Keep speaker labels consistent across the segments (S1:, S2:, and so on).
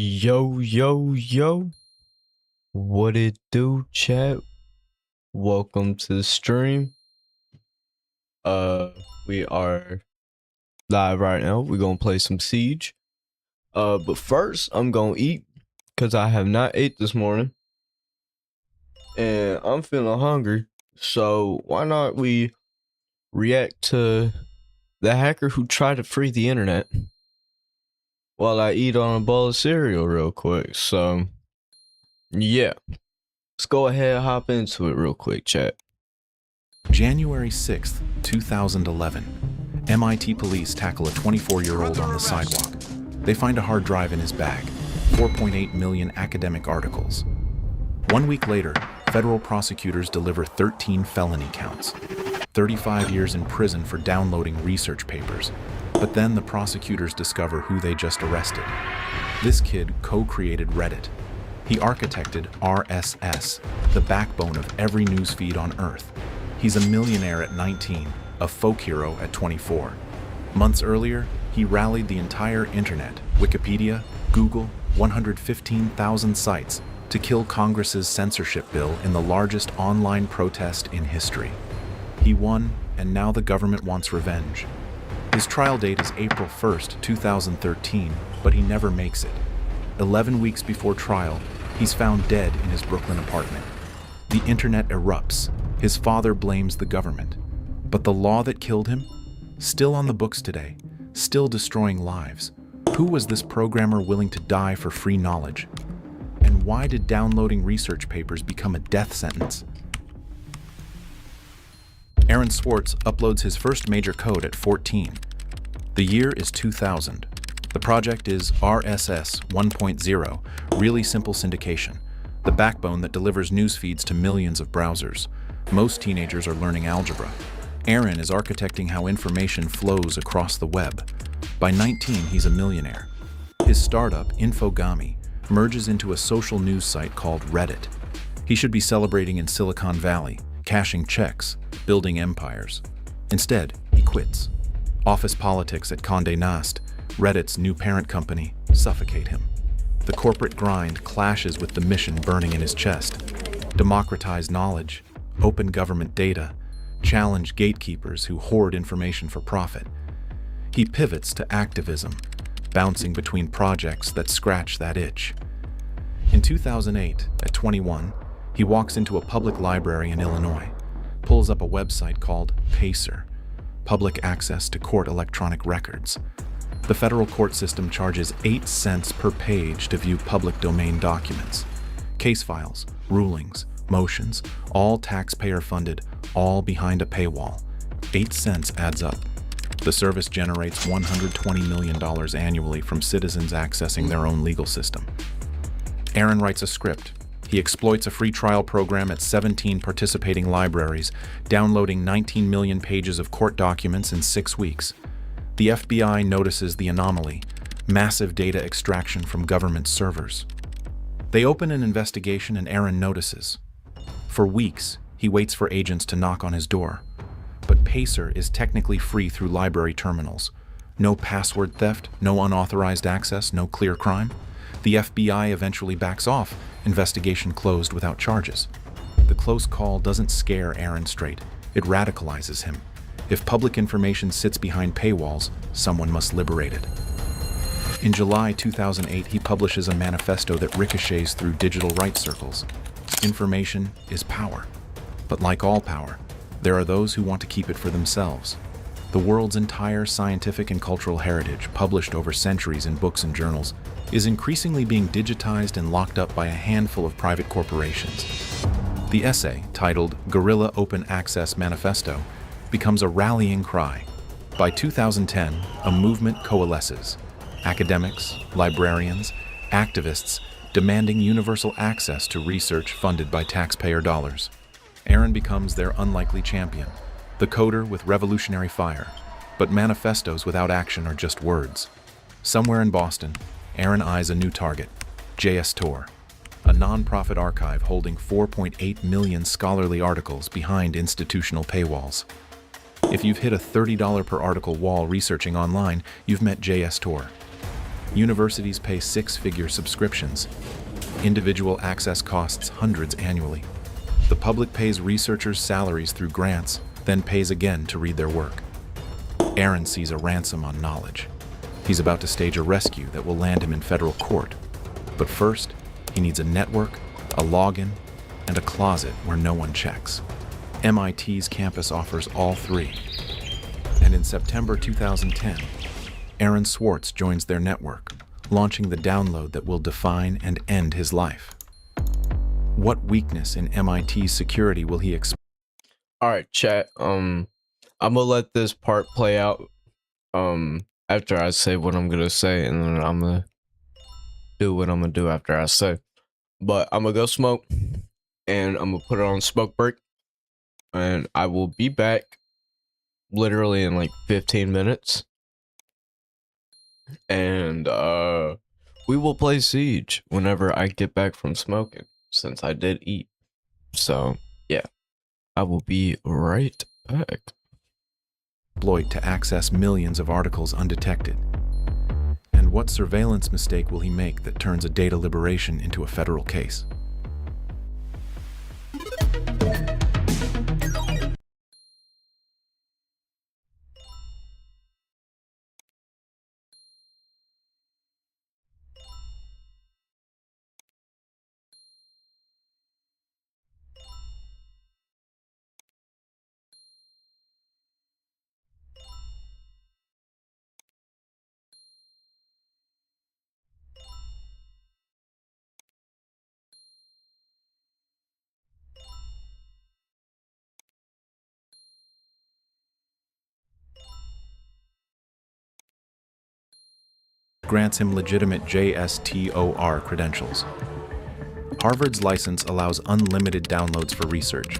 S1: Yo, yo, yo. What it do, chat? Welcome to the stream. We are live right now. We're gonna play some Siege. But first I'm gonna eat because I have not ate this morning. And I'm feeling hungry. So why not we react to the hacker who tried to free the internet while I eat on a bowl of cereal real quick. So yeah. Let's go ahead and hop into it real quick, chat.
S2: January 6th, 2011. MIT police tackle a 24-year-old on the sidewalk. They find a hard drive in his bag, 4.8 million academic articles. 1 week later, federal prosecutors deliver 13 felony counts, 35 years in prison for downloading research papers. But then the prosecutors discover who they just arrested. This kid co-created Reddit. He architected RSS, the backbone of every newsfeed on Earth. He's a millionaire at 19, a folk hero at 24. Months earlier, he rallied the entire internet, Wikipedia, Google, 115,000 sites, to kill Congress's censorship bill in the largest online protest in history. He won, and now the government wants revenge. His trial date is April 1st, 2013, but he never makes it. 11 weeks before trial, he's found dead in his Brooklyn apartment. The internet erupts. His father blames the government. But the law that killed him? Still on the books today, still destroying lives. Who was this programmer willing to die for free knowledge? And why did downloading research papers become a death sentence? Aaron Swartz uploads his first major code at 14. The year is 2000. The project is RSS 1.0, Really Simple Syndication, the backbone that delivers news feeds to millions of browsers. Most teenagers are learning algebra. Aaron is architecting how information flows across the web. By 19, he's a millionaire. His startup, Infogami, merges into a social news site called Reddit. He should be celebrating in Silicon Valley, cashing checks, building empires. Instead, he quits. Office politics at Condé Nast, Reddit's new parent company, suffocate him. The corporate grind clashes with the mission burning in his chest. Democratize knowledge, open government data, challenge gatekeepers who hoard information for profit. He pivots to activism, bouncing between projects that scratch that itch. In 2008, at 21, he walks into a public library in Illinois, pulls up a website called Pacer, Public Access to Court Electronic Records. The federal court system charges 8 cents per page to view public domain documents. Case files, rulings, motions, all taxpayer funded, all behind a paywall. 8 cents adds up. The service generates $120 million annually from citizens accessing their own legal system. Aaron writes a script. He exploits a free trial program at 17 participating libraries, downloading 19 million pages of court documents in 6 weeks. The FBI notices the anomaly, massive data extraction from government servers. They open an investigation and Aaron notices. For weeks, he waits for agents to knock on his door. But Pacer is technically free through library terminals. No password theft, no unauthorized access, no clear crime. The FBI eventually backs off, investigation closed without charges. The close call doesn't scare Aaron straight, it radicalizes him. If public information sits behind paywalls, someone must liberate it. In July 2008, he publishes a manifesto that ricochets through digital rights circles. Information is power. But like all power, there are those who want to keep it for themselves. The world's entire scientific and cultural heritage, published over centuries in books and journals, is increasingly being digitized and locked up by a handful of private corporations. The essay, titled Guerrilla Open Access Manifesto, becomes a rallying cry. By 2010, a movement coalesces. Academics, librarians, activists demanding universal access to research funded by taxpayer dollars. Aaron becomes their unlikely champion, the coder with revolutionary fire. But manifestos without action are just words. Somewhere in Boston, Aaron eyes a new target, JSTOR, a non-profit archive holding 4.8 million scholarly articles behind institutional paywalls. If you've hit a $30 per article wall researching online, you've met JSTOR. Universities pay six-figure subscriptions. Individual access costs hundreds annually. The public pays researchers' salaries through grants, then pays again to read their work. Aaron sees a ransom on knowledge. He's about to stage a rescue that will land him in federal court. But first, he needs a network, a login, and a closet where no one checks. MIT's campus offers all three. And in September 2010, Aaron Swartz joins their network, launching the download that will define and end his life. What weakness in MIT's security will he exploit?
S1: All right, chat. I'm gonna let this part play out. After I say what I'm gonna say, and then I'm gonna do what I'm gonna do after I say. But I'm gonna go smoke, and I'm gonna put it on smoke break, and I will be back literally in like 15 minutes. And we will play Siege whenever I get back from smoking, since I did eat. So yeah, I will be right back.
S2: To access millions of articles undetected? And what surveillance mistake will he make that turns a data liberation into a federal case? Grants him legitimate JSTOR credentials. Harvard's license allows unlimited downloads for research.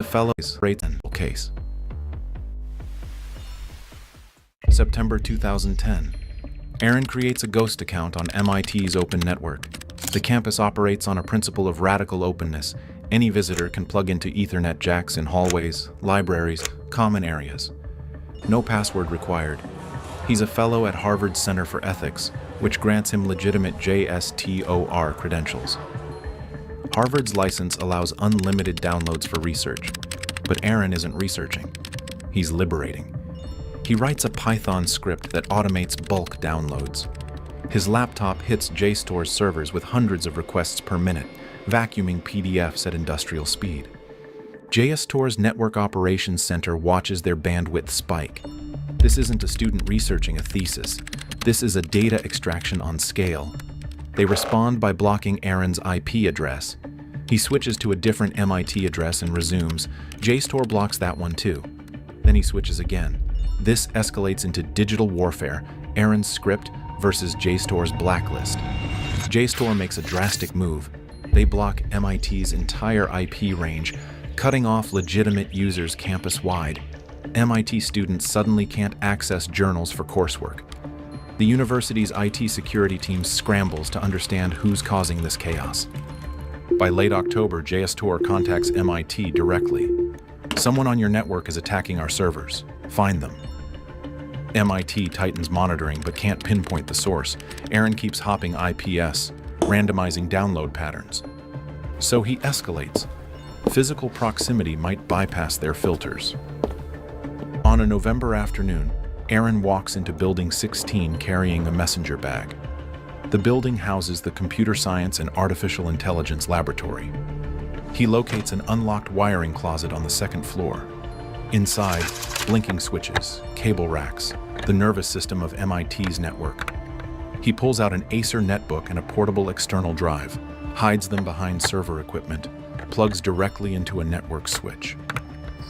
S2: Fellows rate and case. September 2010. Aaron creates a ghost account on MIT's open network. The campus operates on a principle of radical openness. Any visitor can plug into Ethernet jacks in hallways, libraries, common areas. No password required. He's a fellow at Harvard's Center for Ethics, which grants him legitimate JSTOR credentials. Harvard's license allows unlimited downloads for research, but Aaron isn't researching. He's liberating. He writes a Python script that automates bulk downloads. His laptop hits JSTOR's servers with hundreds of requests per minute, vacuuming PDFs at industrial speed. JSTOR's Network Operations Center watches their bandwidth spike. This isn't a student researching a thesis. This is a data extraction on scale. They respond by blocking Aaron's IP address. He switches to a different MIT address and resumes. JSTOR blocks that one too. Then he switches again. This escalates into digital warfare, Aaron's script versus JSTOR's blacklist. JSTOR makes a drastic move. They block MIT's entire IP range, cutting off legitimate users campus-wide. MIT students suddenly can't access journals for coursework. The university's IT security team scrambles to understand who's causing this chaos. By late October, JSTOR contacts MIT directly. Someone on your network is attacking our servers. Find them. MIT tightens monitoring but can't pinpoint the source. Aaron keeps hopping IPS, randomizing download patterns. So he escalates. Physical proximity might bypass their filters. On a November afternoon, Aaron walks into Building 16 carrying a messenger bag. The building houses the Computer Science and Artificial Intelligence Laboratory. He locates an unlocked wiring closet on the second floor. Inside, blinking switches, cable racks, the nervous system of MIT's network. He pulls out an Acer netbook and a portable external drive, hides them behind server equipment, plugs directly into a network switch.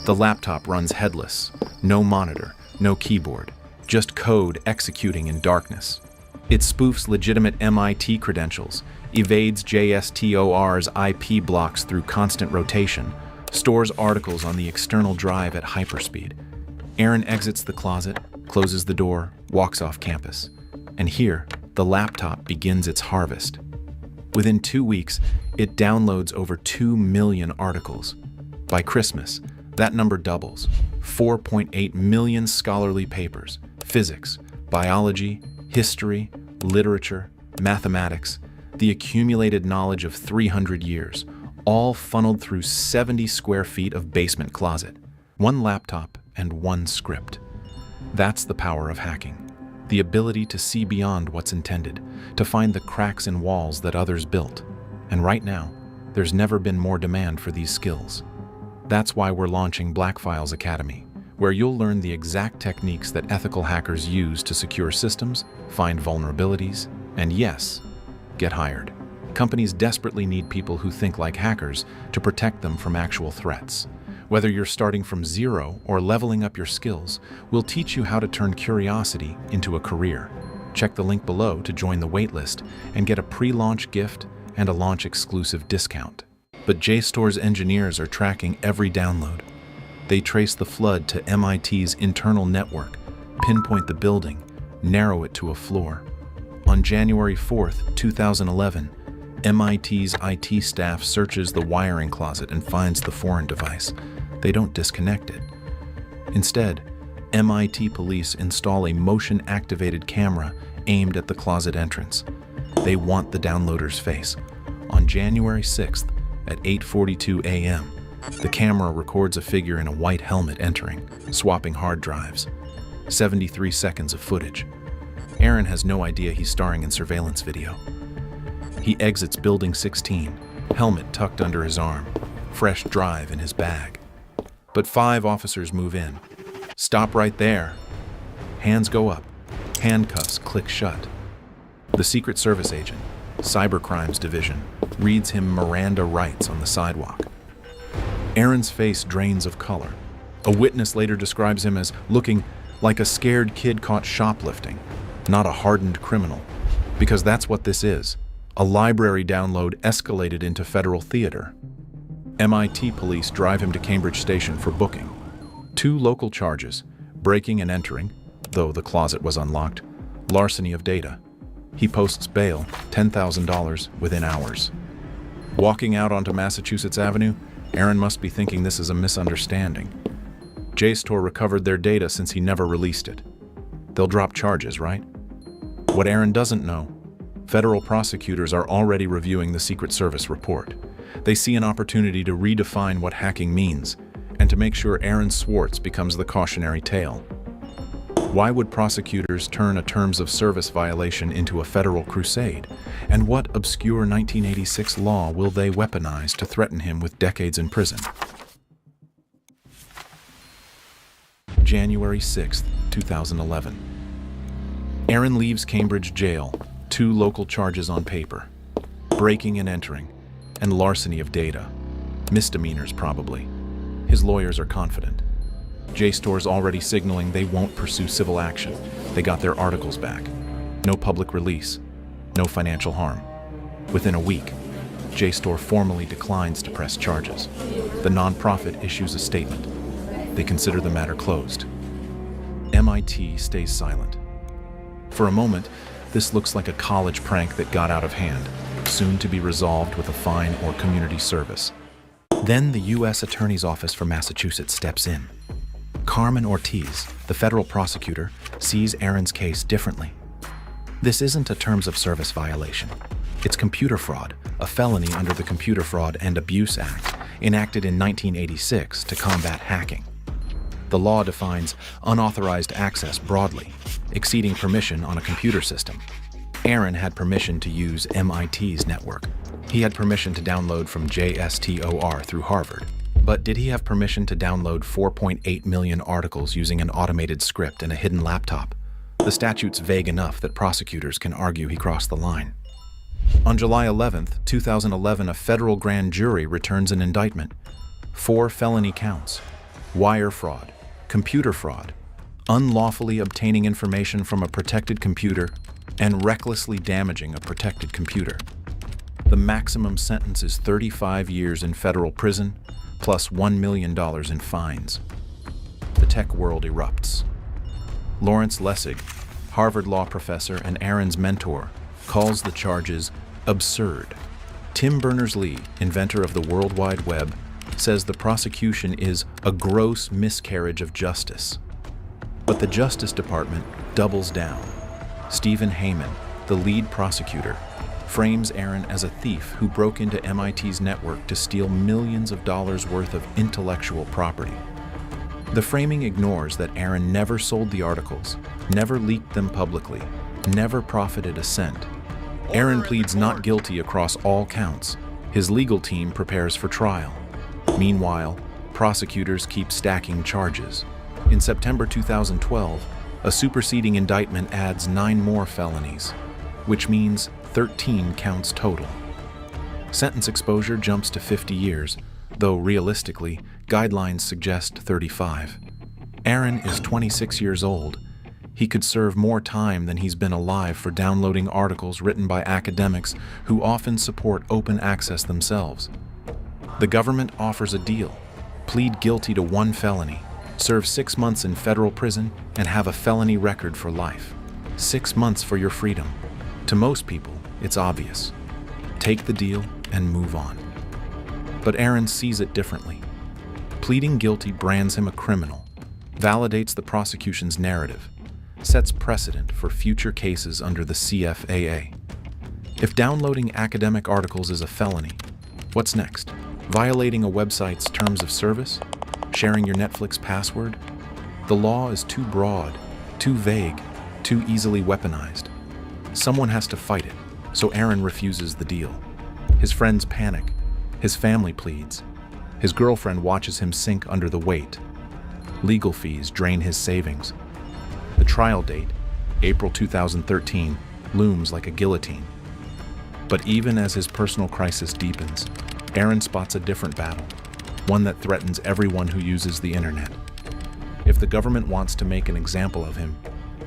S2: The laptop runs headless, no monitor, no keyboard, just code executing in darkness. It spoofs legitimate MIT credentials, evades JSTOR's IP blocks through constant rotation, stores articles on the external drive at hyperspeed. Aaron exits the closet, closes the door, walks off campus. And here, the laptop begins its harvest. Within 2 weeks, it downloads over 2 million articles. By Christmas, that number doubles. 4.8 million scholarly papers, physics, biology, history, literature, mathematics, the accumulated knowledge of 300 years, all funneled through 70 square feet of basement closet, one laptop and one script. That's the power of hacking. The ability to see beyond what's intended, to find the cracks in walls that others built. And right now, there's never been more demand for these skills. That's why we're launching Black Files Academy, where you'll learn the exact techniques that ethical hackers use to secure systems, find vulnerabilities, and yes, get hired. Companies desperately need people who think like hackers to protect them from actual threats. Whether you're starting from zero or leveling up your skills, we'll teach you how to turn curiosity into a career. Check the link below to join the waitlist and get a pre-launch gift and a launch-exclusive discount. But JSTOR's engineers are tracking every download. They trace the flood to MIT's internal network, pinpoint the building, narrow it to a floor. On January 4th, 2011, MIT's IT staff searches the wiring closet and finds the foreign device. They don't disconnect it. Instead, MIT police install a motion-activated camera aimed at the closet entrance. They want the downloader's face. On January 6th, at 8:42 a.m., the camera records a figure in a white helmet entering, swapping hard drives. 73 seconds of footage. Aaron has no idea he's starring in surveillance video. He exits Building 16, helmet tucked under his arm, fresh drive in his bag. But 5 officers move in. Stop right there. Hands go up. Handcuffs click shut. The Secret Service agent, Cybercrimes Division, reads him Miranda rights on the sidewalk. Aaron's face drains of color. A witness later describes him as looking like a scared kid caught shoplifting, not a hardened criminal. Because that's what this is. A library download escalated into federal theater. MIT police drive him to Cambridge Station for booking. 2 local charges, breaking and entering, though the closet was unlocked, larceny of data. He posts bail, $10,000 within hours. Walking out onto Massachusetts Avenue, Aaron must be thinking this is a misunderstanding. JSTOR recovered their data since he never released it. They'll drop charges, right? What Aaron doesn't know, federal prosecutors are already reviewing the Secret Service report. They see an opportunity to redefine what hacking means and to make sure Aaron Swartz becomes the cautionary tale. Why would prosecutors turn a terms of service violation into a federal crusade? And what obscure 1986 law will they weaponize to threaten him with decades in prison? January 6th, 2011. Aaron leaves Cambridge jail, 2 local charges on paper, breaking and entering, and larceny of data. Misdemeanors, probably. His lawyers are confident. JSTOR's already signaling they won't pursue civil action. They got their articles back. No public release. No financial harm. Within a week, JSTOR formally declines to press charges. The nonprofit issues a statement. They consider the matter closed. MIT stays silent. For a moment, this looks like a college prank that got out of hand, soon to be resolved with a fine or community service. Then the U.S. Attorney's Office for Massachusetts steps in. Carmen Ortiz, the federal prosecutor, sees Aaron's case differently. This isn't a terms of service violation. It's computer fraud, a felony under the Computer Fraud and Abuse Act, enacted in 1986 to combat hacking. The law defines unauthorized access broadly, exceeding permission on a computer system. Aaron had permission to use MIT's network. He had permission to download from JSTOR through Harvard. But did he have permission to download 4.8 million articles using an automated script and a hidden laptop? The statute's vague enough that prosecutors can argue he crossed the line. On July 11th, 2011, a federal grand jury returns an indictment. 4 felony counts: wire fraud, computer fraud, unlawfully obtaining information from a protected computer, and recklessly damaging a protected computer. The maximum sentence is 35 years in federal prison, plus $1 million in fines. The tech world erupts. Lawrence Lessig, Harvard law professor and Aaron's mentor, calls the charges absurd. Tim Berners-Lee, inventor of the World Wide Web, says the prosecution is a gross miscarriage of justice. But the Justice Department doubles down. Stephen Heyman, the lead prosecutor, frames Aaron as a thief who broke into MIT's network to steal millions of dollars worth of intellectual property. The framing ignores that Aaron never sold the articles, never leaked them publicly, never profited a cent. Aaron pleads not guilty across all counts. His legal team prepares for trial. Meanwhile, prosecutors keep stacking charges. In September 2012, a superseding indictment adds 9 more felonies, which means 13 counts total. Sentence exposure jumps to 50 years, though realistically, guidelines suggest 35. Aaron is 26 years old. He could serve more time than he's been alive for downloading articles written by academics who often support open access themselves. The government offers a deal: plead guilty to 1 felony, serve 6 months in federal prison, and have a felony record for life. 6 months for your freedom. To most people, it's obvious. Take the deal and move on. But Aaron sees it differently. Pleading guilty brands him a criminal, validates the prosecution's narrative, sets precedent for future cases under the CFAA. If downloading academic articles is a felony, what's next? Violating a website's terms of service? Sharing your Netflix password? The law is too broad, too vague, too easily weaponized. Someone has to fight it, so Aaron refuses the deal. His friends panic. His family pleads. His girlfriend watches him sink under the weight. Legal fees drain his savings. The trial date, April 2013, looms like a guillotine. But even as his personal crisis deepens, Aaron spots a different battle, one that threatens everyone who uses the internet. If the government wants to make an example of him,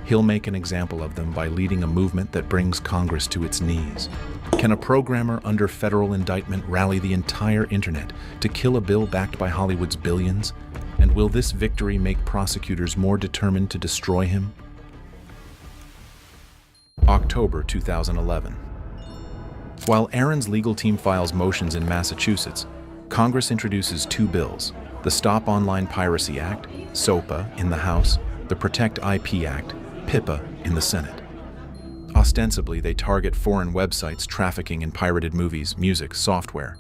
S2: he'll make an example of them by leading a movement that brings Congress to its knees. Can a programmer under federal indictment rally the entire internet to kill a bill backed by Hollywood's billions? And will this victory make prosecutors more determined to destroy him? October 2011. While Aaron's legal team files motions in Massachusetts, Congress introduces 2 bills: the Stop Online Piracy Act, SOPA, in the House, the Protect IP Act, PIPA, in the Senate. Ostensibly, they target foreign websites trafficking in pirated movies, music, software.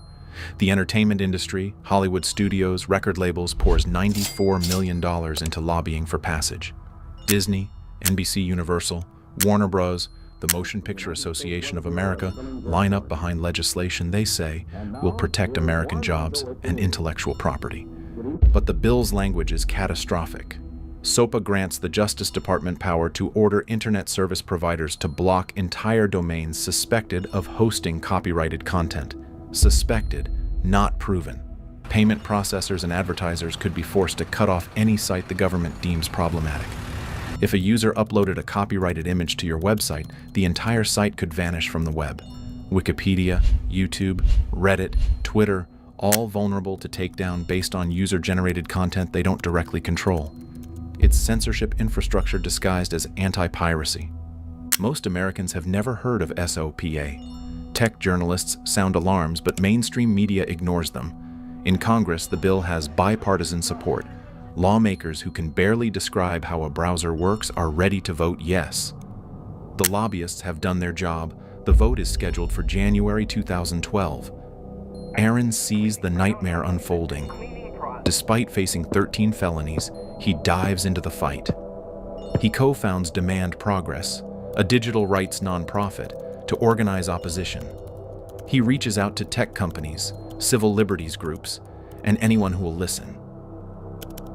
S2: The entertainment industry, Hollywood studios, record labels pours $94 million into lobbying for passage. Disney, NBC Universal, Warner Bros., the Motion Picture Association of America line up behind legislation they say will protect American jobs and intellectual property. But the bill's language is catastrophic. SOPA grants the Justice Department power to order internet service providers to block entire domains suspected of hosting copyrighted content. Suspected, not proven. Payment processors and advertisers could be forced to cut off any site the government deems problematic. If a user uploaded a copyrighted image to your website, the entire site could vanish from the web. Wikipedia, YouTube, Reddit, Twitter, all vulnerable to takedown based on user-generated content they don't directly control. It's censorship infrastructure disguised as anti-piracy. Most Americans have never heard of SOPA. Tech journalists sound alarms, but mainstream media ignores them. In Congress, the bill has bipartisan support. Lawmakers who can barely describe how a browser works are ready to vote yes. The lobbyists have done their job. The vote is scheduled for January 2012. Aaron sees the nightmare unfolding. Despite facing 13 felonies, he dives into the fight. He co-founds Demand Progress, a digital rights nonprofit, to organize opposition. He reaches out to tech companies, civil liberties groups, and anyone who will listen.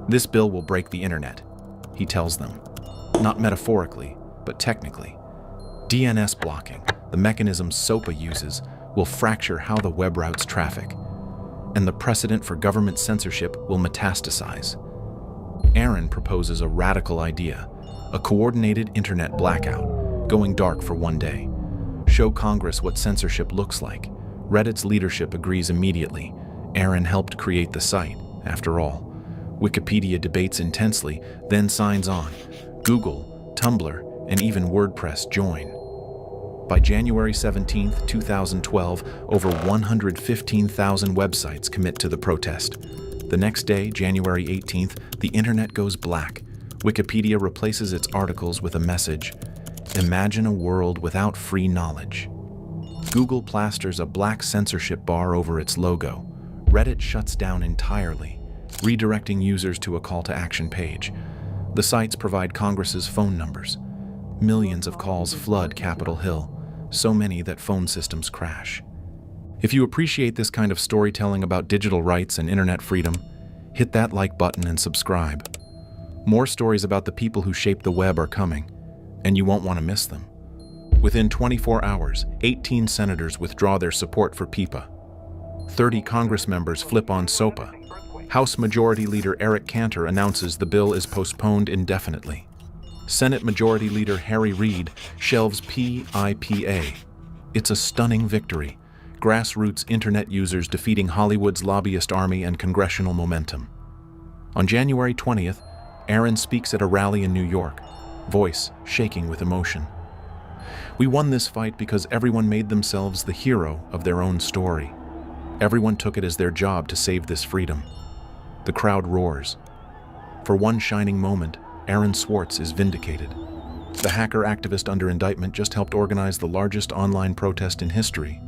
S2: This bill will break the internet, he tells them. Not metaphorically, but technically. DNS blocking, the mechanism SOPA uses, will fracture how the web routes traffic, and the precedent for government censorship will metastasize. Aaron proposes a radical idea, a coordinated internet blackout, going dark for one day. Show Congress what censorship looks like. Reddit's leadership agrees immediately. Aaron helped create the site, after all. Wikipedia debates intensely, then signs on. Google, Tumblr, and even WordPress join. By January 17, 2012, over 115,000 websites commit to the protest. The next day, January 18th, the internet goes black. Wikipedia replaces its articles with a message: Imagine a world without free knowledge. Google plasters a black censorship bar over its logo. Reddit shuts down entirely, redirecting users to a call-to-action page. The sites provide Congress's phone numbers. Millions of calls flood Capitol Hill, so many that phone systems crash. If you appreciate this kind of storytelling about digital rights and internet freedom, hit that like button and subscribe. More stories about the people who shape the web are coming, and you won't want to miss them. Within 24 hours, 18 senators withdraw their support for PIPA. 30 Congress members flip on SOPA. House Majority Leader Eric Cantor announces the bill is postponed indefinitely. Senate Majority Leader Harry Reid shelves PIPA. It's a stunning victory. Grassroots internet users defeating Hollywood's lobbyist army and congressional momentum. On January 20th, Aaron speaks at a rally in New York, voice shaking with emotion. We won this fight because everyone made themselves the hero of their own story. Everyone took it as their job to save this freedom. The crowd roars. For one shining moment, Aaron Swartz is vindicated. The hacker activist under indictment just helped organize the largest online protest in history.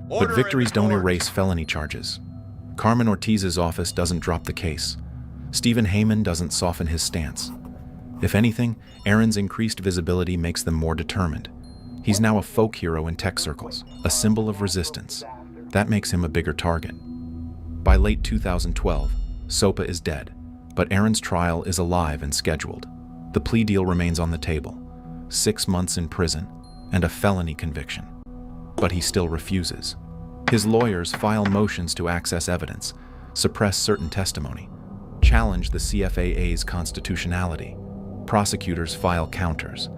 S2: But victories don't erase felony charges. Carmen Ortiz's office doesn't drop the case. Stephen Heyman doesn't soften his stance. If anything, Aaron's increased visibility makes them more determined. He's now a folk hero in tech circles, a symbol of resistance. That makes him a bigger target. By late 2012, SOPA is dead, but Aaron's trial is alive and scheduled. The plea deal remains on the table, 6 months in prison and a felony conviction. But he still refuses. His lawyers file motions to access evidence, suppress certain testimony, challenge the CFAA's constitutionality. Prosecutors file counters.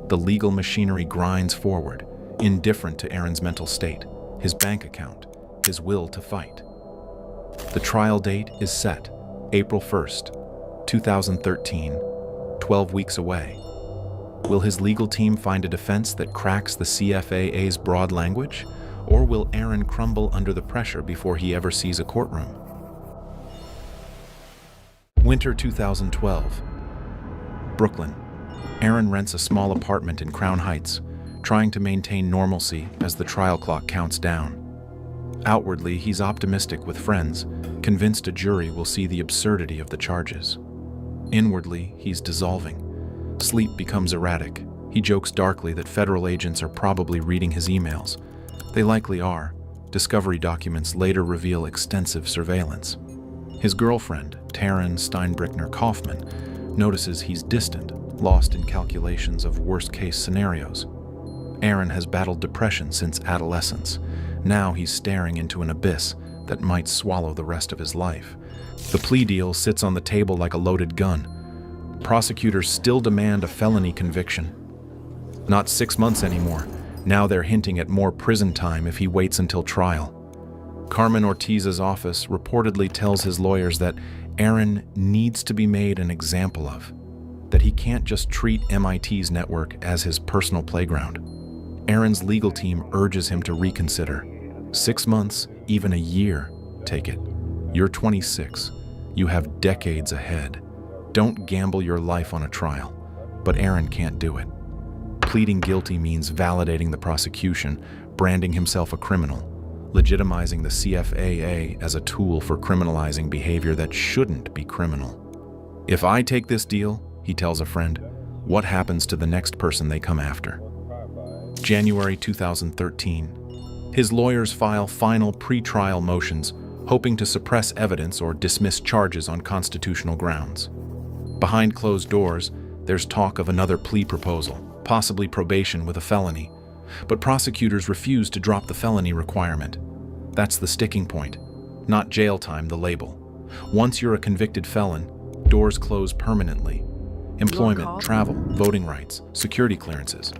S2: The legal machinery grinds forward, indifferent to Aaron's mental state, his bank account, his will to fight. The trial date is set, April 1st, 2013, 12 weeks away. Will his legal team find a defense that cracks the CFAA's broad language, or will Aaron crumble under the pressure before he ever sees a courtroom? Winter 2012. Brooklyn. Aaron rents a small apartment in Crown Heights, trying to maintain normalcy as the trial clock counts down. Outwardly, he's optimistic with friends, convinced a jury will see the absurdity of the charges. Inwardly, he's dissolving. Sleep becomes erratic. He jokes darkly that federal agents are probably reading his emails. They likely are. Discovery documents later reveal extensive surveillance. His girlfriend, Taryn Steinbrickner Kaufman, notices he's distant, lost in calculations of worst-case scenarios. Aaron has battled depression since adolescence. Now he's staring into an abyss that might swallow the rest of his life. The plea deal sits on the table like a loaded gun. Prosecutors still demand a felony conviction. Not 6 months anymore. Now they're hinting at more prison time if he waits until trial. Carmen Ortiz's office reportedly tells his lawyers that Aaron needs to be made an example of, that he can't just treat MIT's network as his personal playground. Aaron's legal team urges him to reconsider. 6 months, even a year, take it. You're 26. You have decades ahead. Don't gamble your life on a trial. But Aaron can't do it. Pleading guilty means validating the prosecution, branding himself a criminal, legitimizing the CFAA as a tool for criminalizing behavior that shouldn't be criminal. If I take this deal, he tells a friend, what happens to the next person they come after? January 2013. His lawyers file final pre-trial motions, hoping to suppress evidence or dismiss charges on constitutional grounds. Behind closed doors, there's talk of another plea proposal, possibly probation with a felony. But prosecutors refuse to drop the felony requirement. That's the sticking point, not jail time, the label. Once you're a convicted felon, doors close permanently. Employment, travel, voting rights, security clearances.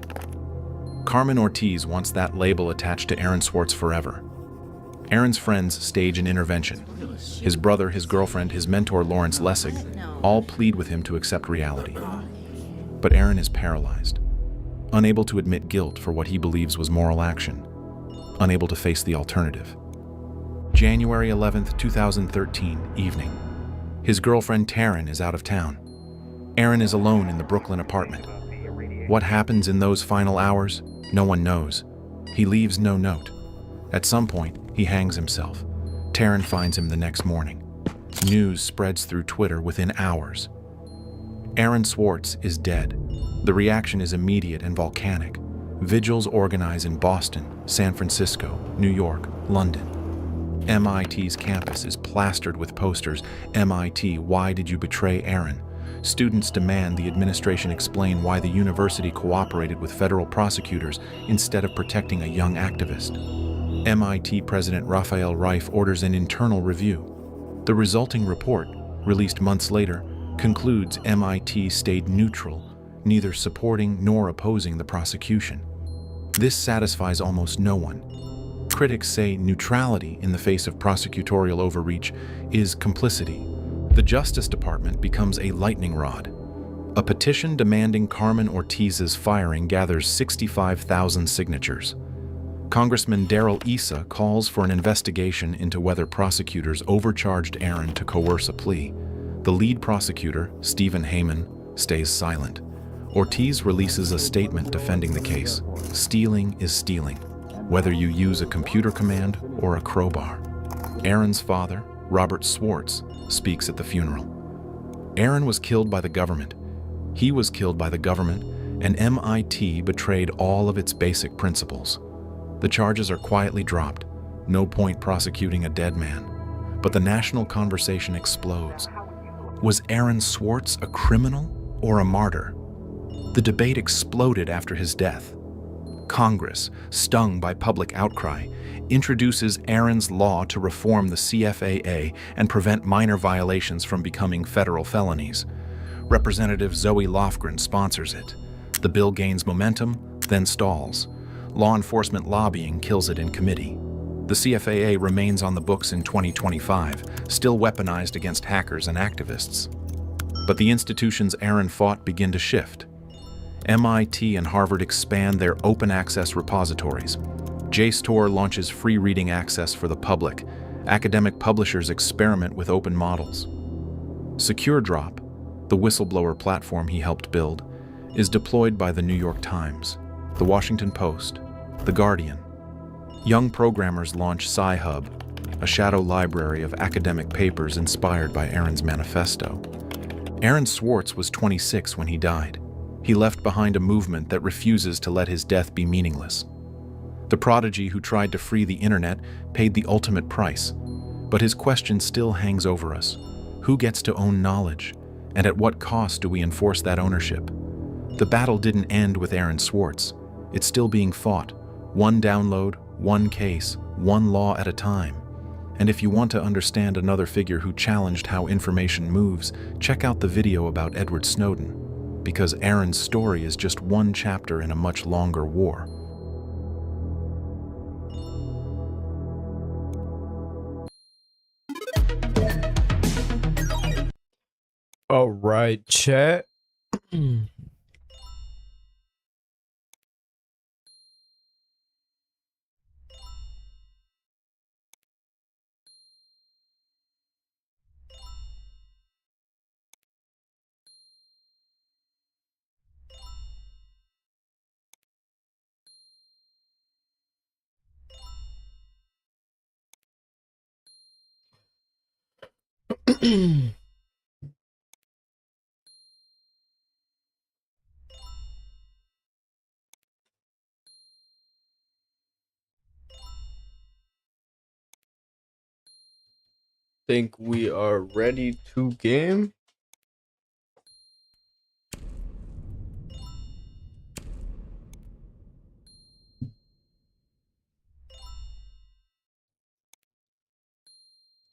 S2: Carmen Ortiz wants that label attached to Aaron Swartz forever. Aaron's friends stage an intervention. His brother, his girlfriend, his mentor Lawrence Lessig all plead with him to accept reality. But Aaron is paralyzed. Unable to admit guilt for what he believes was moral action, unable to face the alternative. January 11th, 2013, evening. His girlfriend Taryn is out of town. Aaron is alone in the Brooklyn apartment. What happens in those final hours? No one knows. He leaves no note. At some point, he hangs himself. Taryn finds him the next morning. News spreads through Twitter within hours. Aaron Swartz is dead. The reaction is immediate and volcanic. Vigils organize in Boston, San Francisco, New York, London. MIT's campus is plastered with posters. MIT, why did you betray Aaron? Students demand the administration explain why the university cooperated with federal prosecutors instead of protecting a young activist. MIT President Raphael Reif orders an internal review. The resulting report, released months later, concludes MIT stayed neutral, neither supporting nor opposing the prosecution. This satisfies almost no one. Critics say neutrality in the face of prosecutorial overreach is complicity. The Justice Department becomes a lightning rod. A petition demanding Carmen Ortiz's firing gathers 65,000 signatures. Congressman Darrell Issa calls for an investigation into whether prosecutors overcharged Aaron to coerce a plea. The lead prosecutor, Stephen Heyman, stays silent. Ortiz releases a statement defending the case. Stealing is stealing, whether you use a computer command or a crowbar. Aaron's father, Robert Swartz, speaks at the funeral. Aaron was killed by the government. He was killed by the government, and MIT betrayed all of its basic principles. The charges are quietly dropped. No point prosecuting a dead man. But the national conversation explodes. Was Aaron Swartz a criminal or a martyr? The debate exploded after his death. Congress, stung by public outcry, introduces Aaron's law to reform the CFAA and prevent minor violations from becoming federal felonies. Representative Zoe Lofgren sponsors it. The bill gains momentum, then stalls. Law enforcement lobbying kills it in committee. The CFAA remains on the books in 2025, still weaponized against hackers and activists. But the institutions Aaron fought begin to shift. MIT and Harvard expand their open access repositories. JSTOR launches free reading access for the public. Academic publishers experiment with open models. SecureDrop, the whistleblower platform he helped build, is deployed by the New York Times, the Washington Post, the Guardian. Young programmers launch Sci-Hub, a shadow library of academic papers inspired by Aaron's manifesto. Aaron Swartz was 26 when he died. He left behind a movement that refuses to let his death be meaningless. The prodigy who tried to free the internet paid the ultimate price, but his question still hangs over us. Who gets to own knowledge, and at what cost do we enforce that ownership? The battle didn't end with Aaron Swartz. It's still being fought, one download, one case, one law at a time. And if you want to understand another figure who challenged how information moves, check out the video about Edward Snowden, because Aaron's story is just one chapter in a much longer war.
S1: All right, chat. Think we are ready to game.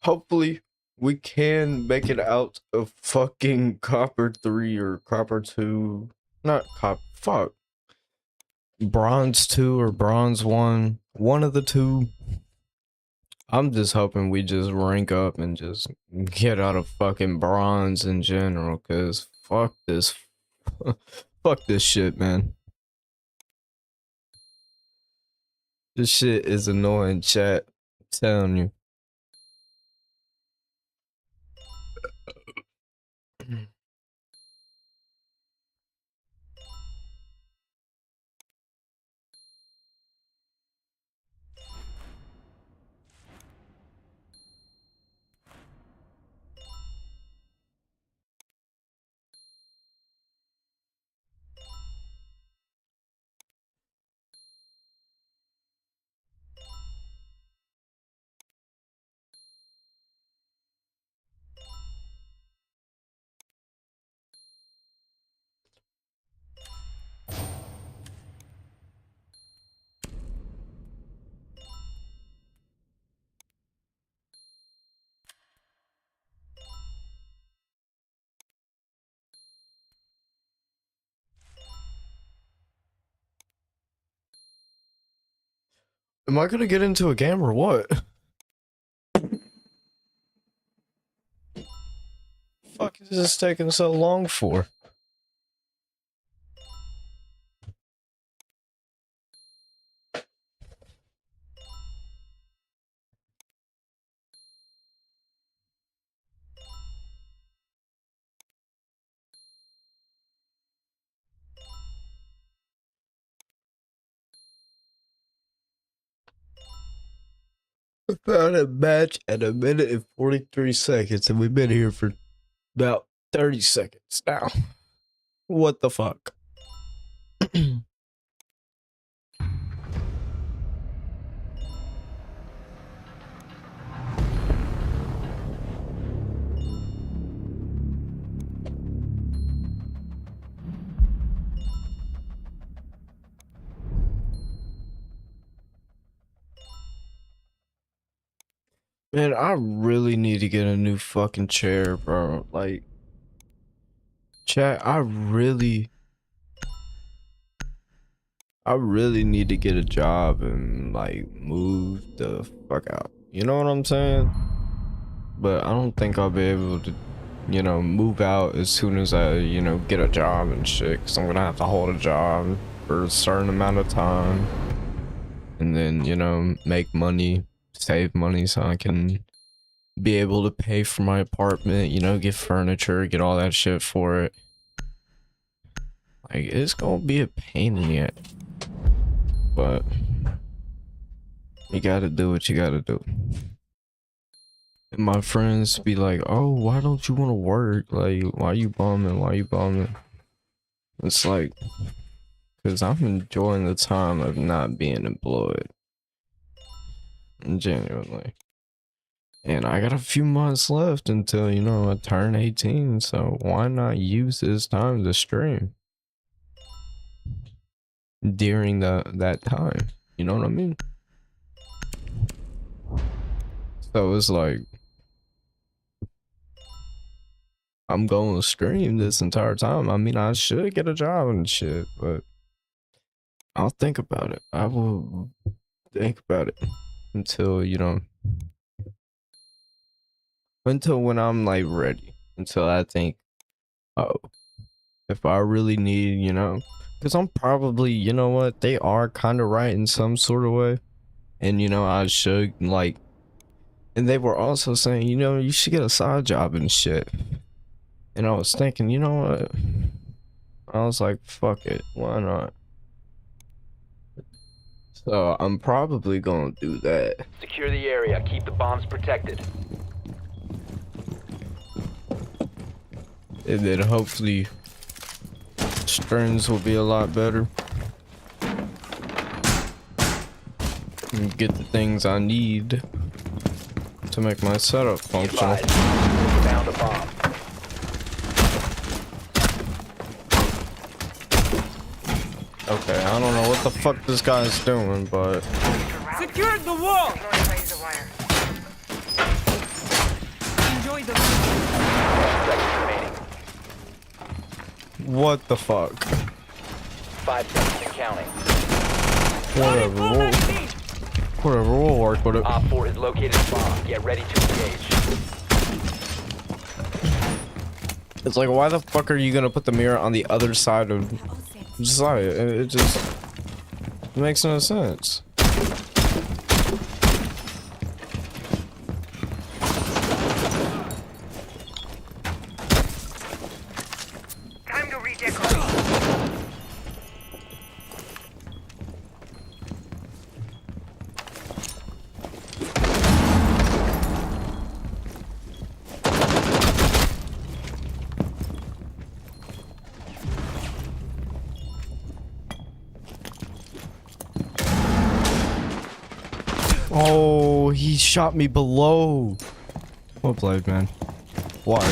S1: Hopefully we can make it out of fucking Copper 3 or Copper 2. Not fuck. Bronze 2 or Bronze 1. One of the two. I'm just hoping we just rank up and just get out of fucking bronze in general, cause fuck this. Fuck this shit, man. This shit is annoying, chat. I'm telling you. Am I gonna get into a game or what? Fuck is this taking so long for? About a match at 1 minute and 43 seconds, and we've been here for about 30 seconds now. What the fuck? Man, I really need to get a new fucking chair, bro. Like, chat, I really need to get a job and like move the fuck out. You know what I'm saying? But I don't think I'll be able to, you know, move out as soon as I, you know, get a job and shit. Cause I'm gonna have to hold a job for a certain amount of time. And then, you know, make money, save money so I can be able to pay for my apartment, you know, get furniture, get all that shit for it. Like, it's gonna be a pain in the ass. But you gotta do what you gotta do. And my friends be like, oh, why don't you want to work? Like, why you bumming? Why you bumming? It's like, because I'm enjoying the time of not being employed. Genuinely. And I got a few months left until, you know, I turn 18. So why not use this time to stream? During that time. You know what I mean? So it's like, I'm going to stream this entire time. I mean, I should get a job and shit, but I'll think about it. I will think about it until, you know, until when I'm like ready. Until I think, oh, if I really need, you know, because I'm probably, you know what, they are kind of right in some sort of way. And, you know, I should like, and they were also saying, you know, you should get a side job and shit. And I was thinking, you know what? I was like, fuck it, why not? So I'm probably gonna do that.
S3: Secure the area. Keep the bombs protected.
S1: And then hopefully strings will be a lot better. And get the things I need to make my setup functional.
S3: Found a bomb.
S1: Okay, I don't know what the fuck this guy's doing, but
S4: Secured the wall! Enjoy the
S3: Seconds remaining.
S1: what the fuck?
S3: 5 seconds and counting.
S1: Whatever, we'll work with it.
S3: Op 4 is located a bomb. Get ready to engage.
S1: It's like, why the fuck are you gonna put the mirror on the other side of side? It just makes no sense.
S4: time to redecorate.
S1: Oh, he shot me below. Well played, man. Watch.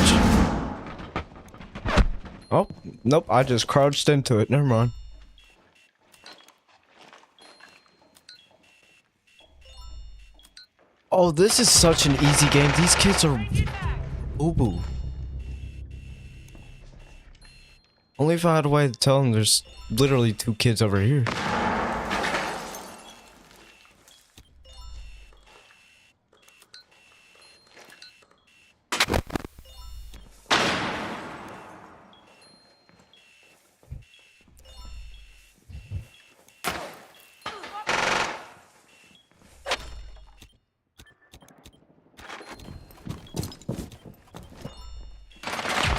S1: Oh, nope, I just crouched into it. Never mind. Oh, this is such an easy game. These kids are boo-boo. Only if I had a way to tell them there's literally 2 kids over here.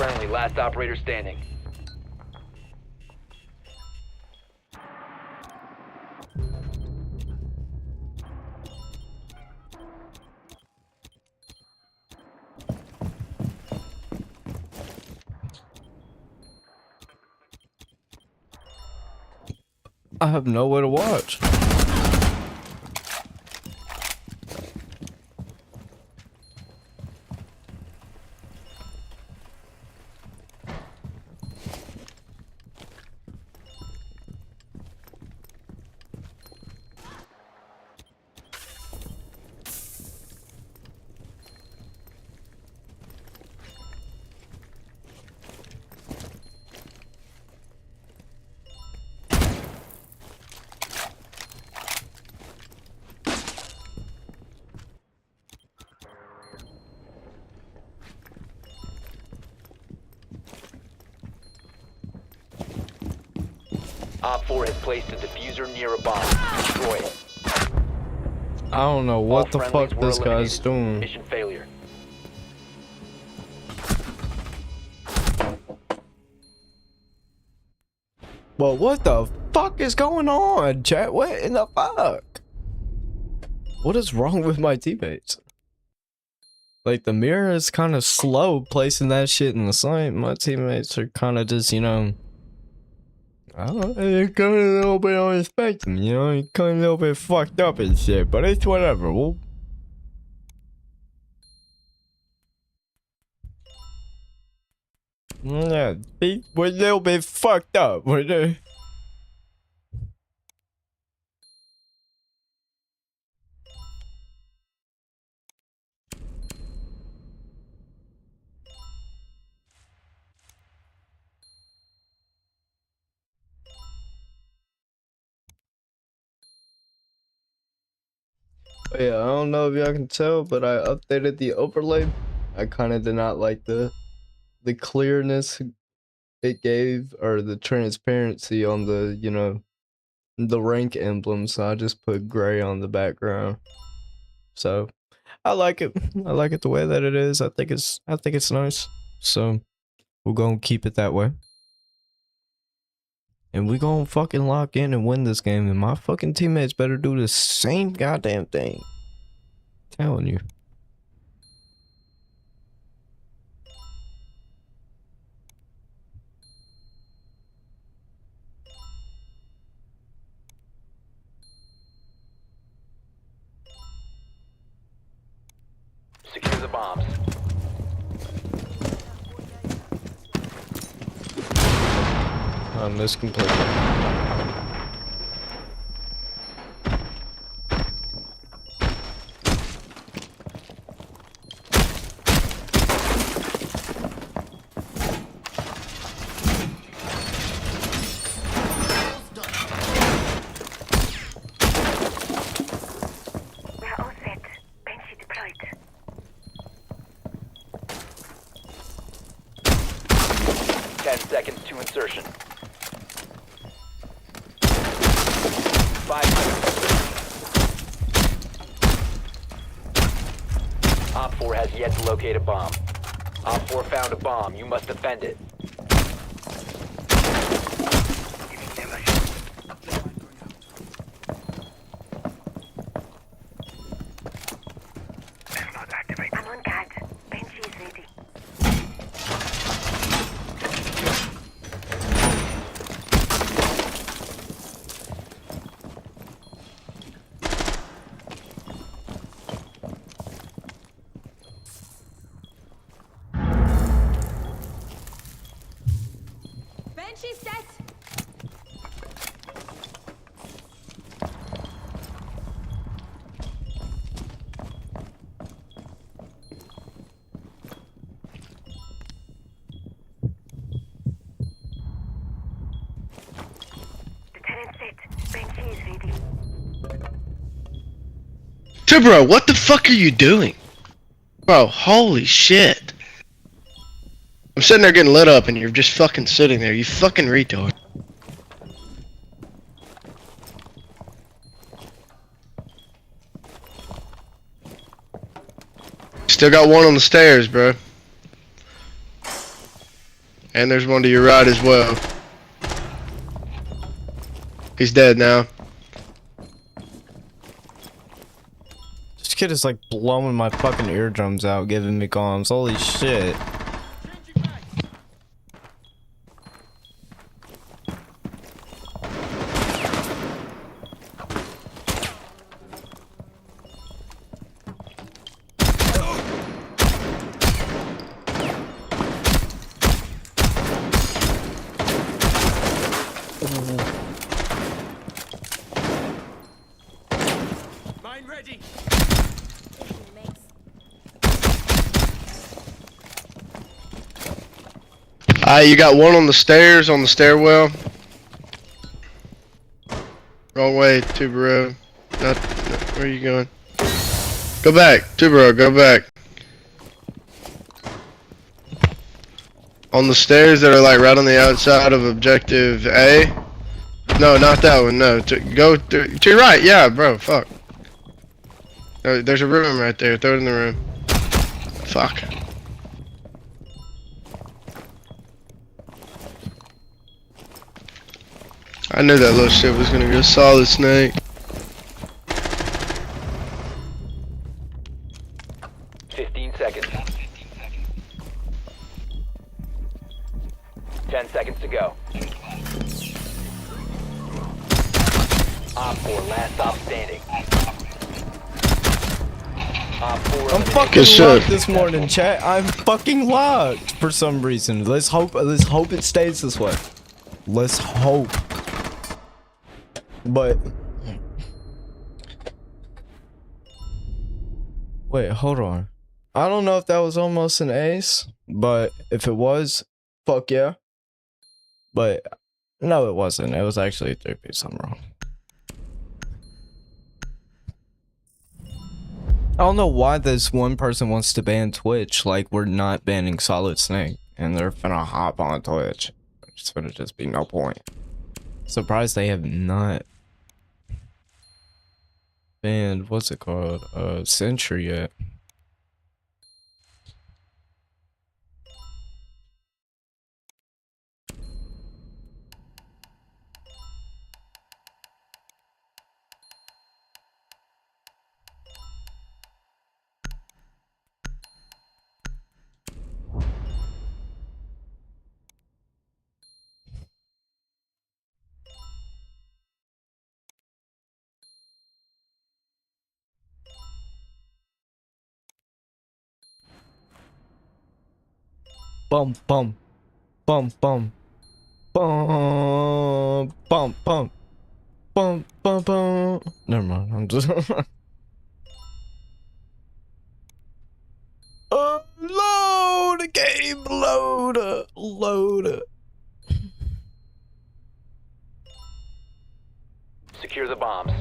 S3: Friendly, last operator standing.
S1: I have nowhere to watch.
S3: Op 4 has placed a diffuser near a bomb. Destroy it.
S1: I don't know what the
S3: All friendlies
S1: fuck
S3: were
S1: this guy's
S3: eliminated.
S1: doing.
S3: Mission failure.
S1: Well, what the fuck is going on, chat? What in the fuck? What is wrong with my teammates? Like, the mirror is kind of slow placing that shit in the sight. My teammates are kind of just, you know, I don't know, they're kind of a little bit on the spectrum, you know, kind of a little bit fucked up and shit, but it's whatever. Well, yeah, we're a little bit fucked up. We're yeah, I don't know if y'all can tell, but I updated the overlay. I kind of did not like the clearness it gave, or the transparency on the, you know, the rank emblem, so I just put gray on the background. So I like it. I like it the way that it is. I think it's nice. So we're gonna keep it that way. And we gonna fucking lock in and win this game, and my fucking teammates better do the same goddamn thing. Telling you.
S3: Secure the bombs.
S1: I missed completely.
S5: We are all set. Banshee deployed.
S3: Ten seconds to insertion. 5 seconds. Op 4 has yet to locate a bomb. Op 4 found a bomb. You must defend it.
S5: I'm on guard. Banshee is ready.
S6: Banshee set!
S5: Lieutenant set. Banshee is ready.
S7: Bro, what the fuck are you doing? Bro, holy shit. I'm sitting there getting lit up and you're just fucking sitting there, you fucking retard. Still got one on the stairs, bro. And there's one to your right as well. He's dead now.
S1: This kid is like blowing my fucking eardrums out, giving me comms. Holy shit.
S4: Mine ready.
S7: You got one on the stairs, on the stairwell. Wrong way, Tuber Road. Not, where are you going? Go back, Tuber Road, go back. On the stairs that are like right on the outside of objective A. No, not that one, no. Go to your right, yeah, bro, fuck. There's a room right there, throw it in the room. Fuck. I knew that little shit was gonna go Solid Snake.
S3: Seconds. 10 seconds to go. Op 4, last stop standing. Op 4
S1: I'm
S3: eliminated.
S1: fucking
S7: Good shit.
S1: locked this morning, chat. I'm fucking locked for some reason. Let's hope it stays this way. Let's hope. But wait, hold on. I don't know if that was almost an ace, but if it was, fuck yeah. But no, it wasn't. It was actually a 3-piece. I'm wrong. I don't know why this one person wants to ban Twitch like we're not banning Solid Snake and they're finna hop on Twitch. It's gonna just be no point. Surprised they have not banned, what's it called? Sentry yet. Bum bum bum bum bum bum bum bum bum bum. Never mind. I'm just load the game, load.
S3: Secure the bombs.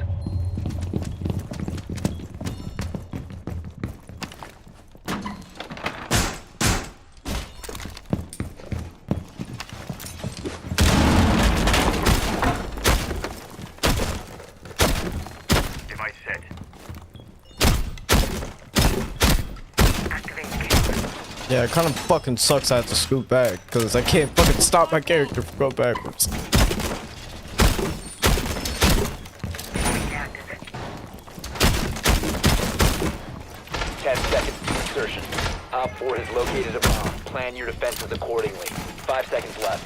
S4: Device set.
S1: Yeah, it kind of fucking sucks. I have to scoot back because I can't fucking stop my character from going backwards.
S3: Insertion. Op 4 has located a bomb. Plan your defenses accordingly. 5 seconds left.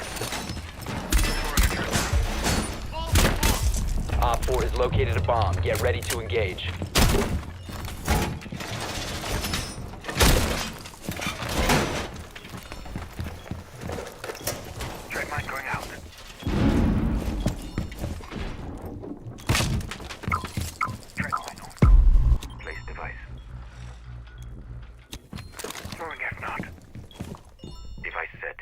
S3: Op 4 has located a bomb. Get ready to engage.
S4: Straight mine going out. Straight mine on. Place device. Throwing F-Not. Device set.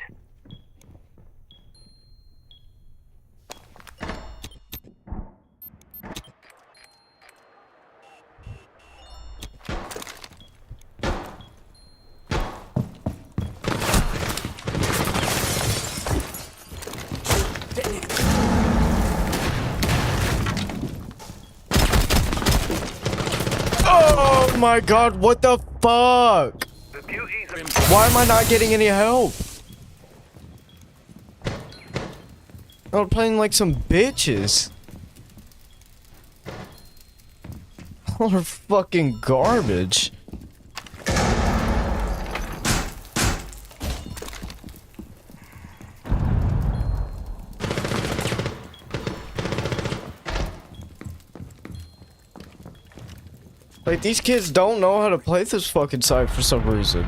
S1: Oh my god, what the fuck?
S4: The QE's
S1: Why am I not getting any help? We're playing like some bitches. All are fucking garbage. Like, these kids don't know how to play this fucking site for some reason.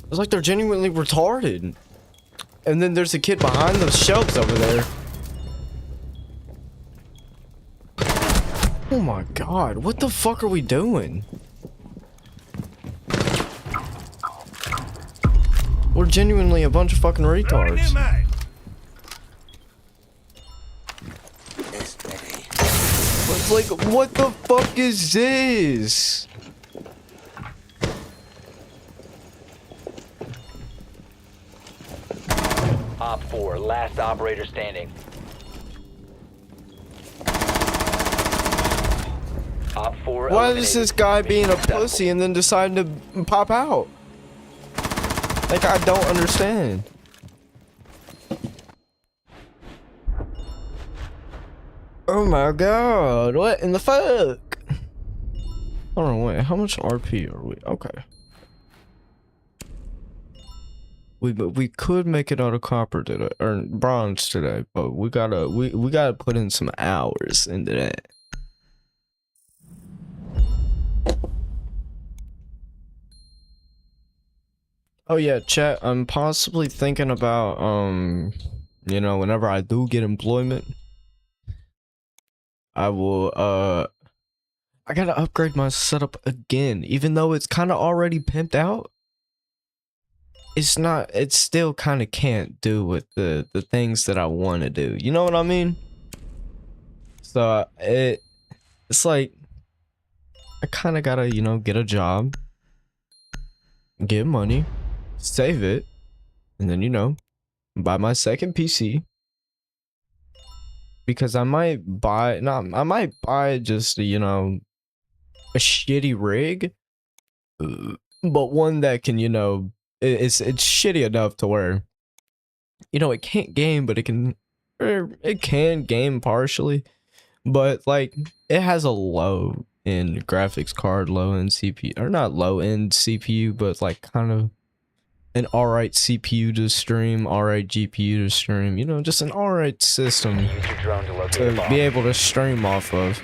S1: It's like they're genuinely retarded. And then there's a kid behind those shelves over there. Oh my god, what the fuck are we doing? We're genuinely a bunch of fucking retards. It's like, what the fuck is this?
S3: Op 4, last operator standing. Op 4
S1: Why
S3: eliminated.
S1: is this guy being a
S3: Successful.
S1: pussy and then deciding to pop out? Like, I don't understand. Oh my god, what in the fuck? Hold on, wait, how much RP are we? Okay. We could make it out of copper today, or bronze today, but we gotta put in some hours into that. Oh yeah, chat, I'm possibly thinking about, you know, whenever I do get employment, I will, I gotta upgrade my setup again, even though it's kind of already pimped out. It still kind of can't do with the things that I want to do. You know what I mean? So, it's like, I kind of gotta, you know, get a job, get money, save it, and then, you know, buy my second PC. Because I might buy just, you know, a shitty rig, but one that can, you know, it's shitty enough to where, you know, it can't game, but it can game partially, but like it has a low end graphics card, low end CPU, or not low end CPU, but like kind of an alright CPU to stream, alright GPU to stream, you know, just an alright system
S3: Use your drone to locate a
S1: to
S3: bomb.
S1: be able to stream off of.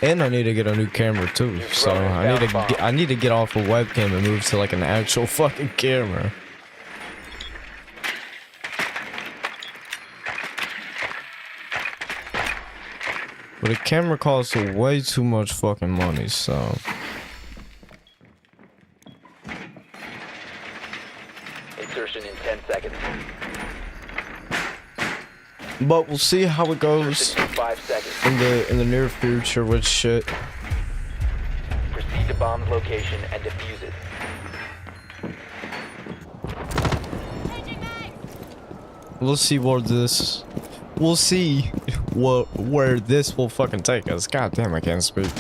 S1: And I need to get a new camera too, so I need to get off a webcam and move to like an actual fucking camera. But a camera costs way too much fucking money, so.
S3: Insertion in 10 seconds.
S1: But we'll see how it goes
S3: Insertion in 5 seconds.
S1: in the near future with shit.
S3: Proceed to bomb's location and defuse it.
S1: We'll see we'll see where this will fucking take us. God damn, I can't speak.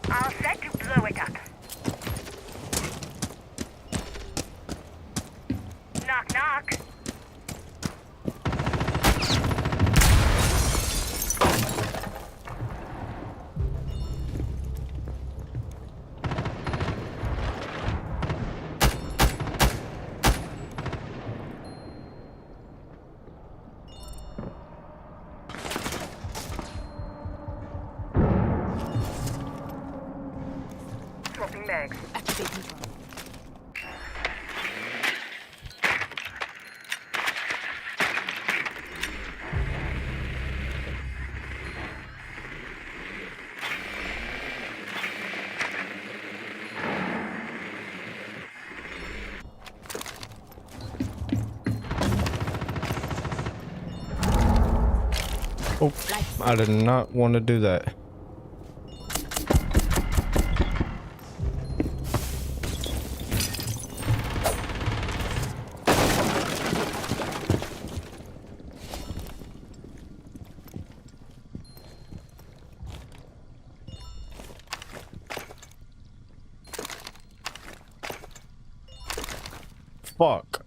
S5: All set to blow it up. Knock, knock. Swapping mags.
S1: Oh, I did not want to do that. Fuck.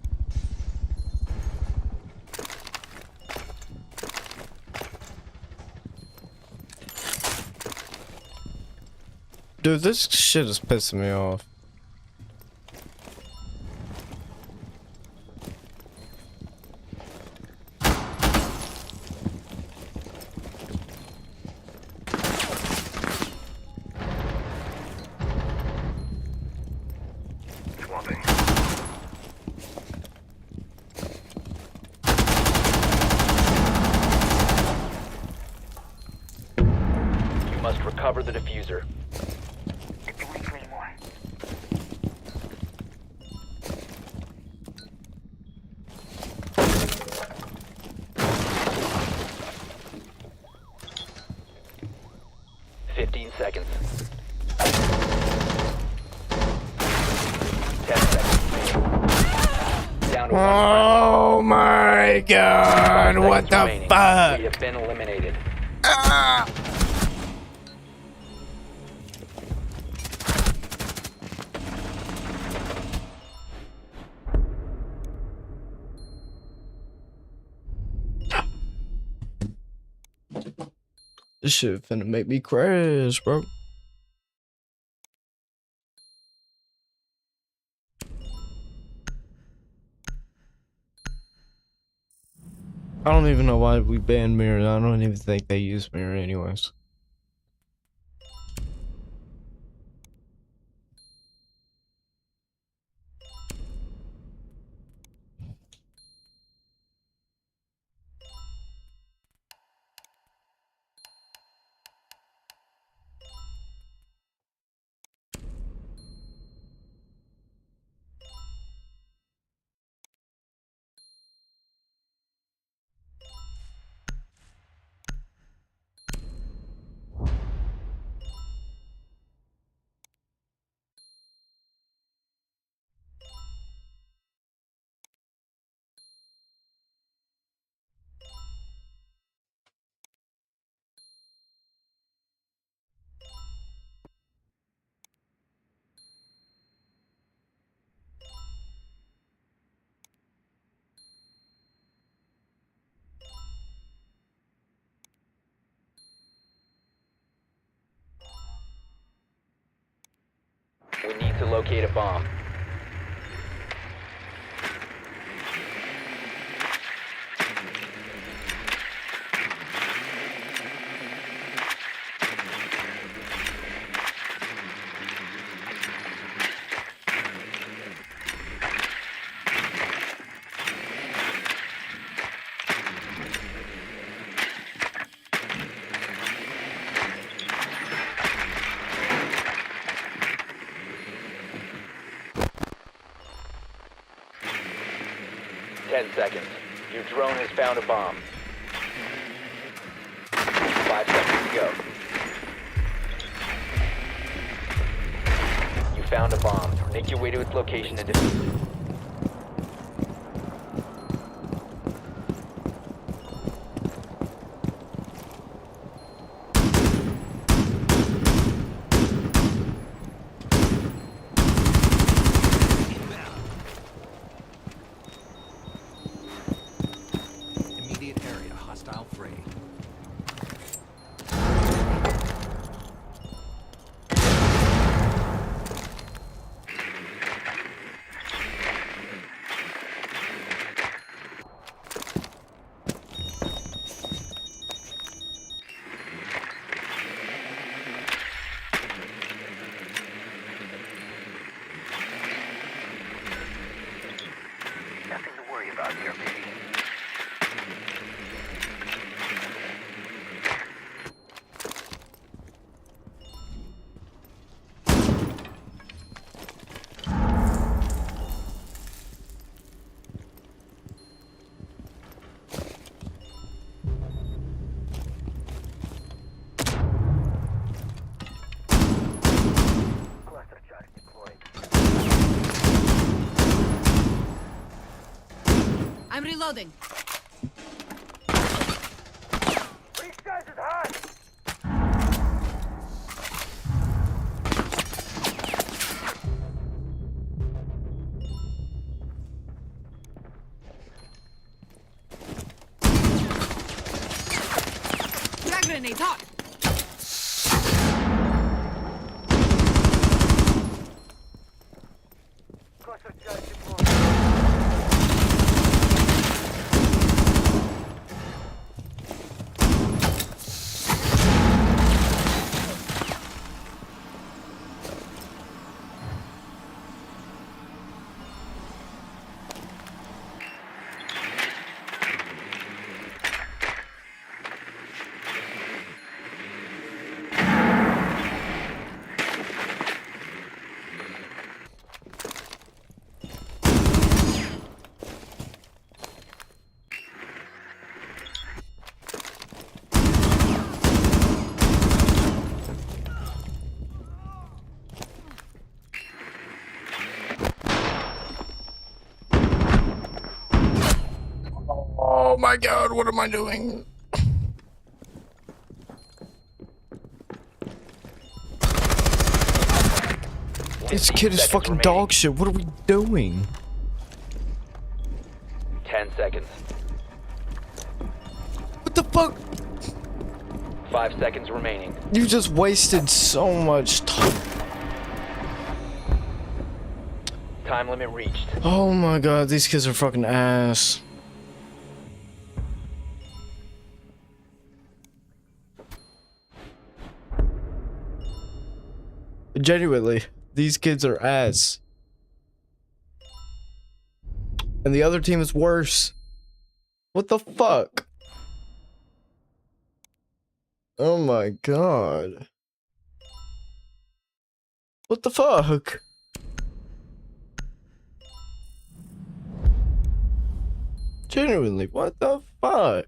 S1: Dude, this shit is pissing me off.
S4: Swapping.
S3: You must recover the diffuser.
S4: Deploying Claymore.
S3: Fifteen seconds. 10 seconds remaining. Down to one
S1: Oh my god,
S3: friendly.
S1: what the
S3: Remaining.
S1: fuck?
S3: We have been eliminated.
S1: This shit finna make me crash, bro. I don't even know why we banned mirror. I don't even think they use mirror anyways.
S3: We need to locate a bomb. Seconds. Your drone has found a bomb. 5 seconds to go. You found a bomb. Make your way to its location and defuse it.
S8: Immediate area hostile free.
S6: I'm reloading.
S4: These guys is hot.
S6: Frag grenade, hot.
S4: Cluster charge deployed.
S1: Oh my god, what am I doing? This kid is
S3: 15 seconds
S1: fucking
S3: remaining.
S1: dog shit. What are we doing?
S3: 10 seconds.
S1: What the fuck?
S3: 5 seconds remaining.
S1: You just wasted so much time.
S3: Time limit reached.
S1: Oh my god, these kids are fucking ass. Genuinely, these kids are ass. And the other team is worse. What the fuck? Oh my god. What the fuck? Genuinely, what the fuck?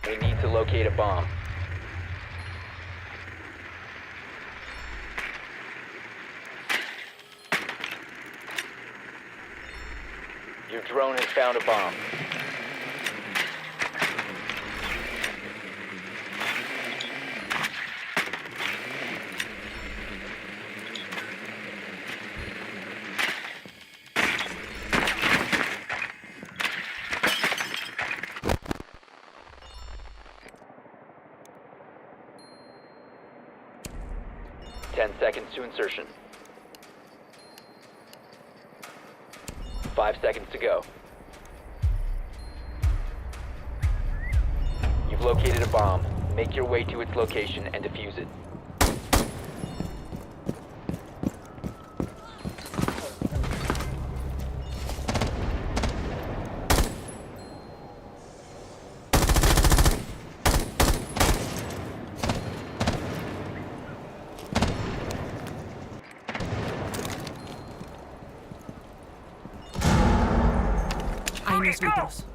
S3: We need to locate a bomb. Your drone has found a bomb. Ten seconds to insertion. 5 seconds to go. You've located a bomb. Make your way to its location and defuse it.
S6: Hay unos litros.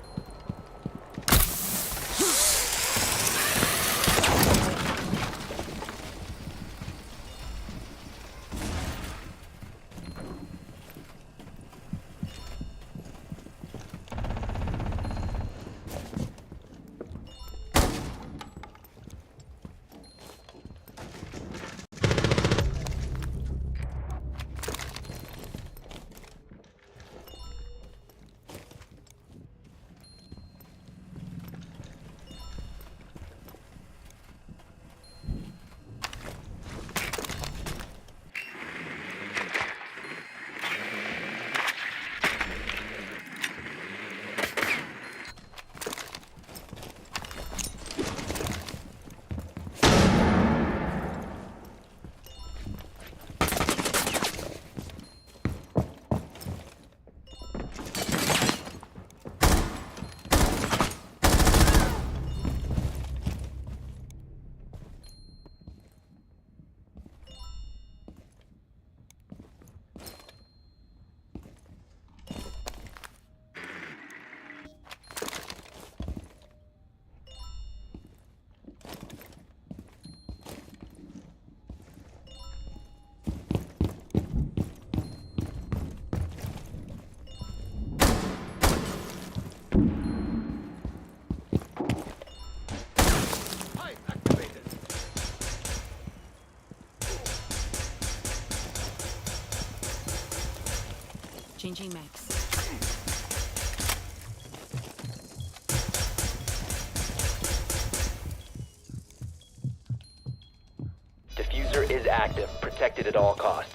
S6: Changing mags.
S3: Diffuser is active. Protected at all costs.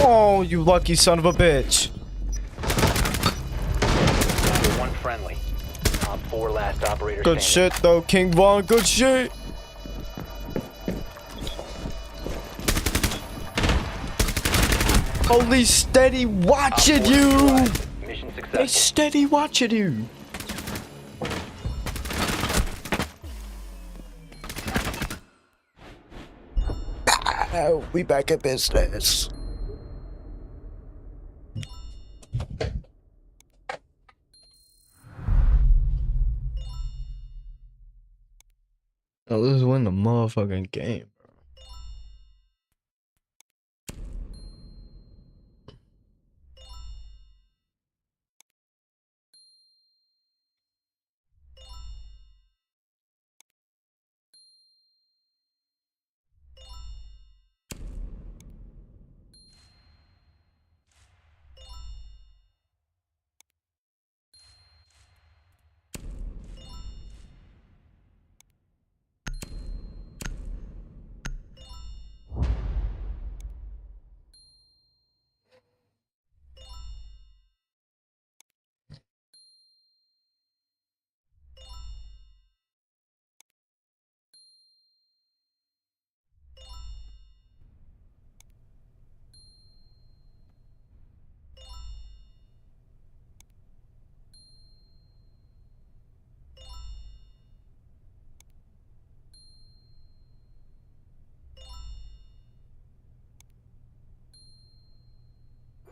S1: Oh, you lucky son of a bitch.
S3: One friendly. Op 4 last operator
S1: Good
S3: standing.
S1: shit though, King Von. Good shit. Holy steady watching
S3: Op 4
S1: you.
S3: neutralized. Mission
S1: They
S3: successful.
S1: steady watching you. We back in business. Oh, let's win the motherfucking game, bro.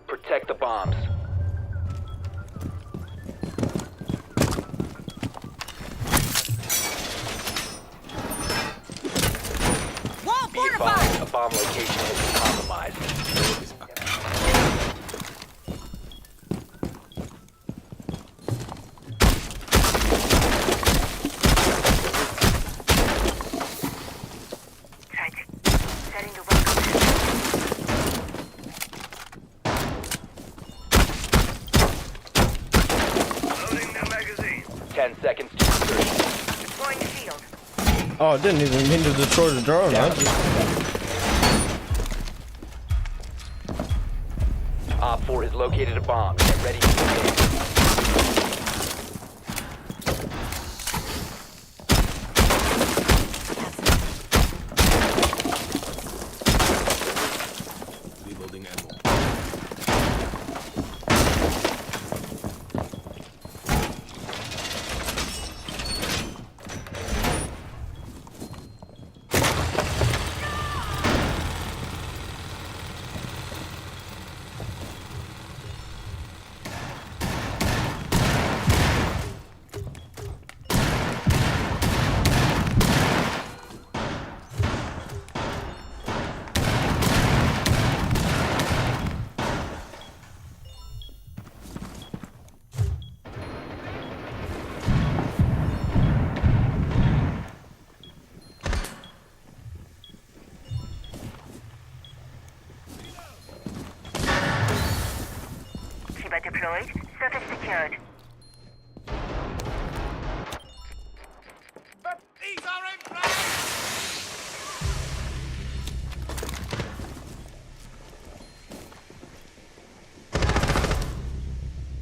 S3: Protect the bombs.
S6: Wall
S3: Be
S6: fortified!
S3: advised, a bomb location has been compromised.
S5: Setting the welcome.
S4: Loading the magazine.
S3: 10 seconds to insertion.
S5: Deploying shield.
S1: Oh, I didn't even mean to destroy the drone. I just...
S3: Op 4 has located a bomb. Get ready to engage.
S8: Reloading ammo.
S5: Shiba deployed. Circuit secured.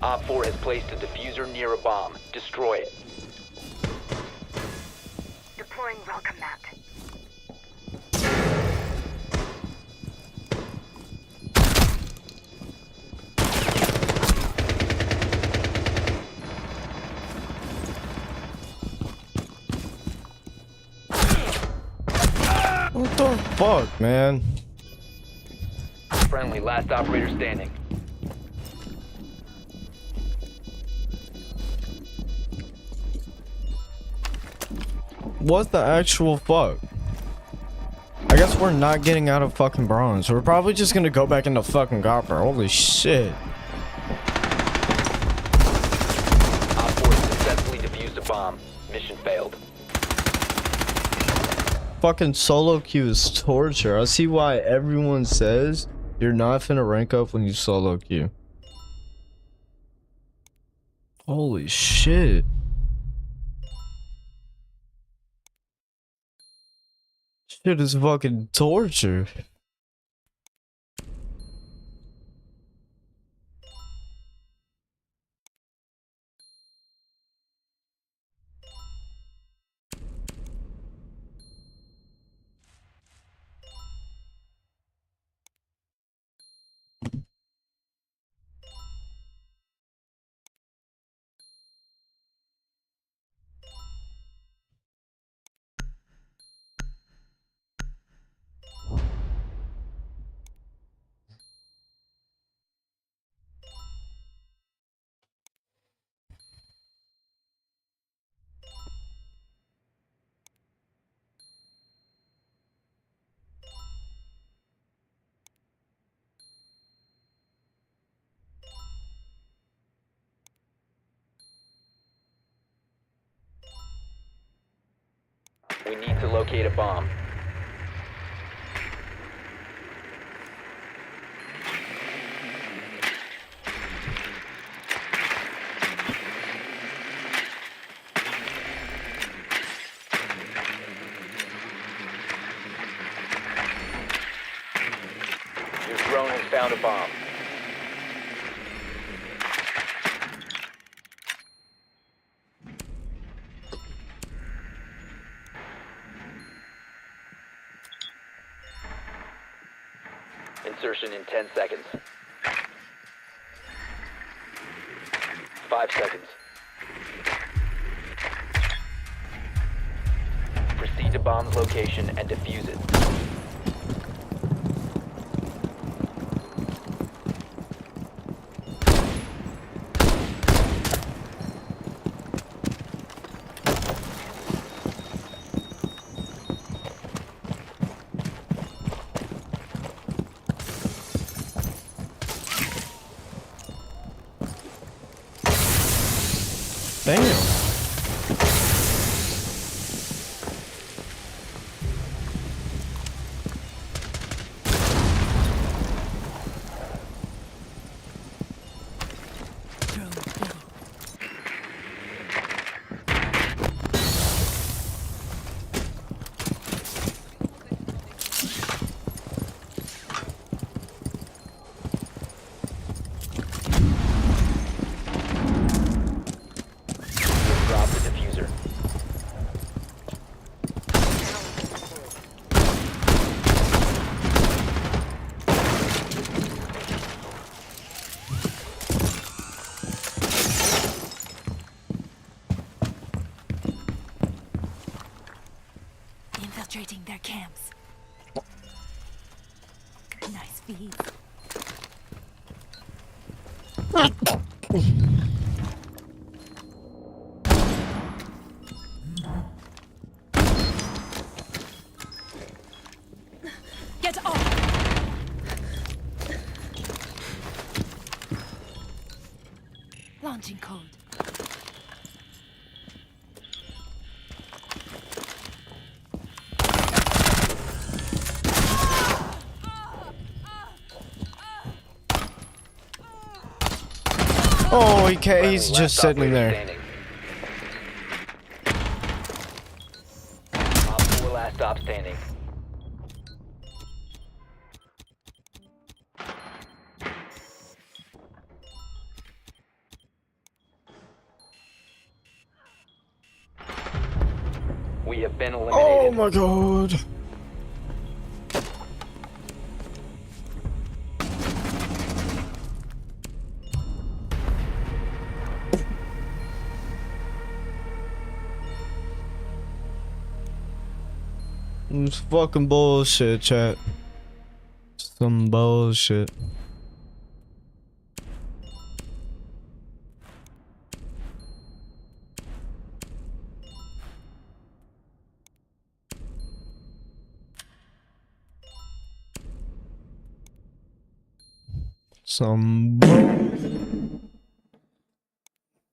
S3: Op 4 has placed a diffuser near a bomb. Destroy it.
S5: Deploying welcome mat.
S1: What the fuck, man?
S3: Friendly, last operator standing.
S1: What the actual fuck? I guess we're not getting out of fucking bronze. We're probably just gonna go back into fucking copper. Holy shit.
S3: Op 4 successfully defused a bomb. Mission failed.
S1: Fucking solo queue is torture. I see why everyone says you're not finna rank up when you solo queue. Holy shit. Shit is fucking torture.
S3: We need to locate a bomb. Your drone has found a bomb. Insertion in 10 seconds. 5 seconds. Proceed to bomb's location and defuse it.
S1: Damn.
S3: Drop the diffuser.
S6: Infiltrating their camps. Nice feed. Get off! Launching code.
S1: Oh, he's just
S3: Last
S1: sitting
S3: operator
S1: there.
S3: standing. Op 4 last stop standing. We have been eliminated.
S1: Oh my god. It's fucking bullshit, chat. Some bullshit. Some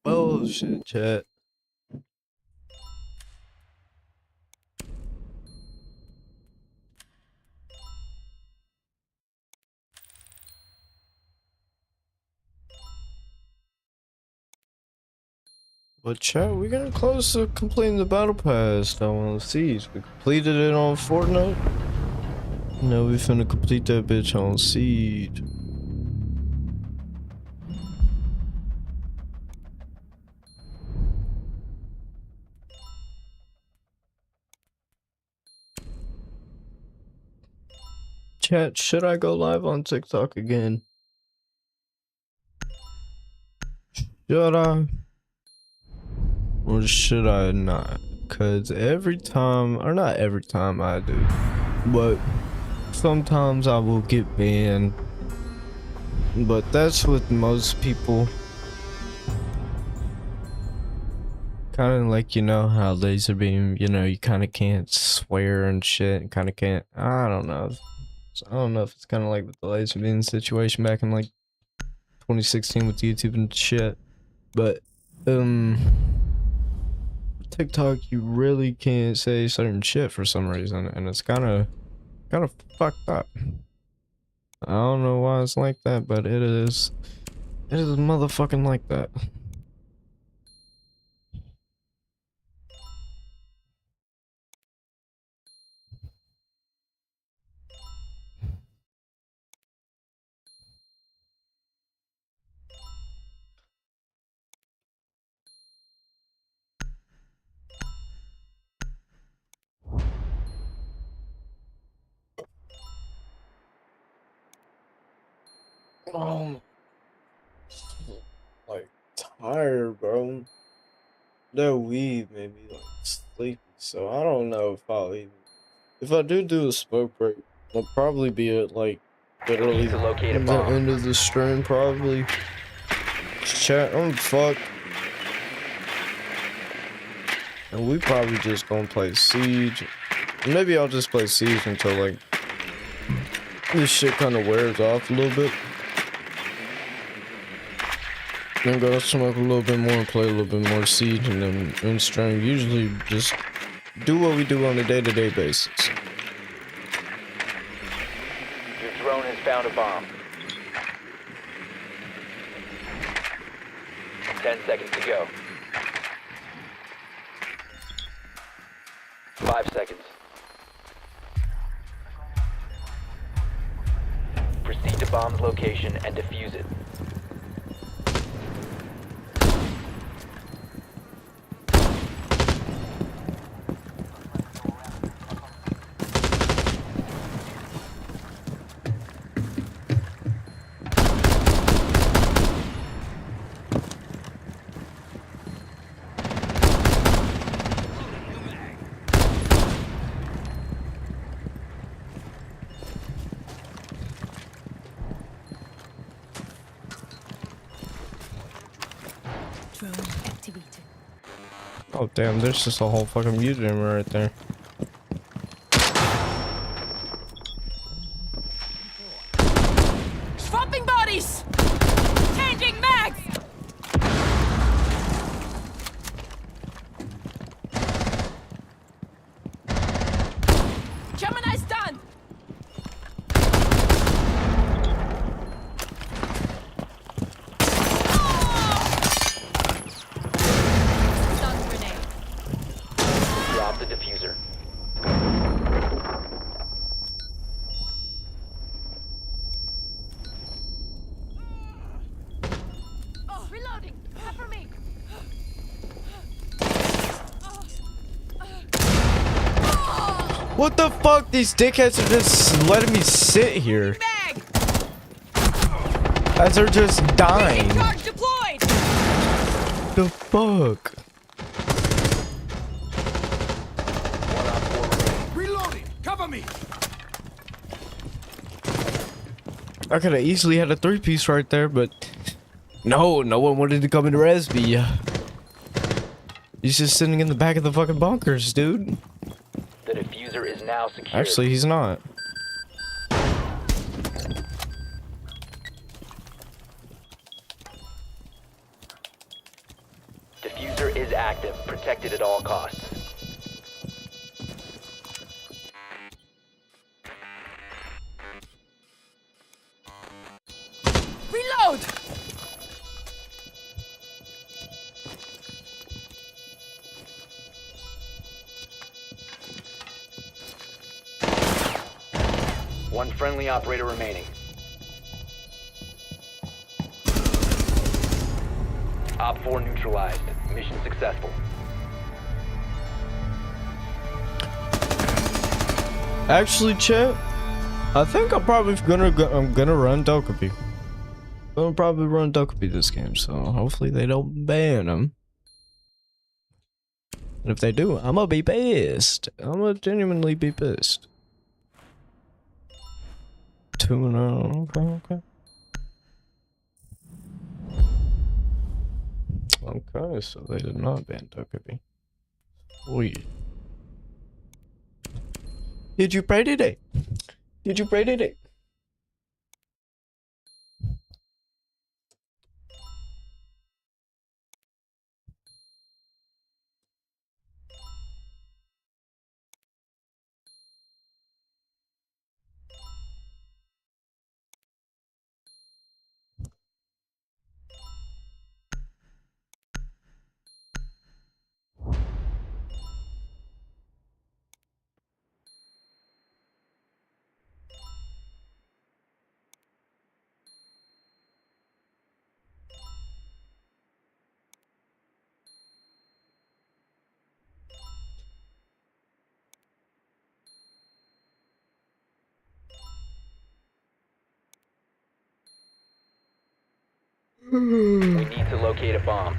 S1: bullshit, chat. But chat, we're getting close to completing the battle pass though on the Siege. We completed it on Fortnite. Now we finna complete that bitch on Siege. Chat, should I go live on TikTok again? Should I? Or should I not? Cause every time, or not every time I do, but sometimes I will get banned. But that's with most people. Kind of like, you know how laser beam, you know, you kind of can't swear and shit, kind of can't, I don't know. I don't know if it's kind of like with the laser beam situation back in like 2016 with YouTube and shit. But, TikTok, you really can't say certain shit for some reason, and it's kind of fucked up. I don't know why it's like that, but it is motherfucking like that. Like tired, bro. That weed made me like sleepy, so I don't know if I'll even. If I do a smoke break, I'll probably be at like literally
S3: To locate a
S1: the
S3: bomb.
S1: end of the stream, probably. Chat, I'm fucked. And we probably just gonna play Siege. Maybe I'll just play Siege until like this shit kind of wears off a little bit. Then go smoke a little bit more and play a little bit more Siege, and then in stream usually just do what we do on a day-to-day basis.
S3: Your drone has found a bomb. 10 seconds to go. 5 seconds. Proceed to bomb's location and defuse it.
S6: Drone activated.
S1: Oh damn, there's just a whole fucking mutant right there.
S6: Swapping bodies! Changing mags! Gemini's done! Stun grenade.
S3: Drop the diffuser.
S6: Oh, reloading! Cover me!
S1: What the fuck? These dickheads are just letting me sit here
S6: Mag!
S1: as they're just dying.
S6: Charge deployed!
S1: The fuck?
S3: One on 4 remaining.
S8: Reloading! Cover me!
S1: I could have easily had a 3-piece right there, but no one wanted to come and res me. He's just sitting in the back of the fucking bunkers, dude.
S3: The diffuser is now secured.
S1: Actually, he's not.
S3: is active, protected at all costs.
S6: Reload!
S3: One friendly operator remaining. Op 4 neutralized. Mission successful.
S1: Actually, chat, I think I'm probably gonna run Dokkaebi. I'm gonna probably run Dokkaebi this game, so hopefully they don't ban him. And if they do, I'm gonna be pissed. I'm gonna genuinely be pissed. 2-0. Okay. Okay, so they did not ban Dokkaebi. Sweet. Did you pray today? Did you pray today?
S3: We need to locate a bomb.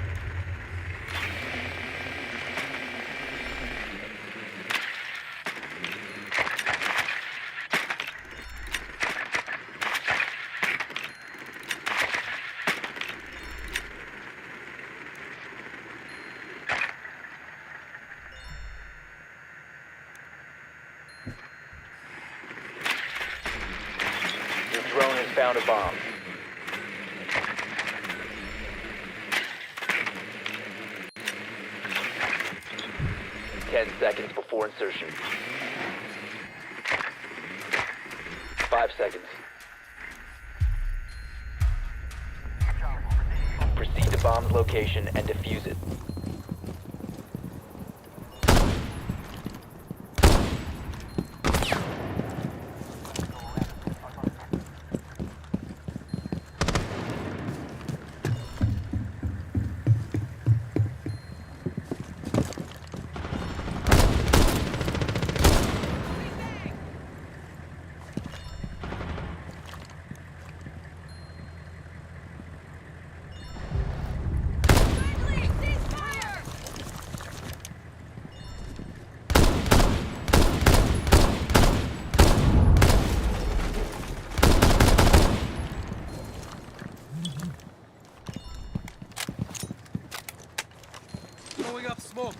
S3: Your drone has found a bomb. Seconds before insertion. 5 seconds. Proceed to bomb's location and defuse it.
S8: Throwing up smoke.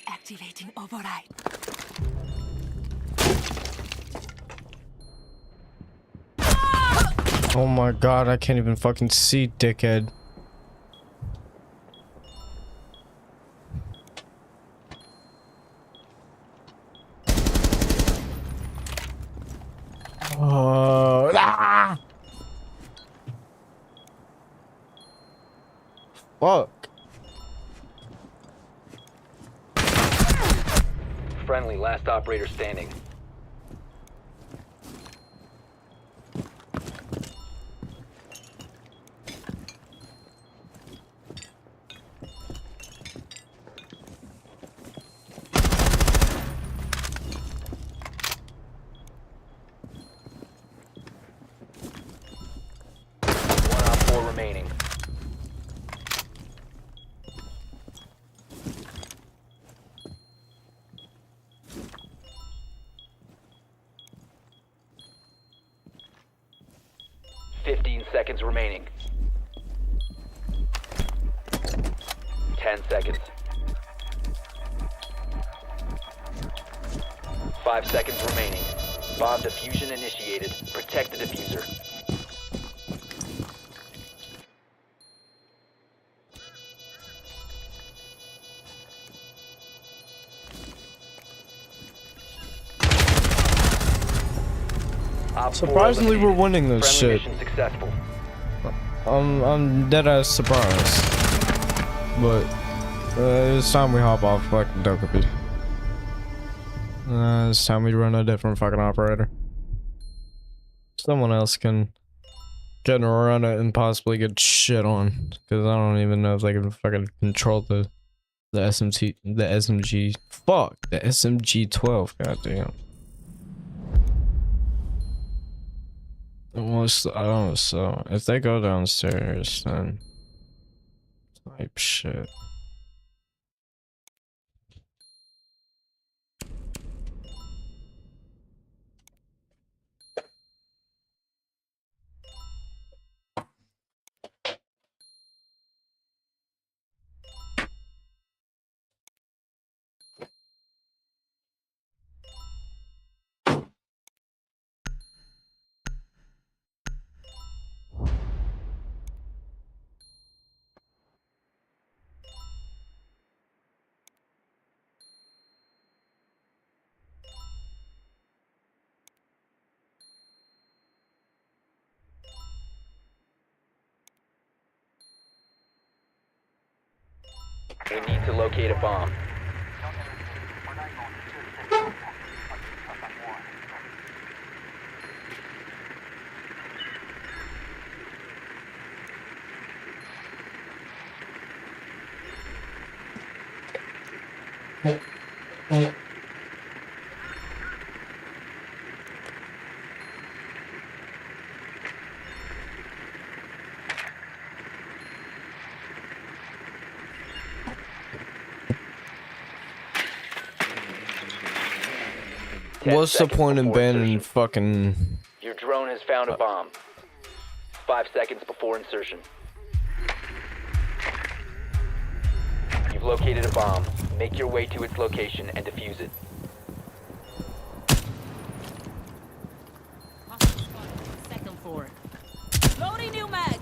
S6: Activating override.
S1: Oh my god, I can't even fucking see, dickhead. Oh, ah! Fuck.
S3: Friendly, last operator standing. seconds remaining. 10 seconds. 5 seconds remaining. Bomb diffusion initiated. Protect the diffuser. Op 4
S1: Surprisingly, we're
S3: eliminated.
S1: winning this
S3: Friendly
S1: shit.
S3: mission successful.
S1: I'm dead ass surprised. But it's time we hop off fucking Dokkaebi. It's time we run a different fucking operator. Someone else can run it and possibly get shit on. Because I don't even know if they can fucking control the SMG. Fuck, the SMG 12. Goddamn. Almost, I don't know, so if they go downstairs, then type shit.
S3: We need to locate a bomb.
S1: What's the point in banning fucking...
S3: Your drone has found a bomb. 5 seconds before insertion. You've located a bomb. Make your way to its location and defuse it.
S6: Second floor. Loading new mag.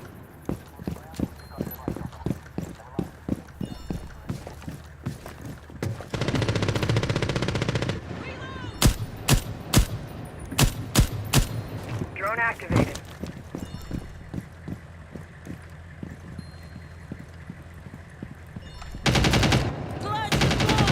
S5: Drone activated.
S6: Clutch, clutch.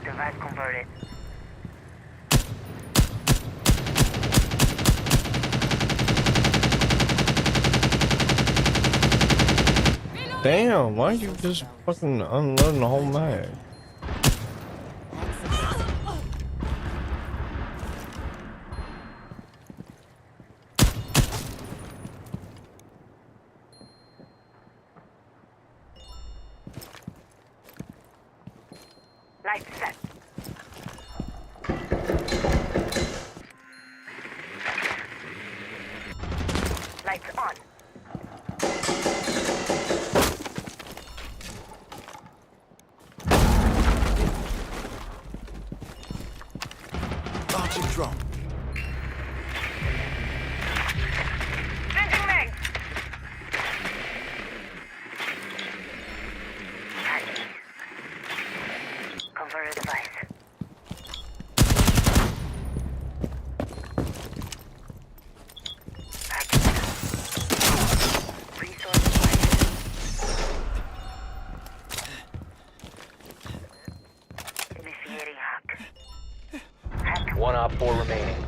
S5: Device converted.
S1: Damn, why you just fucking unloading the whole mag?
S5: Lights set. Lights on.
S8: Launching drone.
S5: Changing mags. Converter device. Resource device. Initiating hack. Hack.
S3: One Op 4 remaining.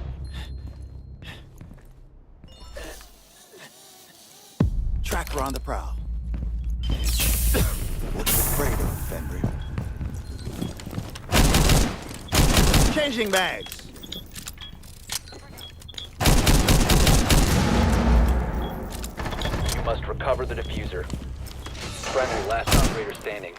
S8: Tracker on the prowl. What you afraid of, Fenrir? Changing bags.
S3: You must recover the diffuser. Friendly, last operator standing.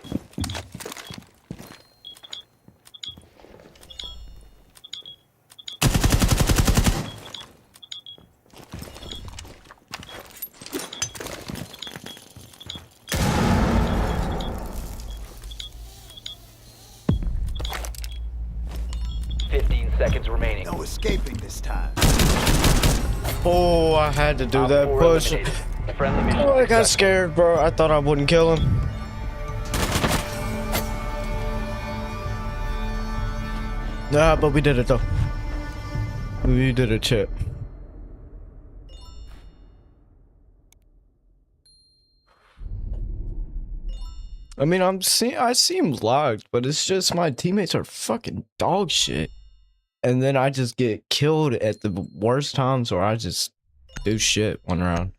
S3: Seconds remaining.
S8: No escaping this time.
S1: Oh, I had to do
S3: Op
S1: that
S3: 4
S1: push.
S3: eliminated. Friendly mission
S1: Oh, I got
S3: successful.
S1: scared, bro. I thought I wouldn't kill him. Nah, but we did it though. We did it, Chip. I mean, I seem locked, but it's just my teammates are fucking dog shit. And then I just get killed at the worst times, or I just do shit one round.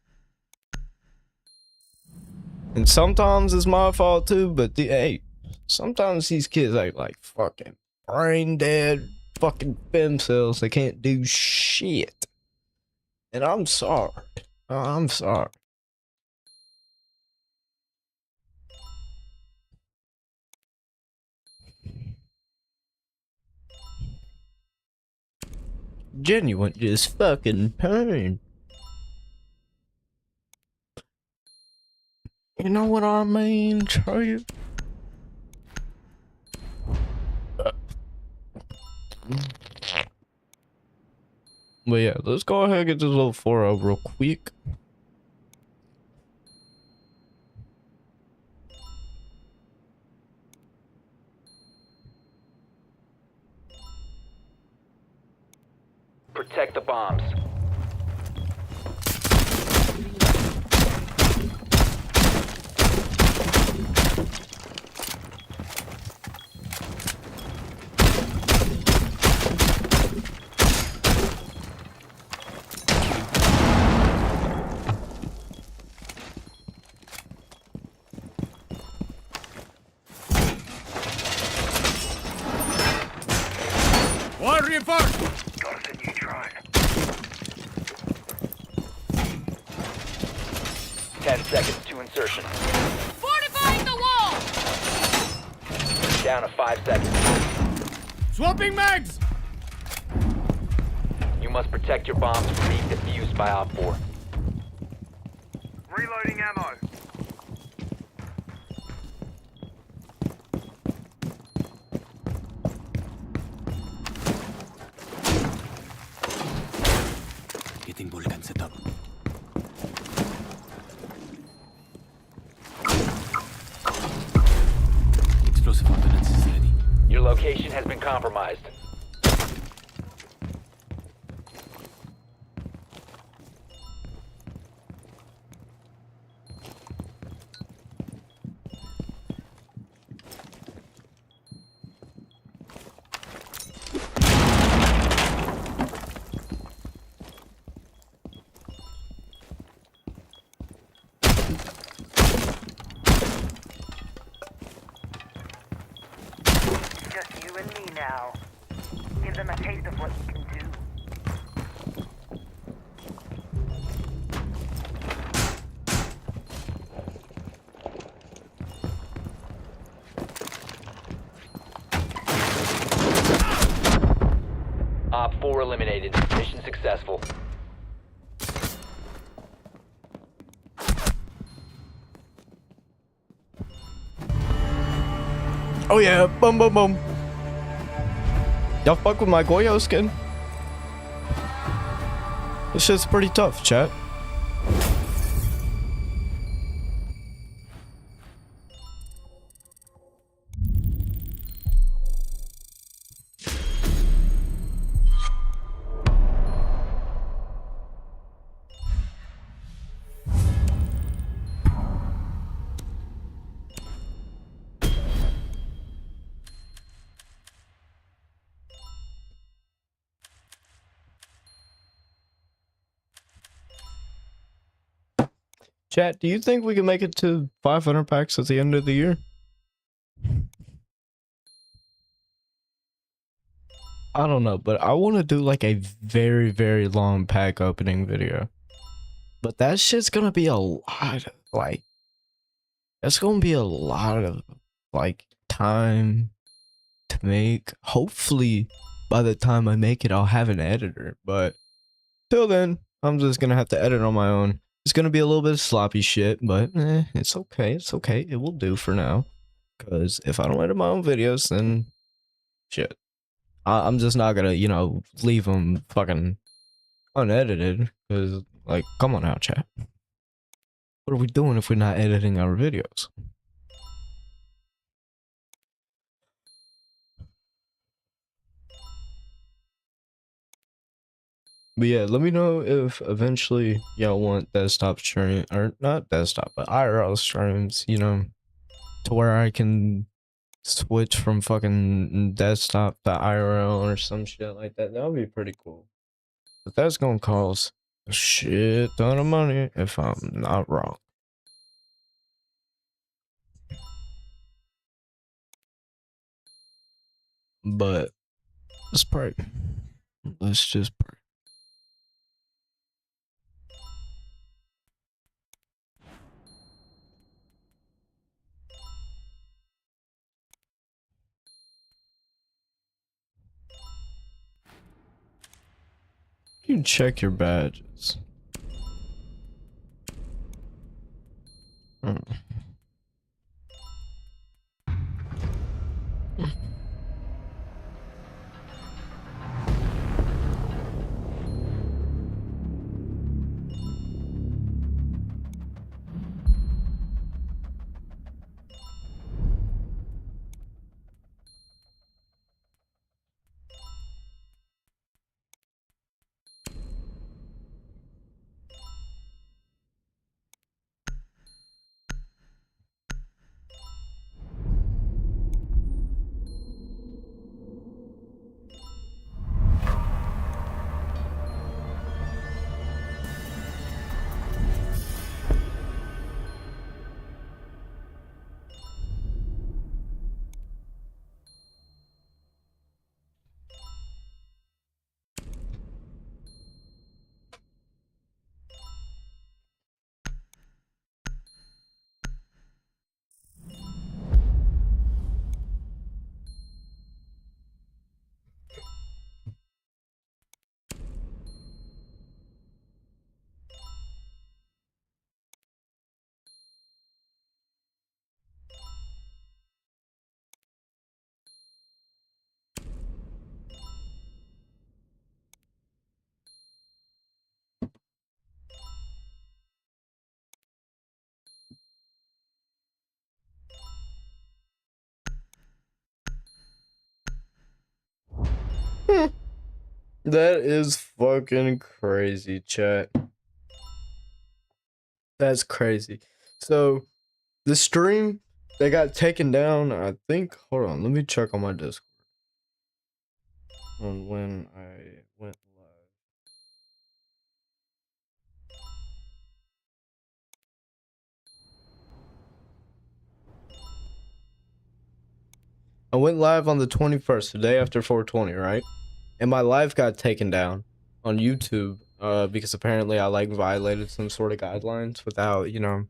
S1: And sometimes it's my fault too, but hey, sometimes these kids act like fucking brain dead fucking fem cells. They can't do shit. And I'm sorry. I'm sorry. Genuine just fucking pain. You know what I mean, Trey? But yeah, let's go ahead and get this little 4-0 real quick.
S3: Protect the bombs.
S8: One reinforced.
S4: Got us a new drone.
S3: 10 seconds to insertion.
S6: Fortifying the wall!
S3: Down to 5 seconds.
S8: Swapping mags.
S3: You must protect your bombs from being defused by Op 4.
S4: Reloading ammo.
S8: Getting Vulcan set up. Explosive ordnance is ready.
S3: Your location has been compromised.
S5: Just you and me now. Give them a taste of what we can do.
S3: Op 4 eliminated. Mission successful.
S1: Oh yeah, boom boom boom. Y'all fuck with my Goyo skin? This shit's pretty tough, chat. Chat, do you think we can make it to 500 packs at the end of the year? I don't know, but I want to do like a very, very long pack opening video. But that shit's gonna be a lot. Like, That's gonna be a lot of like time to make. Hopefully by the time I make it I'll have an editor, but till then I'm just gonna have to edit on my own. It's gonna be a little bit of sloppy shit, but it's okay. It's okay. It will do for now. Cause if I don't edit my own videos, then shit. I'm just not gonna, you know, leave them fucking unedited. Cause like, come on now, chat. What are we doing if we're not editing our videos? But yeah, let me know if eventually y'all want desktop stream, or not desktop, but IRL streams, you know, to where I can switch from fucking desktop to IRL or some shit like that. That would be pretty cool. But that's gonna cost a shit ton of money if I'm not wrong. But let's pray. Let's just pray. You check your badges. That is fucking crazy, chat. That's crazy. So, the stream, they got taken down, I think. Hold on, let me check on my Discord. On when I went live. I went live on the 21st, the day after 420, right? And my live got taken down on YouTube because apparently I like violated some sort of guidelines without, you know,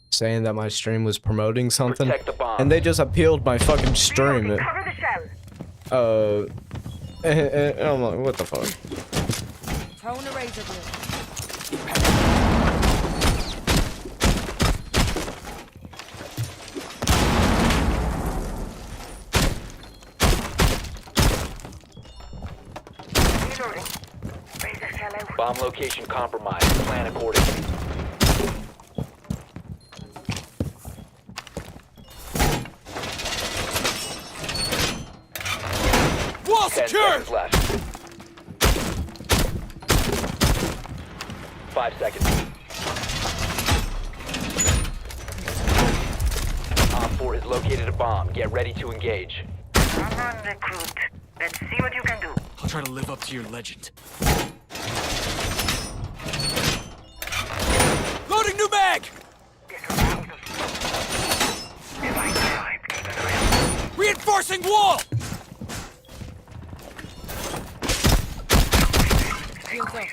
S1: saying that my stream was promoting something.
S3: Protect the bomb.
S1: And they just appealed my fucking stream.
S5: Cover the shell.
S1: And I'm like, what the fuck?
S6: Throwing a razor blade.
S5: Reloading. Razor shell out.
S3: Bomb location compromised. Plan accordingly.
S8: Wall
S3: 10
S8: secured!
S3: seconds left. 5 seconds. Op 4 has located a bomb. Get ready to engage.
S5: Come on, recruit. Let's see what you can do.
S8: I'll try to live up to your legend. Loading new mag! Reinforcing wall!
S6: Shields up.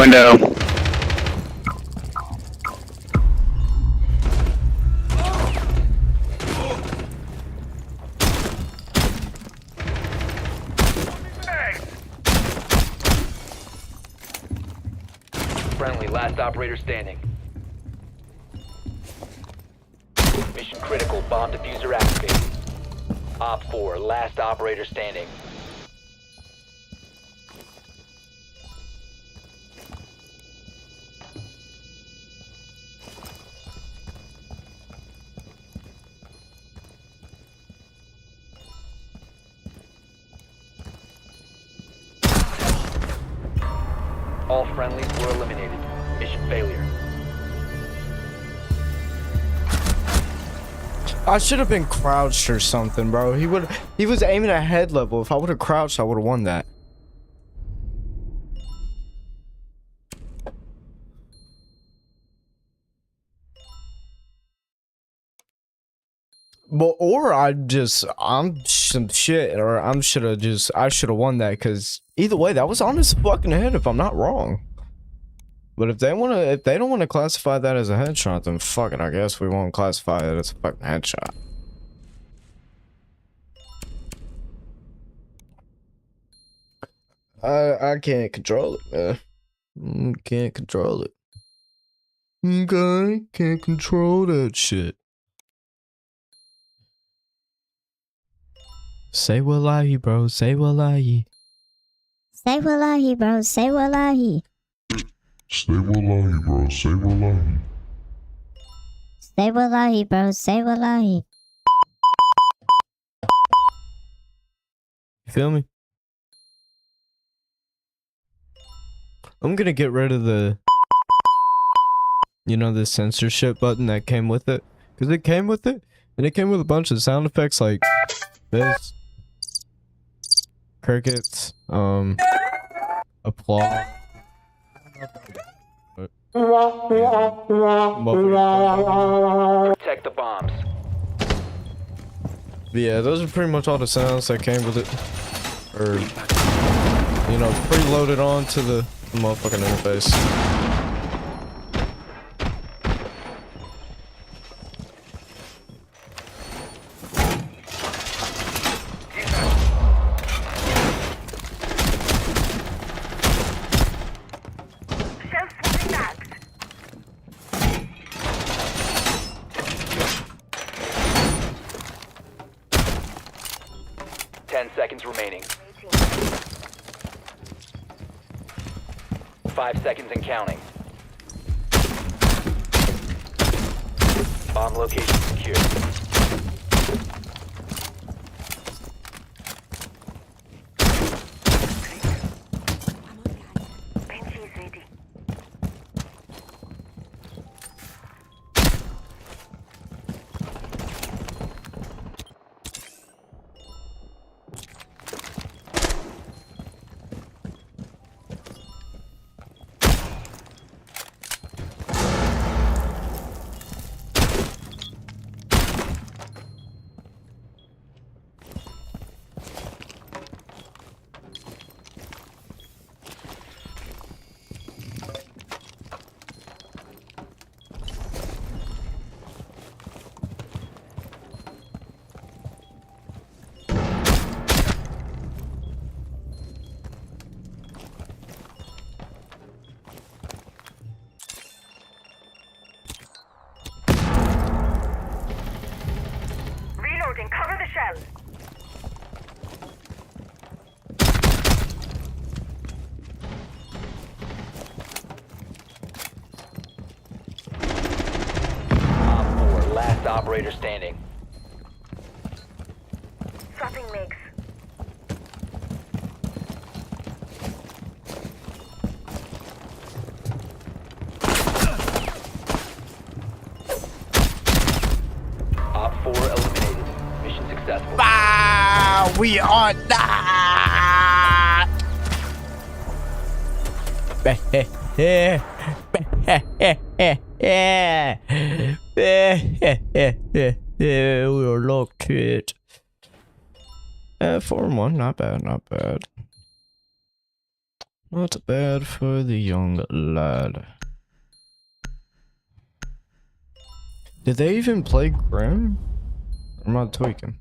S7: window.
S3: Friendly, last operator standing. Mission critical, bomb diffuser activated. Op 4, last operator standing. All friendlies were eliminated. Mission failure.
S1: I should have been crouched or something, bro. He was aiming at head level. If I would have crouched, I would have won that. But or I'm some shit, or I should have won that, because either way, that was on his fucking head if I'm not wrong. But if they don't wanna classify that as a headshot, then fuck it, I guess we won't classify it as a fucking headshot. I can't control it, man. Can't control it. Okay, can't control that shit. Say wallahi, bro. Say wallahi.
S9: Say wallahi, bro. Say wallahi.
S10: Say wallahi, bro. Say wallahi.
S9: Say wallahi, bro. Say wallahi.
S1: You feel me? I'm gonna get rid of the, the censorship button that came with it. Because it came with it, and it came with a bunch of sound effects like this. Crickets, applause.
S3: Protect the bombs.
S1: Yeah, those are pretty much all the sounds that came with it. Or, preloaded onto the motherfucking interface.
S3: 10 seconds remaining. 5 seconds and counting. Bomb location secure.
S5: Cover the shell.
S3: Op 4, last operator standing.
S5: Swapping mix.
S3: Op 4 eliminated. Mission successful.
S1: Ah, we are not. We are locked it. 4-1, not bad, not bad. Not bad for the young lad. Did they even play Grim? Or am I tweaking?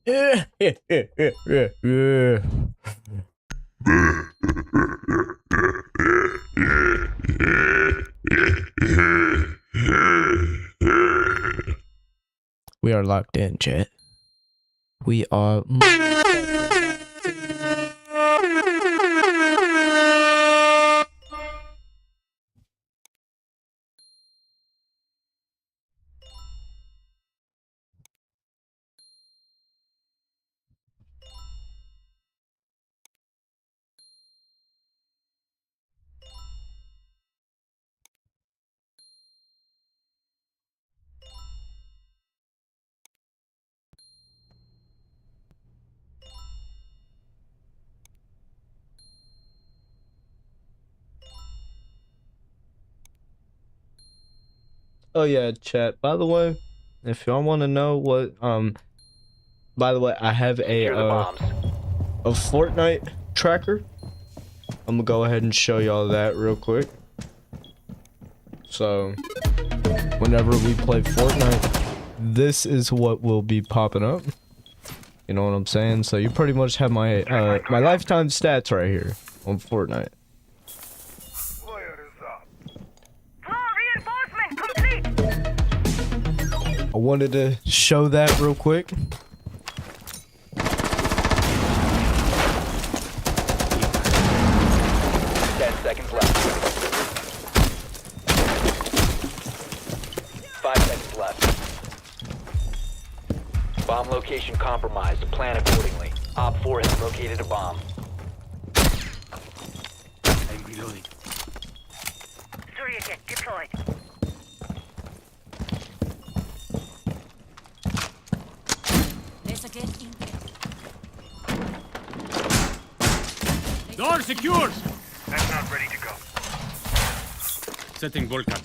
S1: Yeah, yeah, yeah, yeah, yeah. We are locked in, chat. We are. Oh yeah, chat. By the way, if y'all want to know what by the way, I have
S3: Secure the bombs.
S1: a Fortnite tracker. I'm gonna go ahead and show y'all that real quick. So, whenever we play Fortnite, this is what will be popping up. You know what I'm saying? So you pretty much have my my lifetime stats right here on Fortnite.
S5: Fire is up. Floor reinforcement complete.
S1: I wanted to show that real quick.
S3: 10 seconds left. 5 seconds left. Bomb location compromised. Plan accordingly. Op 4 has located a bomb.
S8: I'm reloading.
S5: Surya jet deployed.
S6: Let's get in.
S8: Door secured!
S4: I'm not ready to go.
S8: Setting Volkan.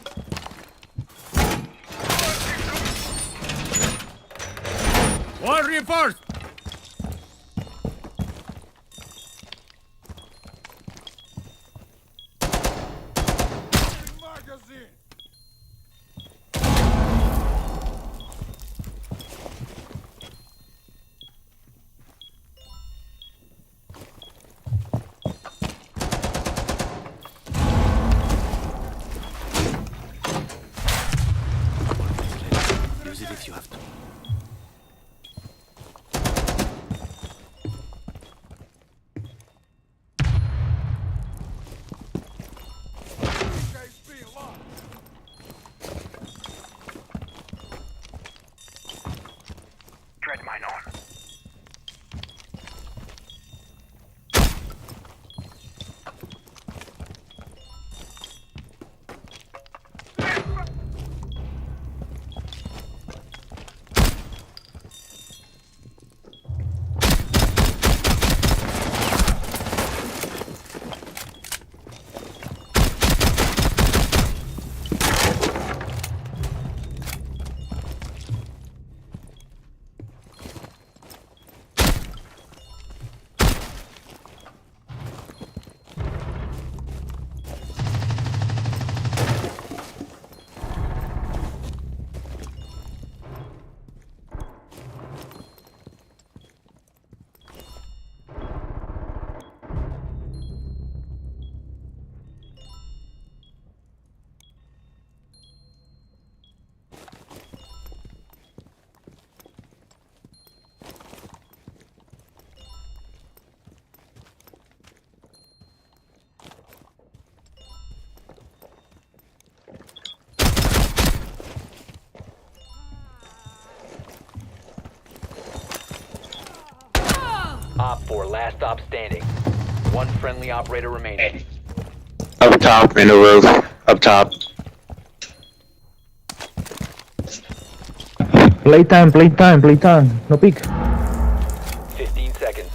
S8: Wall reinforced! Magazine! Use it if you have to.
S4: Tread mine on.
S3: Op 4, last stop standing. One friendly operator remaining.
S11: Up top, in the roof. Up top. Playtime, playtime, playtime. No peek.
S3: 15 seconds.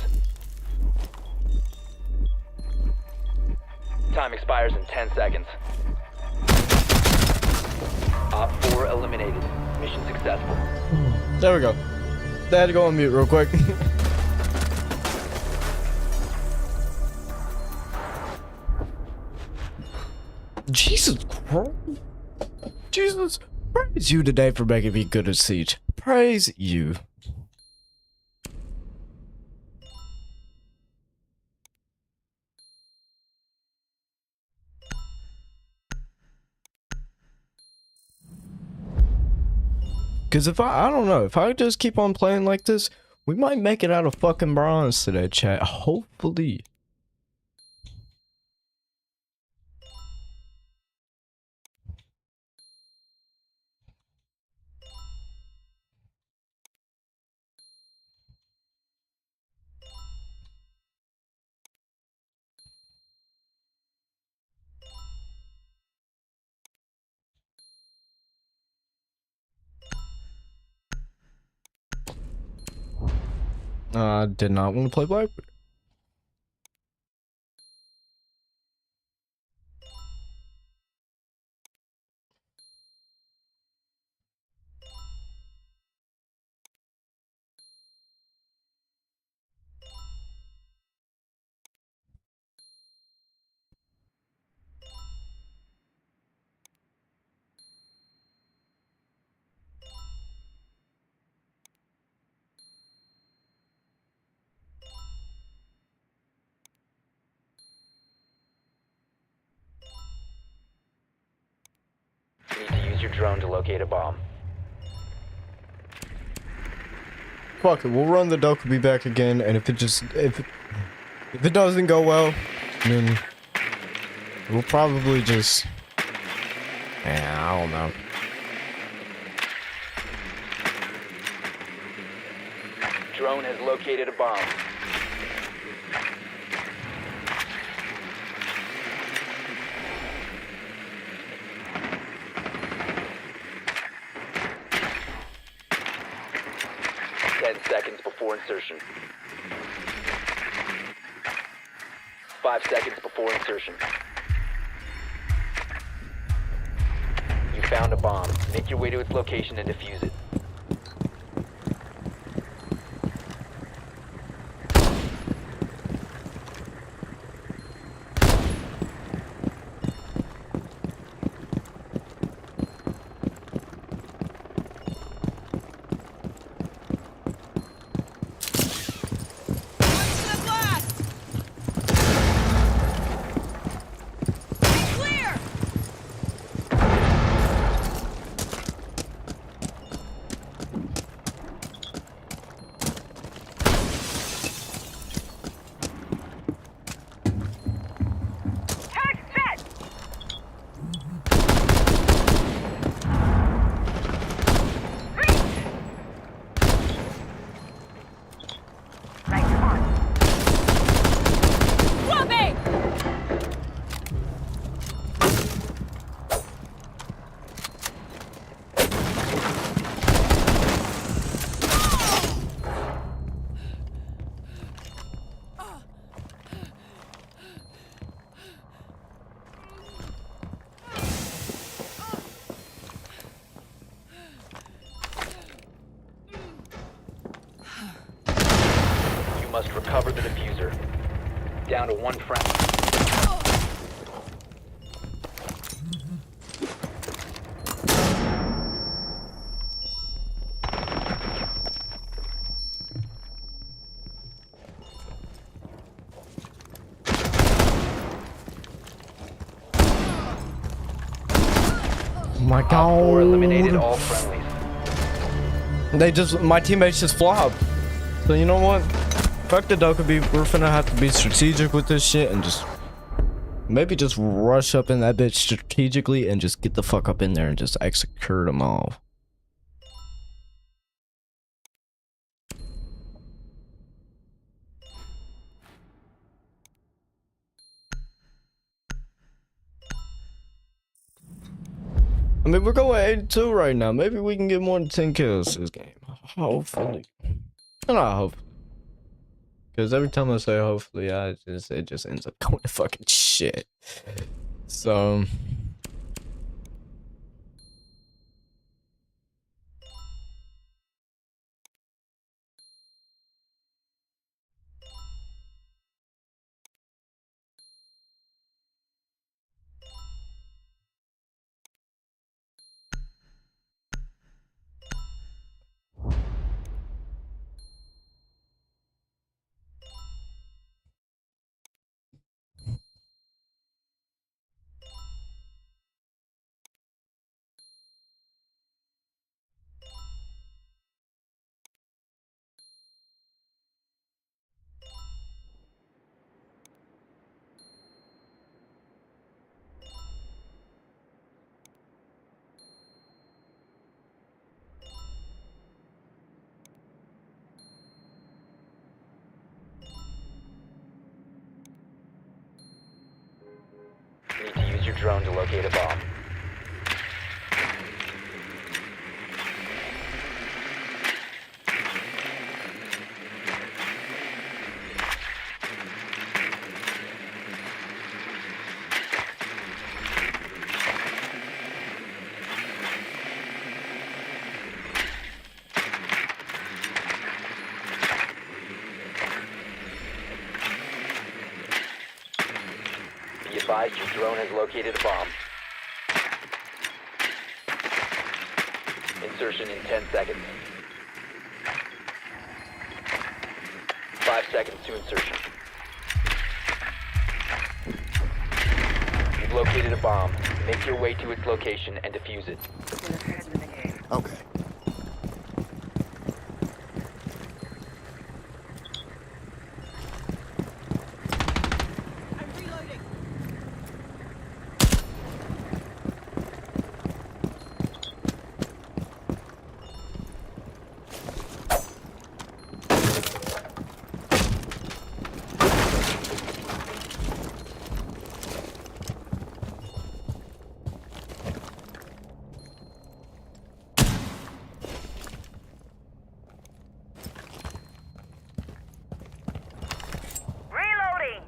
S3: Time expires in 10 seconds. Op 4 eliminated. Mission successful.
S1: There we go. They had to go on mute real quick. Jesus Christ. Jesus. Praise you today for making me good at Siege. Praise you. Cause if I don't know, if I just keep on playing like this, we might make it out of fucking bronze today, chat. Hopefully. I did not want to play Blackbeard.
S3: You need to use your drone to locate a bomb.
S1: Fuck it, we'll run the Dokkaebi back again, and if it doesn't go well, then we'll probably just, I don't know.
S3: Drone has located a bomb. Seconds before insertion. 5 seconds before insertion. You found a bomb. Make your way to its location and defuse it. Must recover the diffuser. Down to one friend.
S1: Oh my god.
S3: Op 4 eliminated all friendlies.
S1: My teammates just flopped. So you know what? Fuck the Dokkaebi, we're finna have to be strategic with this shit and just maybe just rush up in that bitch strategically and just get the fuck up in there and just execute them all. I mean, we're going 8-2 right now. Maybe we can get more than 10 kills this game. Hopefully. Not hope. Because every time I say hopefully, it just ends up going to fucking shit. So...
S3: You need to use your drone to locate a bomb. Be advised your drone has located a bomb. Insertion in 10 seconds. 5 seconds to insertion. You've located a bomb. Make your way to its location and defuse it.
S4: Okay.
S5: Reloading!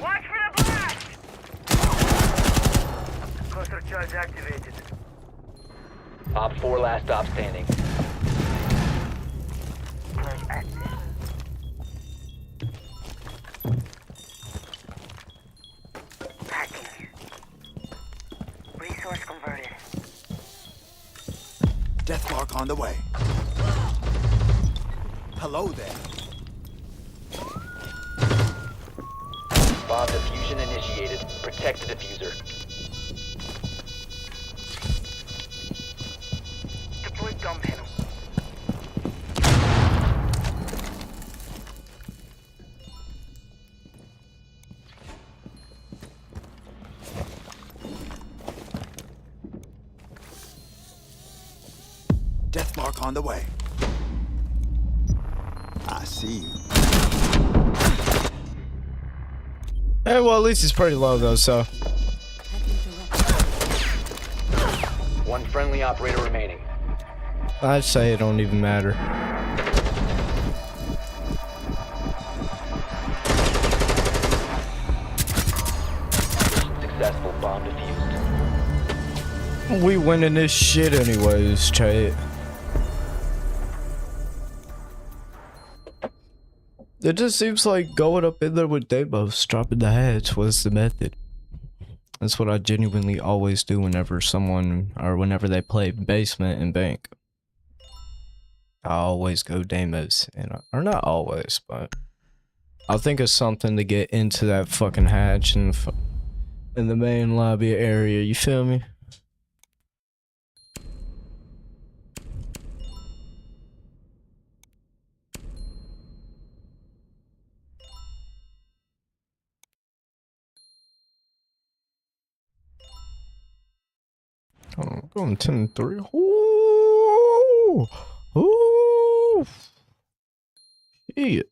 S5: Watch for the blast! Cluster charge activated.
S3: Op 4 last stop standing.
S5: Flash active. Hacking. Resource converted.
S4: Death mark on the way. Hello there.
S3: Bomb diffusion initiated. Protect the diffuser.
S5: Deploy dump panel.
S4: Death mark on the way. I see you.
S1: Hey, well, at least he's pretty low, though, so...
S3: One friendly operator remaining.
S1: I'd say it don't even matter.
S3: Successful. Bomb defused.
S1: We winning this shit anyways, chat. It just seems like going up in there with Deimos, dropping the hatch was the method. That's what I genuinely always do whenever someone or whenever they play basement and bank. I always go Deimos, and or not always, but I'll think of something to get into that fucking hatch in the main lobby area. You feel me? Oh, going 10-3. Ooh, ooh, shit.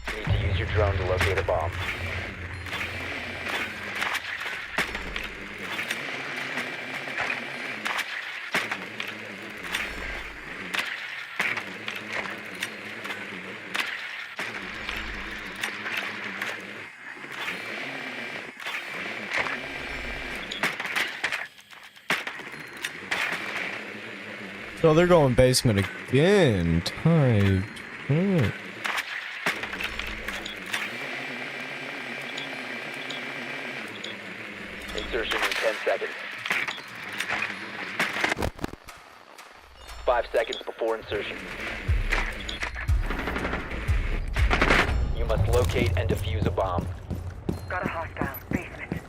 S3: You need to use your drone to locate a bomb.
S1: So they're going basement again. Tight.
S3: Insertion in 10 seconds. 5 seconds before insertion. You must locate and defuse a bomb.
S5: Got a hostile. Basement.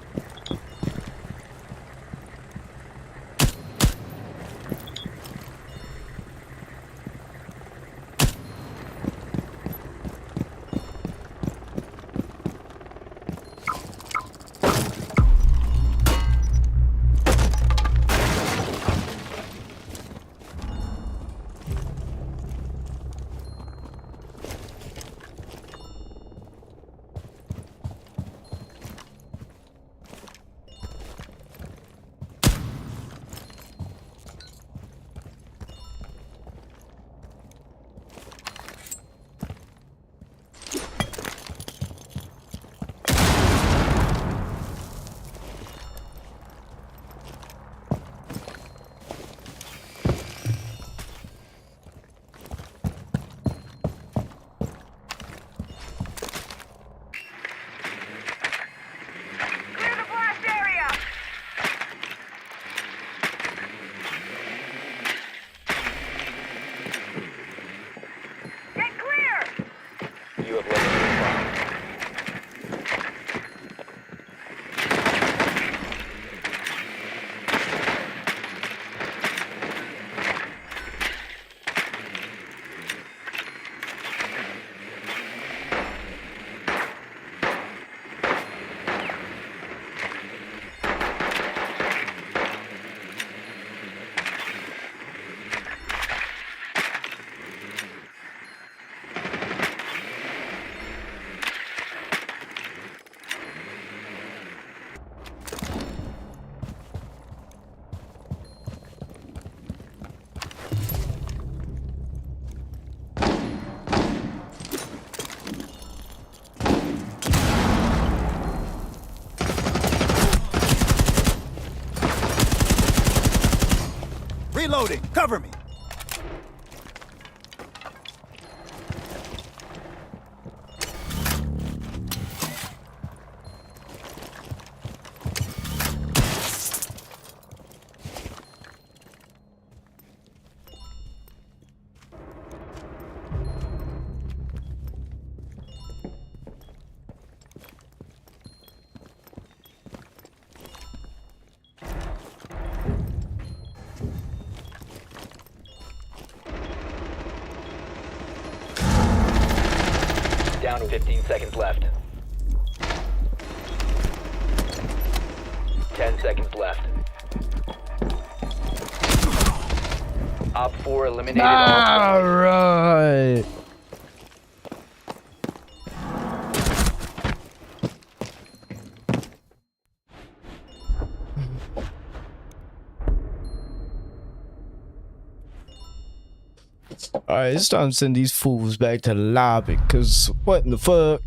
S5: Clear the blast area! Get clear!
S3: You have located a bomb.
S8: Reloading. Cover me.
S3: down, 15 seconds left. 10 seconds left. Op 4 eliminated all.
S1: Alright. Alright, it's time to send these fools back to the lobby, cause what in the fuck?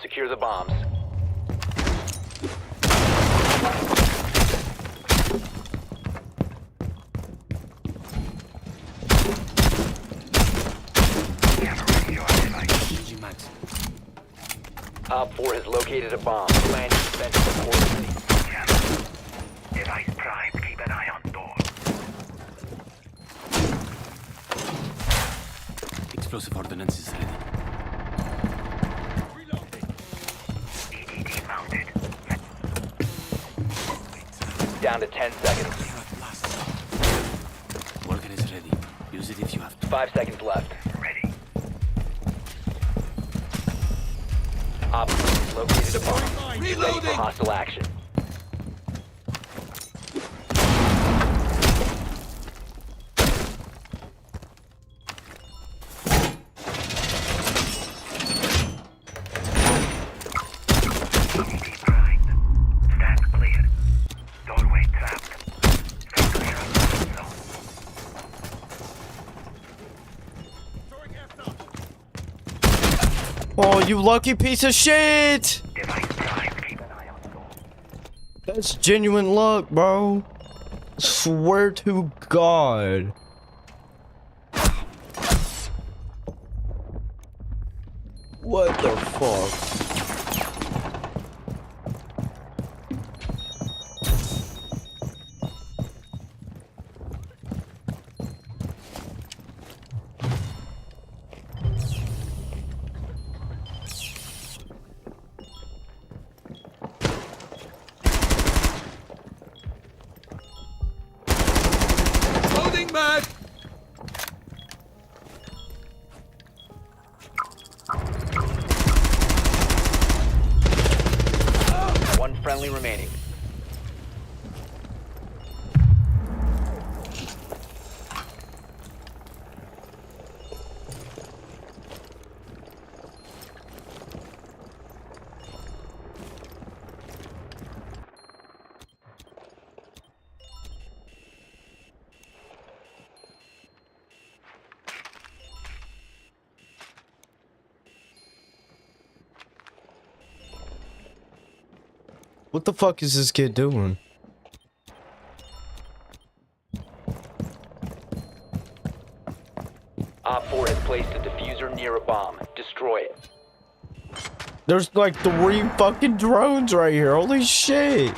S3: Secure the bombs. Op 4 has located a bomb. Plan your defenses accordingly.
S4: Device prime, keep an eye on door.
S8: Explosive ordnance is ready.
S4: EDD mounted.
S3: Down to 10 seconds.
S8: Worker is ready. Use it if you have to.
S3: 5 seconds left.
S4: Ready.
S3: Op 4 has located a bomb. Get ready for hostile action.
S4: EDD primed. Stand clear. Doorway trapped. Stay clear of the zone.
S1: Oh, you lucky piece of shit!
S4: Device prime, keep an eye on door.
S1: That's genuine luck, bro. Swear to God. What the fuck?
S8: Loading back!
S3: One friendly remaining.
S1: What the fuck is this kid doing?
S3: Op 4 has placed a diffuser near a bomb. Destroy it.
S1: There's like 3 fucking drones right here. Holy shit.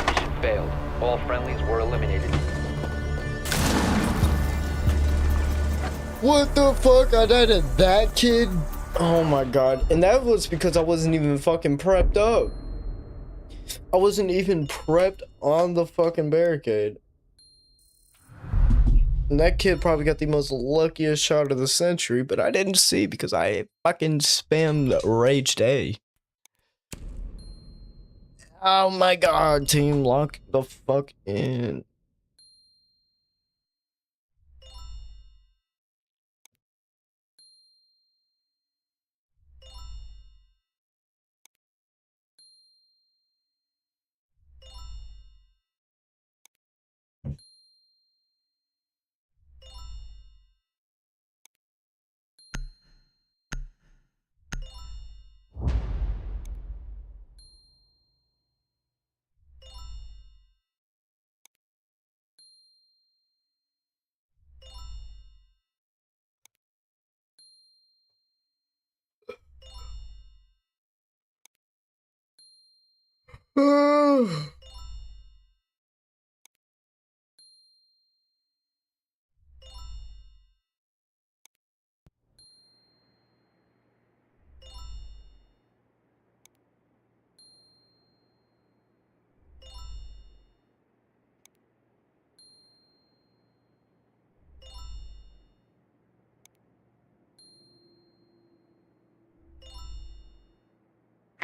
S3: Mission failed. All friendlies were eliminated.
S1: What the fuck? I died at that kid? Oh my god. And that was because I wasn't even fucking prepped up. I wasn't even prepped on the fucking barricade. And that kid probably got the most luckiest shot of the century, but I didn't see because I fucking spammed Raged A. Oh my god, team, lock the fuck in.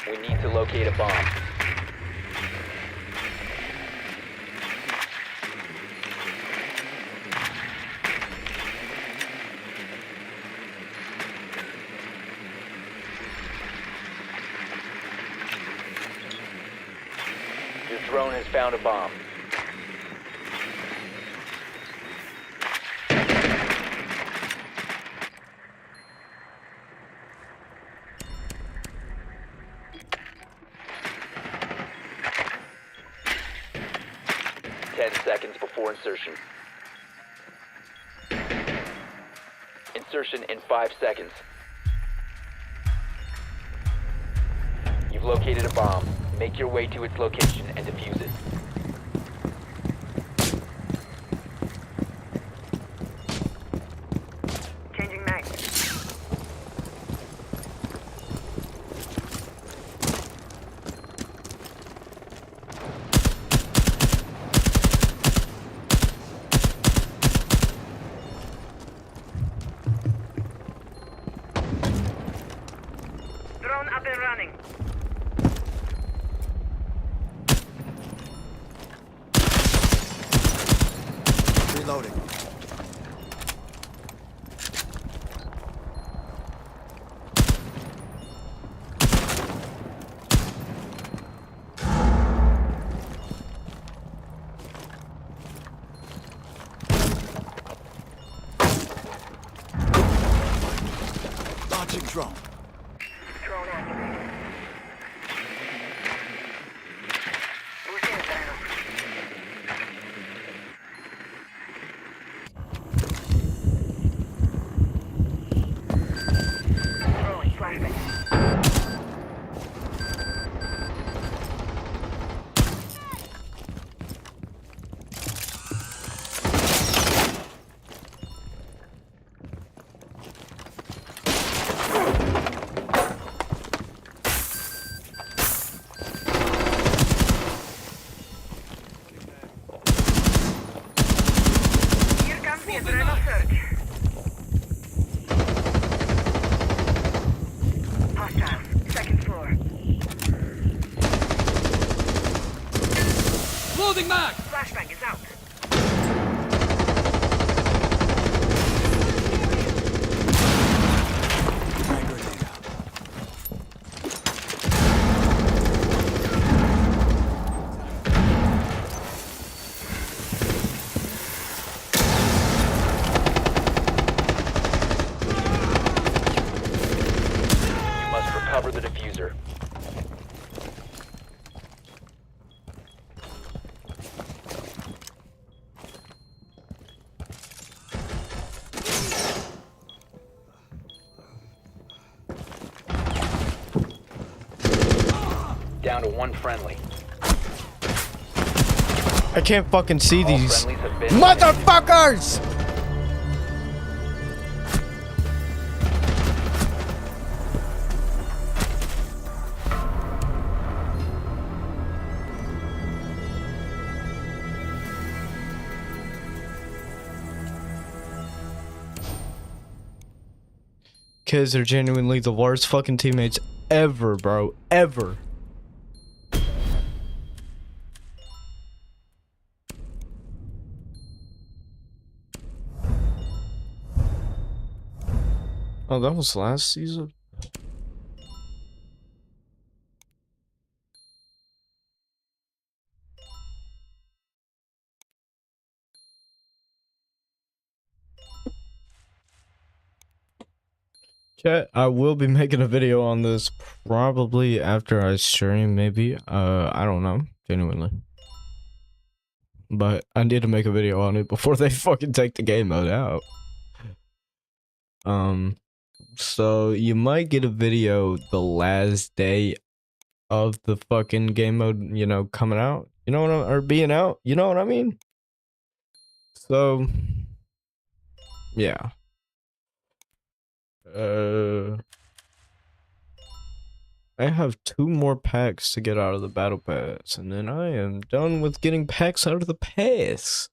S3: We need to locate a bomb. Your drone has found a bomb. Seconds before insertion. Insertion in 5 seconds. You've located a bomb. Make your way to its location and defuse it.
S5: Changing mag. Drone up and running.
S8: Reloading. Launching drone.
S5: Drone activated. Boosting the channel. Throwing flashbang. Here comes the adrenal surge. Hostiles, second floor.
S8: Loading mag!
S5: Flashbang is out.
S8: Frag grenade out.
S3: You must recover the diffuser. Down to one friendly.
S1: I can't fucking see
S3: All
S1: these
S3: friendlies have been
S1: motherfuckers! kids are genuinely the worst fucking teammates ever, bro. Ever. Oh, that was last season? Chat, I will be making a video on this probably after I stream, maybe. I don't know, genuinely. But I need to make a video on it before they fucking take the game mode out. So you might get a video the last day of the fucking game mode, you know, coming out. You know what or being out, you know what I mean? So yeah. I have 2 more packs to get out of the battle pass, and then I am done with getting packs out of the pass.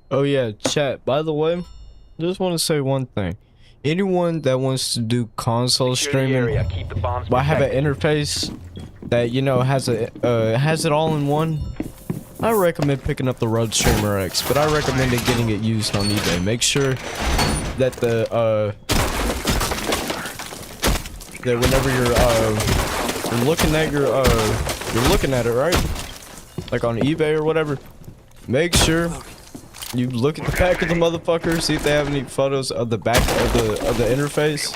S1: Oh yeah, chat, by the way, just want to say one thing. Anyone that wants to do console
S3: Secure the
S1: streaming,
S3: area. Keep the bombs
S1: but have an
S3: protected.
S1: interface that, you know, has it all in one, I recommend picking up the Road Streamer X, but I recommend getting it used on eBay. Make sure that that whenever you're looking at you're looking at it, right? Like on eBay or whatever, make sure you look at the back of the motherfucker, see if they have any photos of the back of the interface,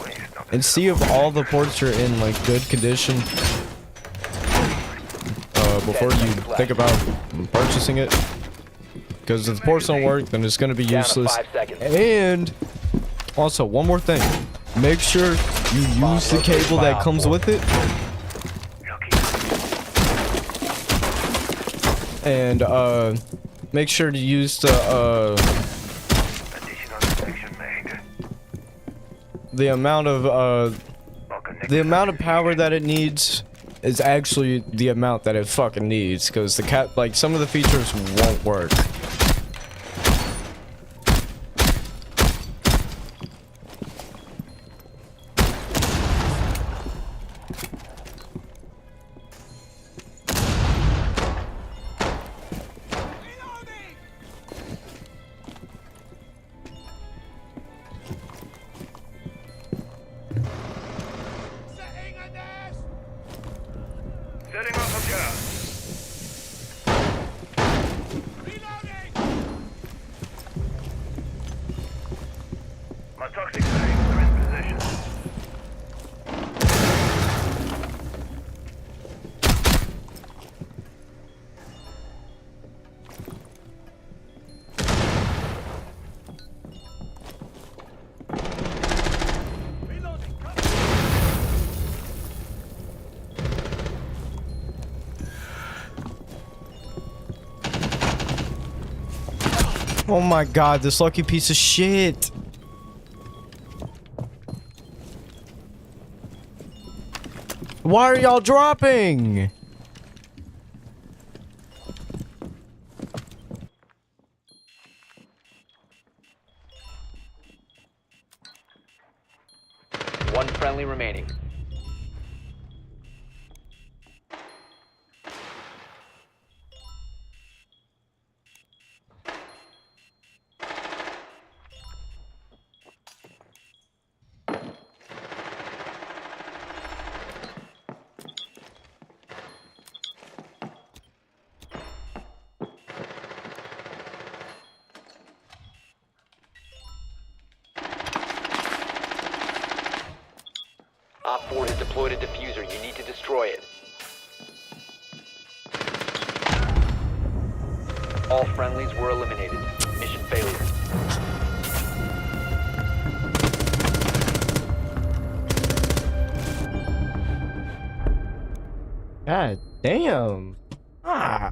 S1: and see if all the ports are in like good condition before you think about purchasing it. Because if the ports don't work, then it's gonna be
S3: Down to
S1: useless.
S3: 5 seconds.
S1: And also, one more thing, make sure you use the cable that comes with it. And make sure to use the amount of power that it needs is actually the amount that it fucking needs, because like some of the features won't work.
S4: Setting off a gas. My toxic tanks are in position.
S1: Oh my god, this lucky piece of shit. Why are y'all dropping?
S3: One friendly remaining. Op 4 has deployed a diffuser. You need to destroy it. All friendlies were eliminated. Mission failure.
S1: God damn. Ah.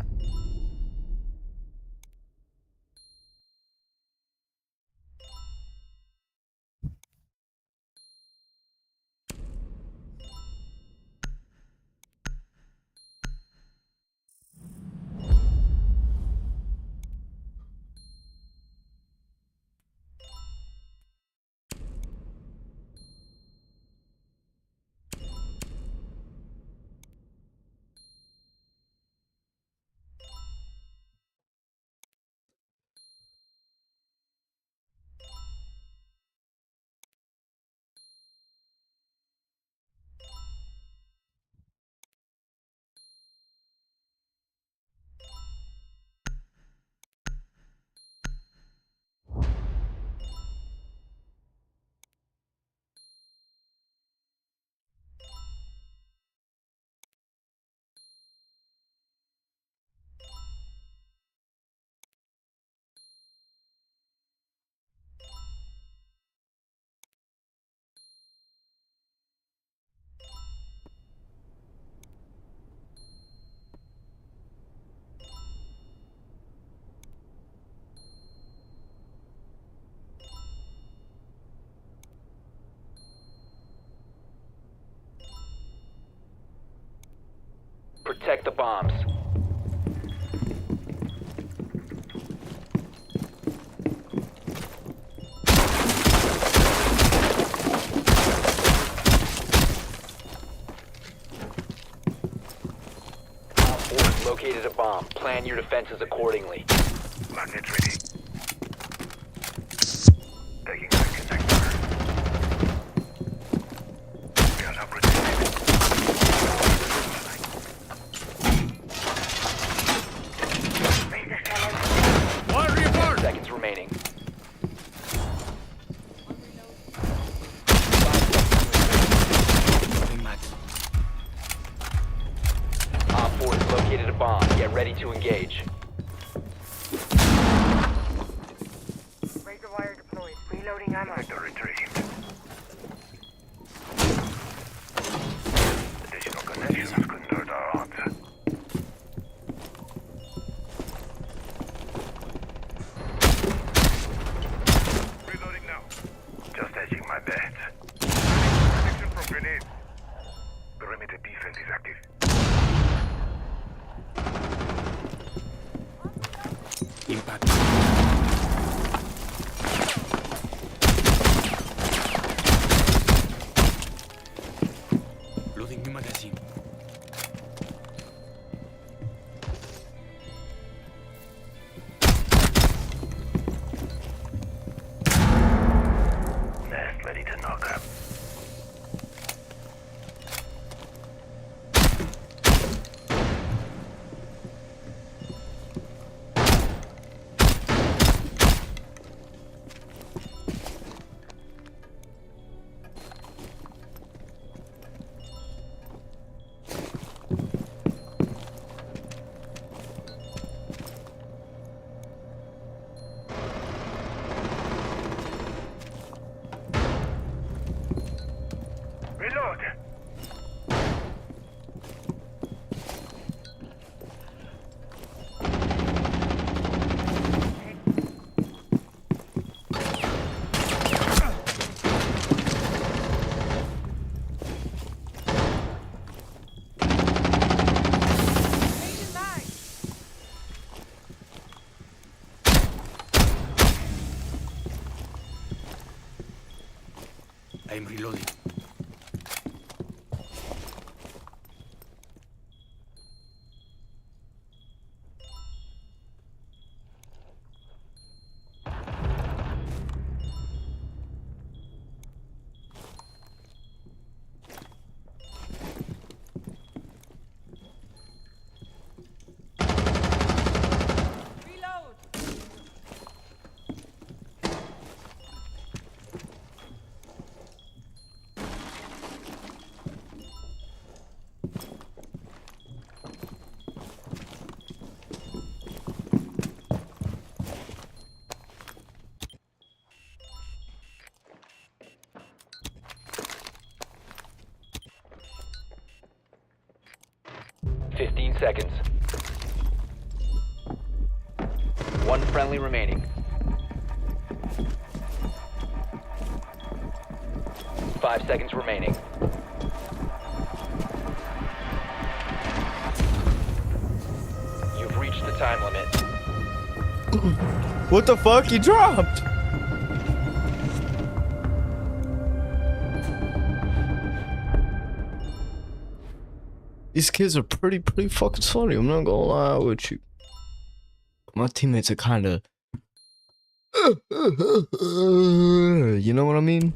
S3: Protect the bombs. Op 4 has located a bomb. Plan your defenses accordingly.
S4: Magnet ready. Taking my connector. Gun up rotated.
S3: Seconds remaining. Op 4 has located a bomb. Get ready to engage.
S5: Razor wire deployed. Reloading ammo.
S4: Connector retrieved. Additional connections couldn't hurt our odds. Reloading now. Just hedging my bet. Protection from grenade. Perimeter defense is active.
S8: Impact. Loading new magazine.
S4: Nest ready to knock up.
S8: reloading.
S6: Reload.
S3: 15 seconds. One friendly remaining. 5 seconds remaining. You've reached the time limit.
S1: What the fuck? He dropped. These kids are pretty fucking funny. I'm not gonna lie with you. My teammates are kind of, you know what I mean?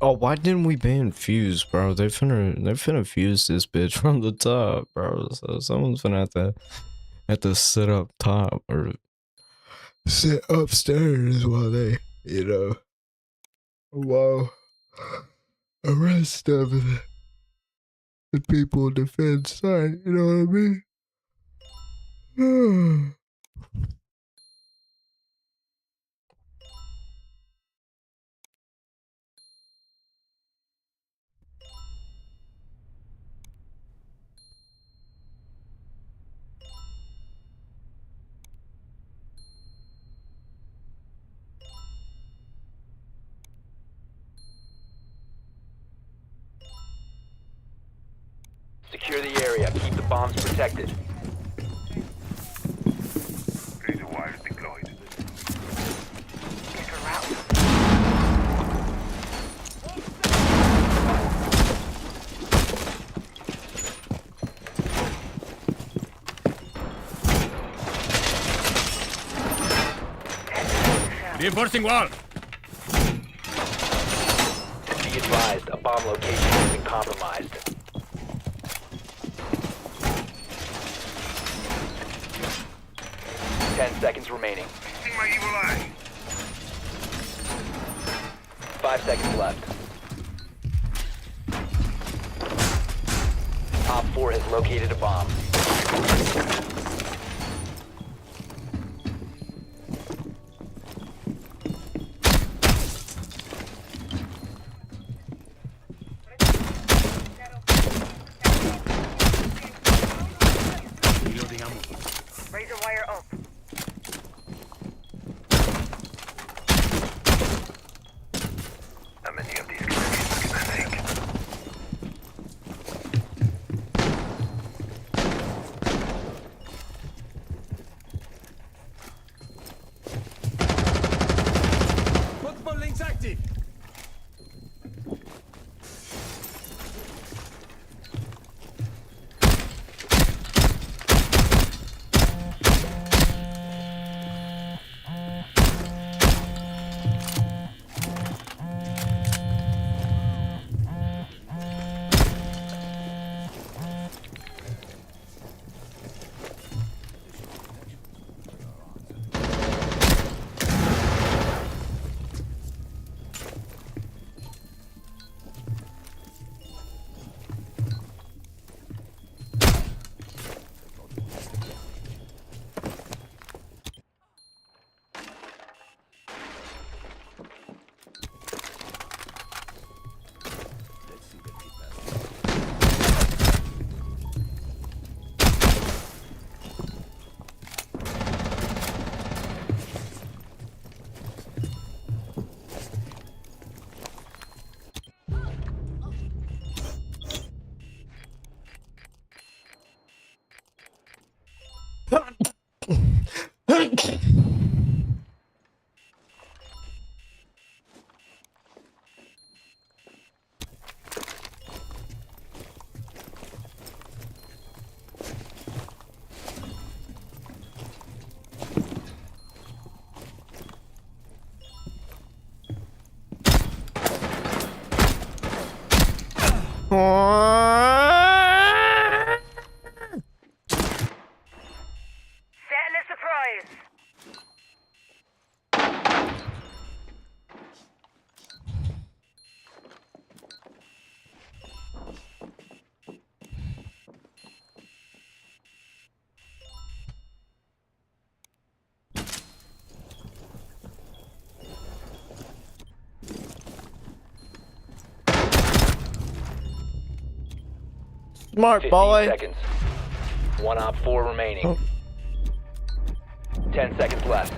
S1: Oh, why didn't we ban Fuse, bro? They're finna fuse this bitch from the top, bro. So someone's finna have to sit up top or sit upstairs while they, you know, while the rest of the people defend side. You know what I mean?
S3: Secure the area. Keep the bombs protected.
S4: Razor wires deployed.
S5: Get her out.
S8: Reinforcing wall.
S3: Be advised, a bomb location has been compromised. Ten seconds remaining.
S4: See my evil eye.
S3: 5 seconds left. Op 4 has located a bomb.
S8: Reloading ammo.
S5: Razor wire up.
S4: How many of these connections can I make?
S5: supplies.
S1: Smart
S3: 15
S1: boy.
S3: seconds. One op 4 remaining.
S1: Oh.
S3: 10 seconds left.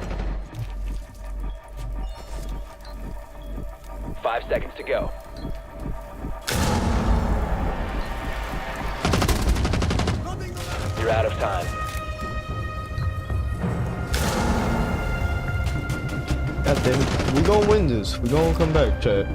S3: 5 seconds to go. You're out of time.
S1: God damn it. We gonna win this. We gonna come back, chat.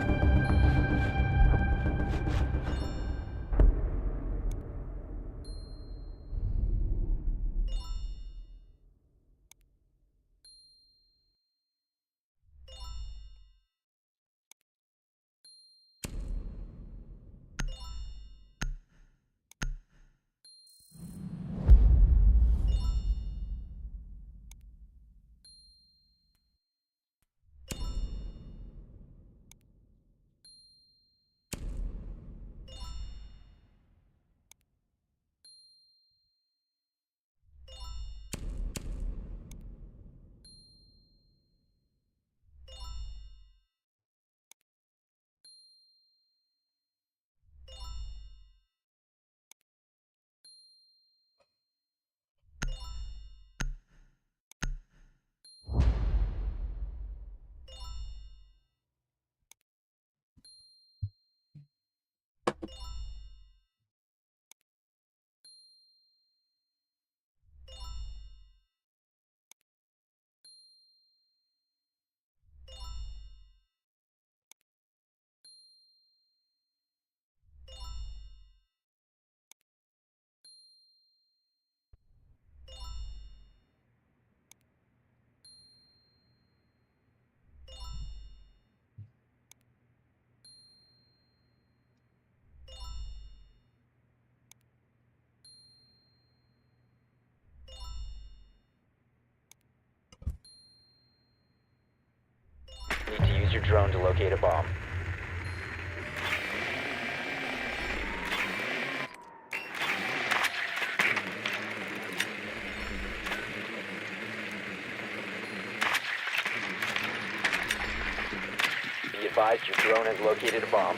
S3: Need to use your drone to locate a bomb. Be advised your drone has located a bomb.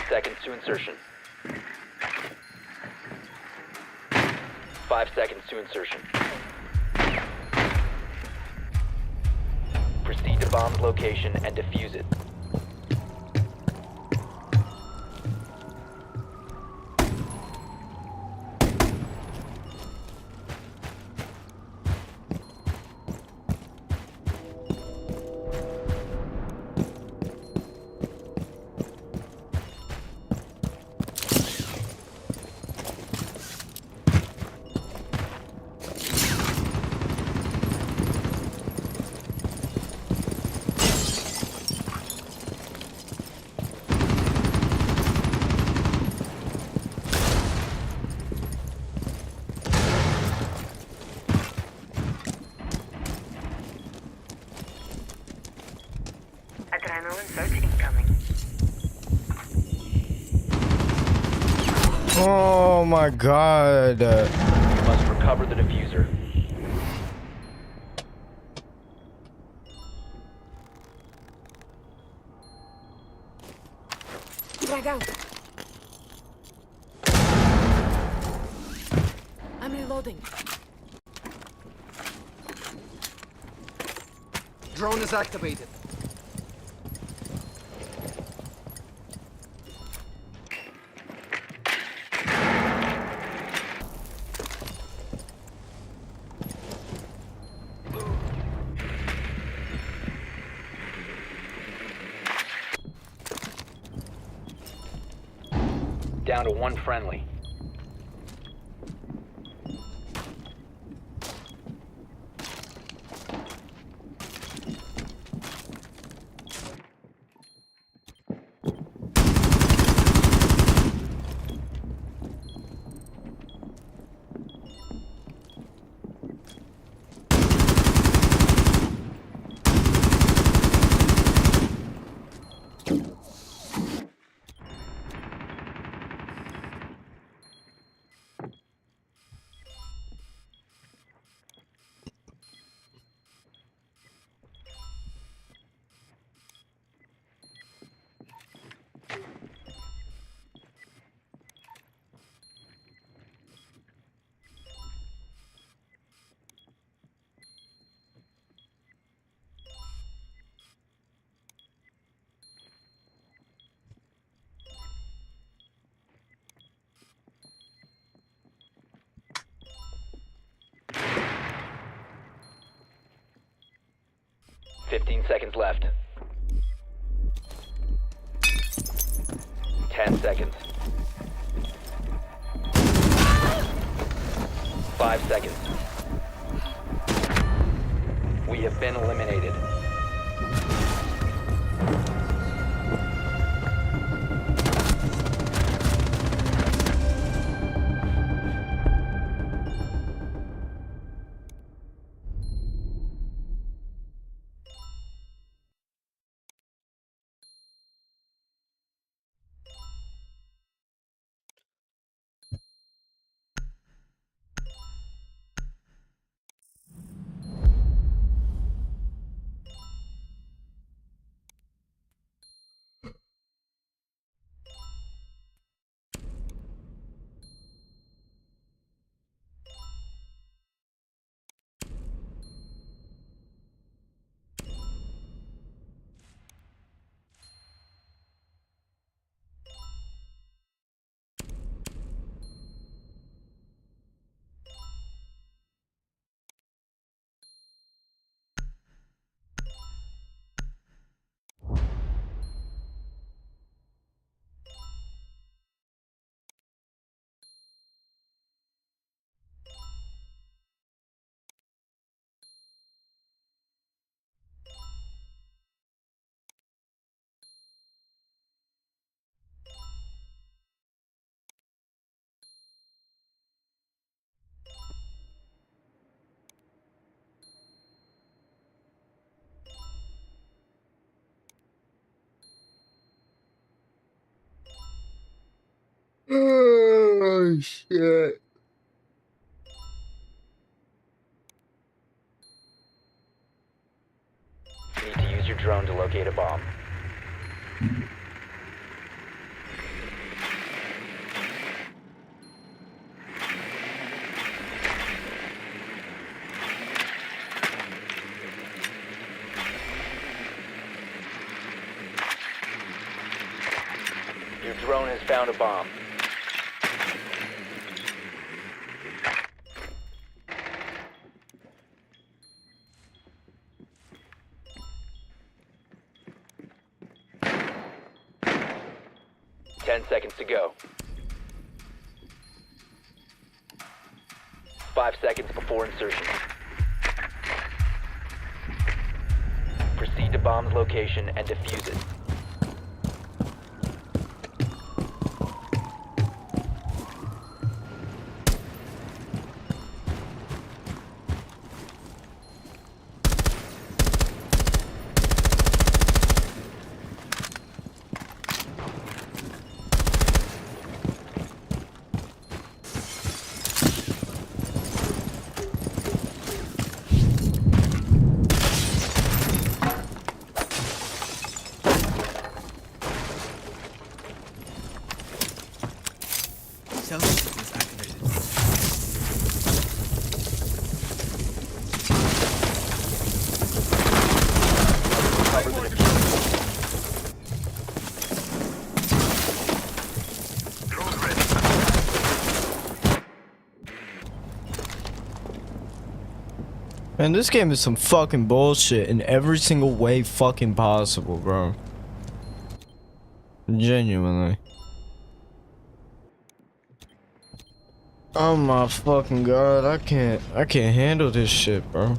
S3: Seconds to insertion. 5 seconds to insertion. Proceed to bomb's location and defuse it.
S5: Adrenaline surge incoming.
S1: Oh my god.
S3: You must recover the diffuser.
S6: Drag out. I'm reloading.
S8: Drone is activated.
S3: Down to one friendly. 15 seconds left. 10 seconds. 5 seconds. We have been eliminated.
S1: Oh shit.
S3: Need to use your drone to locate a bomb. Your drone has found a bomb. Ten seconds to go. 5 seconds before insertion. Proceed to bomb's location and defuse it.
S1: Man, this game is some fucking bullshit in every single way fucking possible, bro. Genuinely. Oh my fucking god, I can't handle this shit, bro.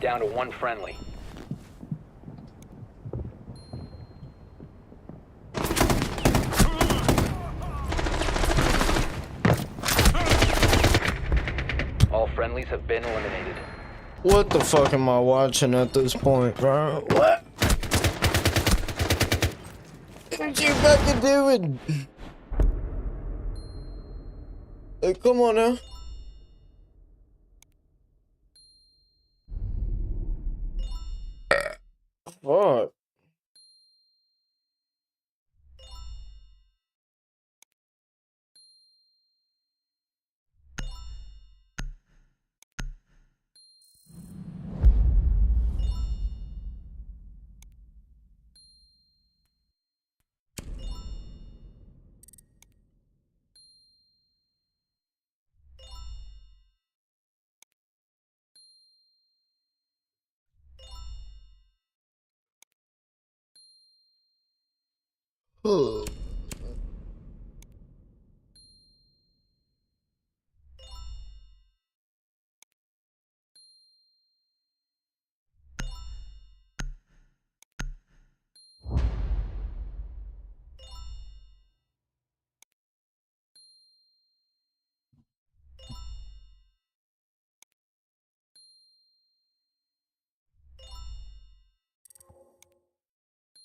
S3: Down to one friendly. All friendlies have been eliminated.
S1: What the fuck am I watching at this point, bro? What? What you fucking doing? Hey, come on now. Fuck. Ugh.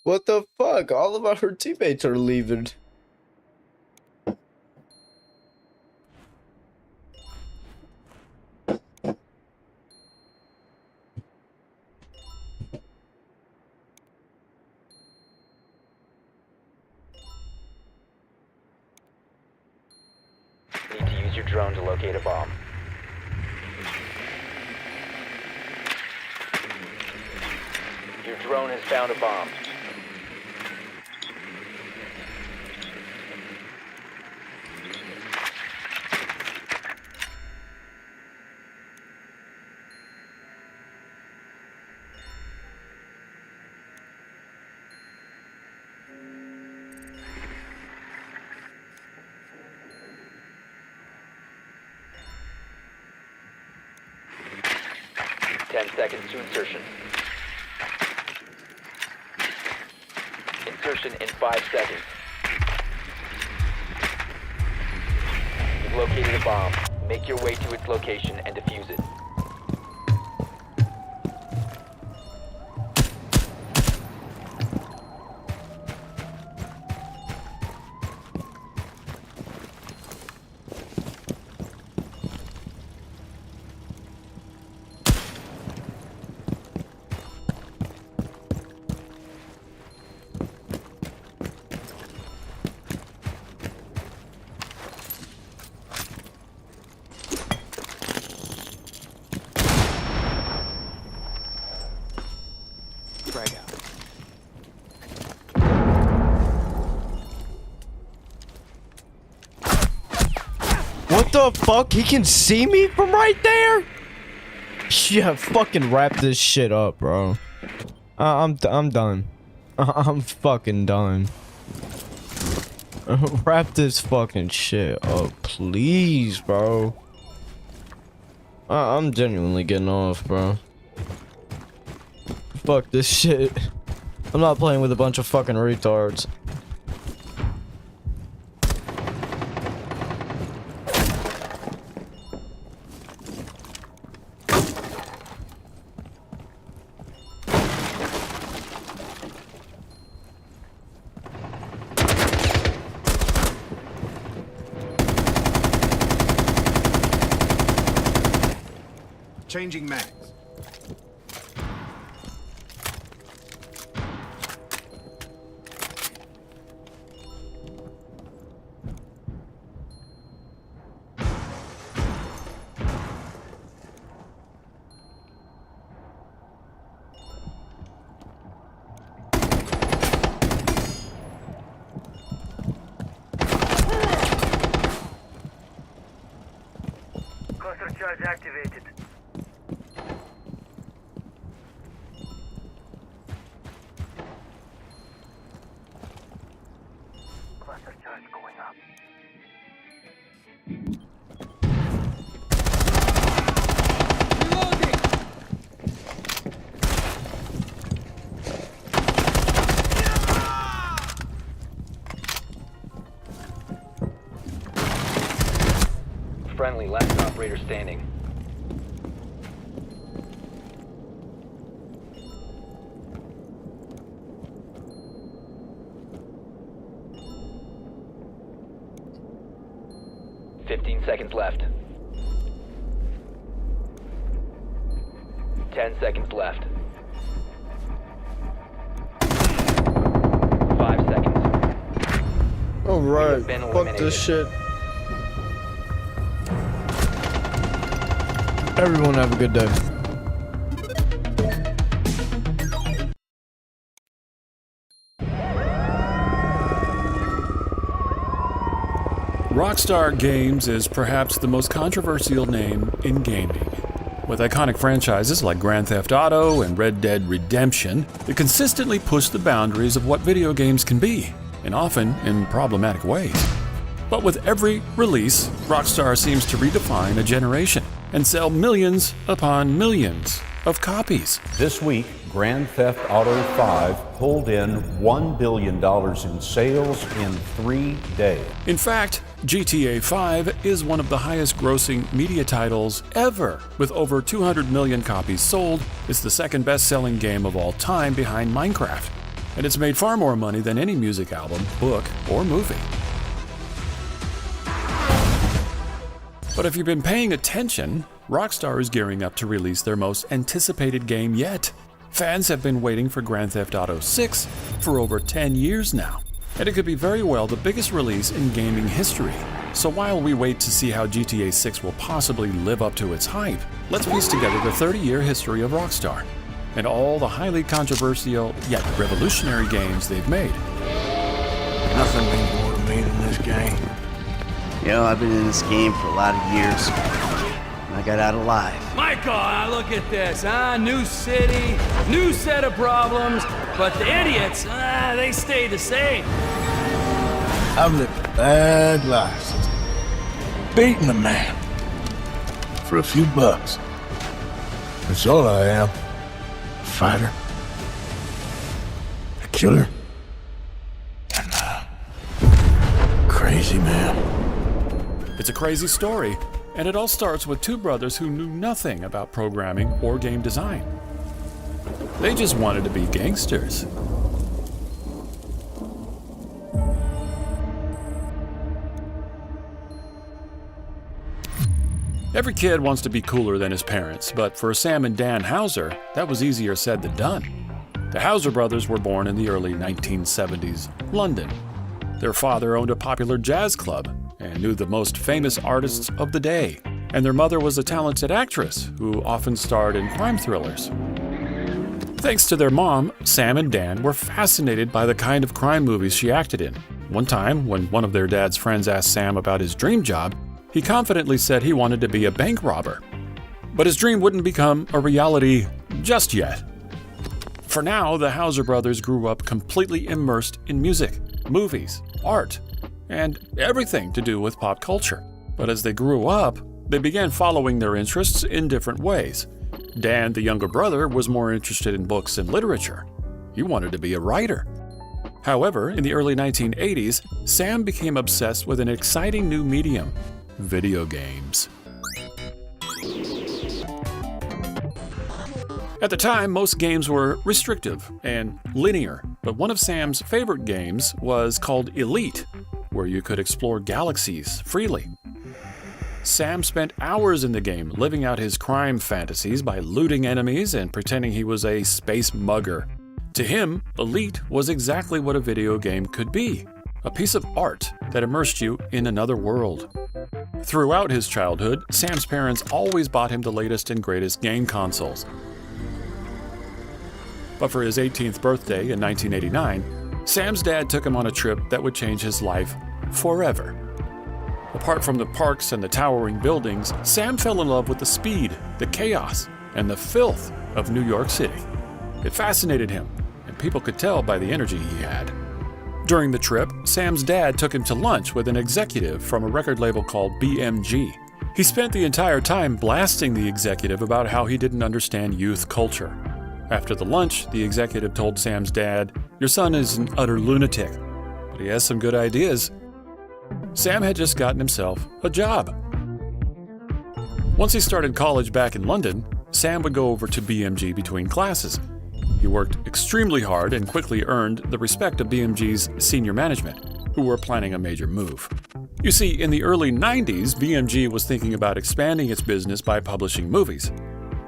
S1: What the fuck? All of our teammates are leaving.
S3: Need to use your drone to locate a bomb. Your drone has found a bomb. Ten seconds to insertion. Insertion in 5 seconds. You've located a bomb. Make your way to its location and defuse it.
S8: Drag out.
S1: What the fuck? He can see me from right there? Yeah, fucking wrap this shit up, bro. I'm done. I'm fucking done. Wrap this fucking shit up, please, bro. I'm genuinely getting off, bro. Fuck this shit. I'm not playing with a bunch of fucking retards.
S8: Changing mags.
S5: Cluster charge activated. Cluster charge going up.
S3: Friendly, last operator standing. Seconds left. 10 seconds left. 5 seconds.
S1: Alright,
S3: Been
S1: fuck
S3: eliminated.
S1: this shit. Everyone have a good day.
S12: Rockstar Games is perhaps the most controversial name in gaming. With iconic franchises like Grand Theft Auto and Red Dead Redemption, they consistently push the boundaries of what video games can be. and often in problematic ways. But with every release, Rockstar seems to redefine a generation and sell millions upon millions of copies.
S13: This week, Grand Theft Auto 5 pulled in $1 billion in sales in 3 days.
S12: In fact, GTA 5 is one of the highest grossing media titles ever. With over 200 million copies sold, it's the second best-selling game of all time behind Minecraft. And it's made far more money than any music album, book, or movie. But if you've been paying attention, Rockstar is gearing up to release their most anticipated game yet. Fans have been waiting for Grand Theft Auto 6 for over 10 years now, and it could be very well the biggest release in gaming history. So while we wait to see how GTA 6 will possibly live up to its hype, let's piece together the 30-year history of Rockstar and all the highly controversial yet revolutionary games they've made.
S14: Nothing means more to me than this game. You know, I've been in this game for a lot of years, and I got out alive.
S15: Michael, look at this, New city, new set of problems, but the idiots, they stay the same.
S14: I've lived a bad life. Beating a man for a few bucks. That's all I am. A fighter. A killer. And a crazy man.
S12: It's a crazy story, and it all starts with two brothers who knew nothing about programming or game design. They just wanted to be gangsters. Every kid wants to be cooler than his parents, but for Sam and Dan Houser, that was easier said than done. The Houser brothers were born in the early 1970s, London. Their father owned a popular jazz club and knew the most famous artists of the day, and their mother was a talented actress who often starred in crime thrillers. Thanks to their mom, Sam and Dan were fascinated by the kind of crime movies she acted in. One time, when one of their dad's friends asked Sam about his dream job, he confidently said he wanted to be a bank robber. But his dream wouldn't become a reality just yet. For now, the Houser brothers grew up completely immersed in music, movies, art, and everything to do with pop culture. But as they grew up, they began following their interests in different ways. Dan, the younger brother, was more interested in books and literature. He wanted to be a writer. However, in the early 1980s, Sam became obsessed with an exciting new medium: video games. At the time, most games were restrictive and linear, but one of Sam's favorite games was called Elite, where you could explore galaxies freely. Sam spent hours in the game living out his crime fantasies by looting enemies and pretending he was a space mugger. To him, Elite was exactly what a video game could be: a piece of art that immersed you in another world. Throughout his childhood, Sam's parents always bought him the latest and greatest game consoles. But for his 18th birthday in 1989, Sam's dad took him on a trip that would change his life forever. Apart from the parks and the towering buildings, Sam fell in love with the speed, the chaos, and the filth of New York City. It fascinated him, and people could tell by the energy he had. During the trip, Sam's dad took him to lunch with an executive from a record label called BMG. He spent the entire time blasting the executive about how he didn't understand youth culture. After the lunch, the executive told Sam's dad, "Your son is an utter lunatic, but he has some good ideas." Sam had just gotten himself a job. Once he started college back in London, Sam would go over to BMG between classes. He worked extremely hard and quickly earned the respect of BMG's senior management, who were planning a major move. You see, in the early 90s, BMG was thinking about expanding its business by publishing movies,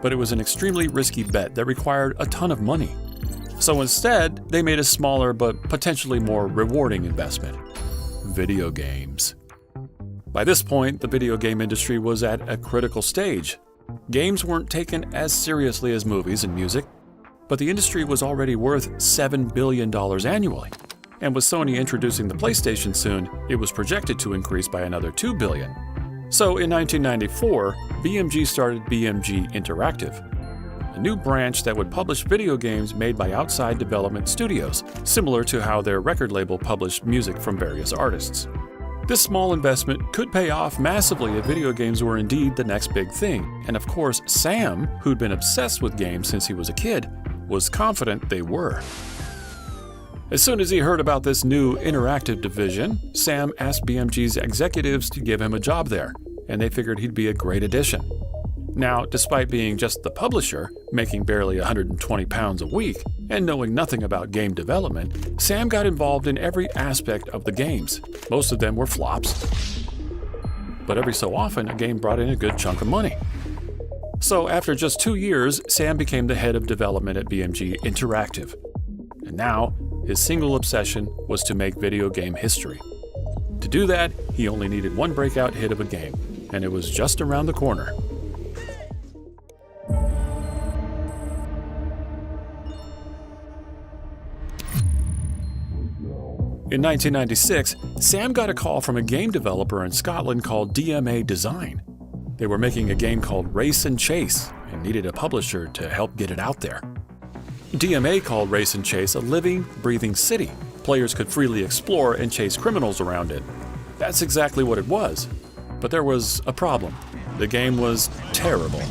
S12: but it was an extremely risky bet that required a ton of money. So instead, they made a smaller but potentially more rewarding investment: video games. By this point, the video game industry was at a critical stage. Games weren't taken as seriously as movies and music, but the industry was already worth $7 billion annually. And with Sony introducing the PlayStation soon, it was projected to increase by another $2 billion. So in 1994, BMG started BMG Interactive. a new branch that would publish video games made by outside development studios, similar to how their record label published music from various artists. This small investment could pay off massively if video games were indeed the next big thing, and of course Sam, who'd been obsessed with games since he was a kid, was confident they were. As soon as he heard about this new interactive division, Sam asked BMG's executives to give him a job there, and they figured he'd be a great addition. Now, despite being just the publisher, making barely 120 pounds a week, and knowing nothing about game development, Sam got involved in every aspect of the games. Most of them were flops, but every so often a game brought in a good chunk of money. So after just 2 years, Sam became the head of development at BMG Interactive. And now, his single obsession was to make video game history. To do that, he only needed one breakout hit of a game, and it was just around the corner. In 1996, Sam got a call from a game developer in Scotland called DMA Design. They were making a game called Race and Chase and needed a publisher to help get it out there. DMA called Race and Chase a living, breathing city. Players could freely explore and chase criminals around it. That's exactly what it was. But there was a problem. The game was terrible.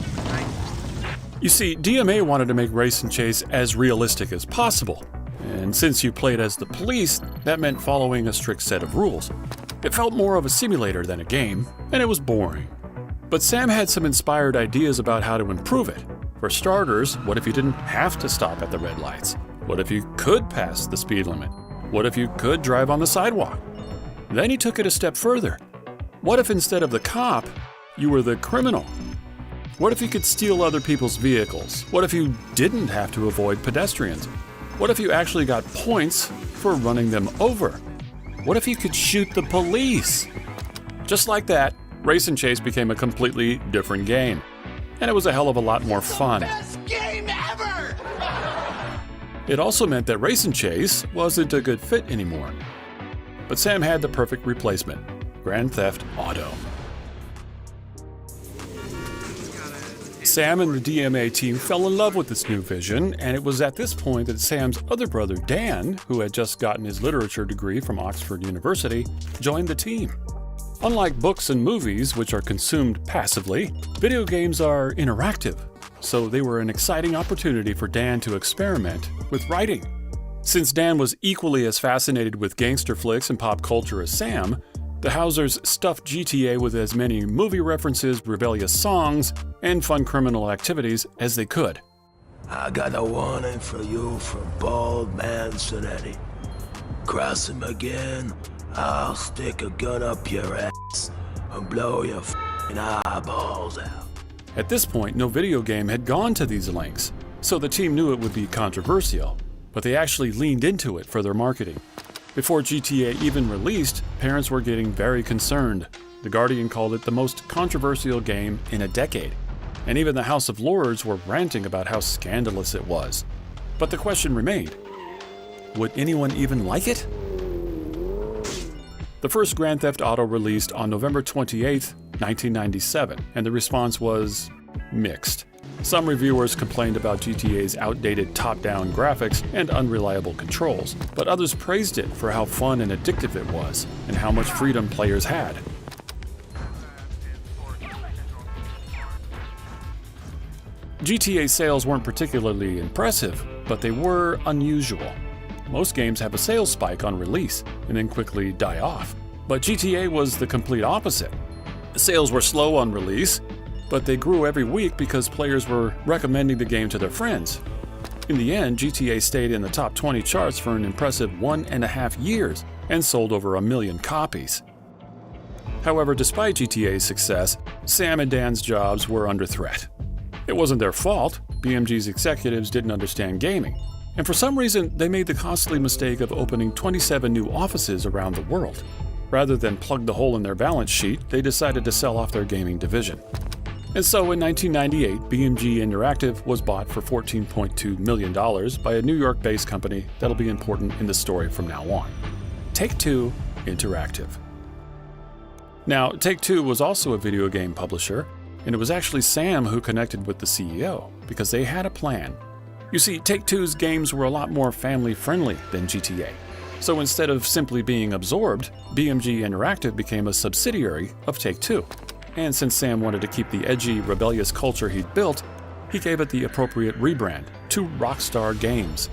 S12: You see, DMA wanted to make Race and Chase as realistic as possible. And since you played as the police, that meant following a strict set of rules. It felt more of a simulator than a game, and it was boring. But Sam had some inspired ideas about how to improve it. For starters, what if you didn't have to stop at the red lights? What if you could pass the speed limit? What if you could drive on the sidewalk? Then he took it a step further. What if instead of the cop, you were the criminal? What if you could steal other people's vehicles? What if you didn't have to avoid pedestrians? What if you actually got points for running them over? What if you could shoot the police? Just like that, Race and Chase became a completely different game. And it was a hell of a lot more fun.
S16: Best game ever!
S12: It also meant that Race and Chase wasn't a good fit anymore. But Sam had the perfect replacement, Grand Theft Auto. Sam and the DMA team fell in love with this new vision, and it was at this point that Sam's other brother, Dan, who had just gotten his literature degree from Oxford University, joined the team. Unlike books and movies, which are consumed passively, video games are interactive, so they were an exciting opportunity for Dan to experiment with writing. Since Dan was equally as fascinated with gangster flicks and pop culture as Sam, the Housers stuffed GTA with as many movie references, rebellious songs, and fun criminal activities as they could.
S14: I got a warning for you from Bald Man Sonetti. Cross him again, I'll stick a gun up your ass and blow your f***ing eyeballs out.
S12: At this point, no video game had gone to these lengths, so the team knew it would be controversial, but they actually leaned into it for their marketing. Before GTA even released, parents were getting very concerned. The Guardian called it the most controversial game in a decade, and even the House of Lords were ranting about how scandalous it was. But the question remained, would anyone even like it? The first Grand Theft Auto released on November 28, 1997, and the response was mixed. Some reviewers complained about GTA's outdated top-down graphics and unreliable controls, but others praised it for how fun and addictive it was, and how much freedom players had. GTA sales weren't particularly impressive, but they were unusual. Most games have a sales spike on release, and then quickly die off. But GTA was the complete opposite. Sales were slow on release, but they grew every week because players were recommending the game to their friends. In the end, GTA stayed in the top 20 charts for an impressive 1.5 years and sold over 1 million copies. However, despite GTA's success, Sam and Dan's jobs were under threat. It wasn't their fault. BMG's executives didn't understand gaming. And for some reason, they made the costly mistake of opening 27 new offices around the world. Rather than plug the hole in their balance sheet, they decided to sell off their gaming division. And so in 1998, BMG Interactive was bought for $14.2 million by a New York-based company that'll be important in the story from now on. Take-Two Interactive. Now, Take-Two was also a video game publisher, and it was actually Sam who connected with the CEO because they had a plan. You see, Take-Two's games were a lot more family-friendly than GTA. So instead of simply being absorbed, BMG Interactive became a subsidiary of Take-Two. And since Sam wanted to keep the edgy, rebellious culture he'd built, he gave it the appropriate rebrand to Rockstar Games.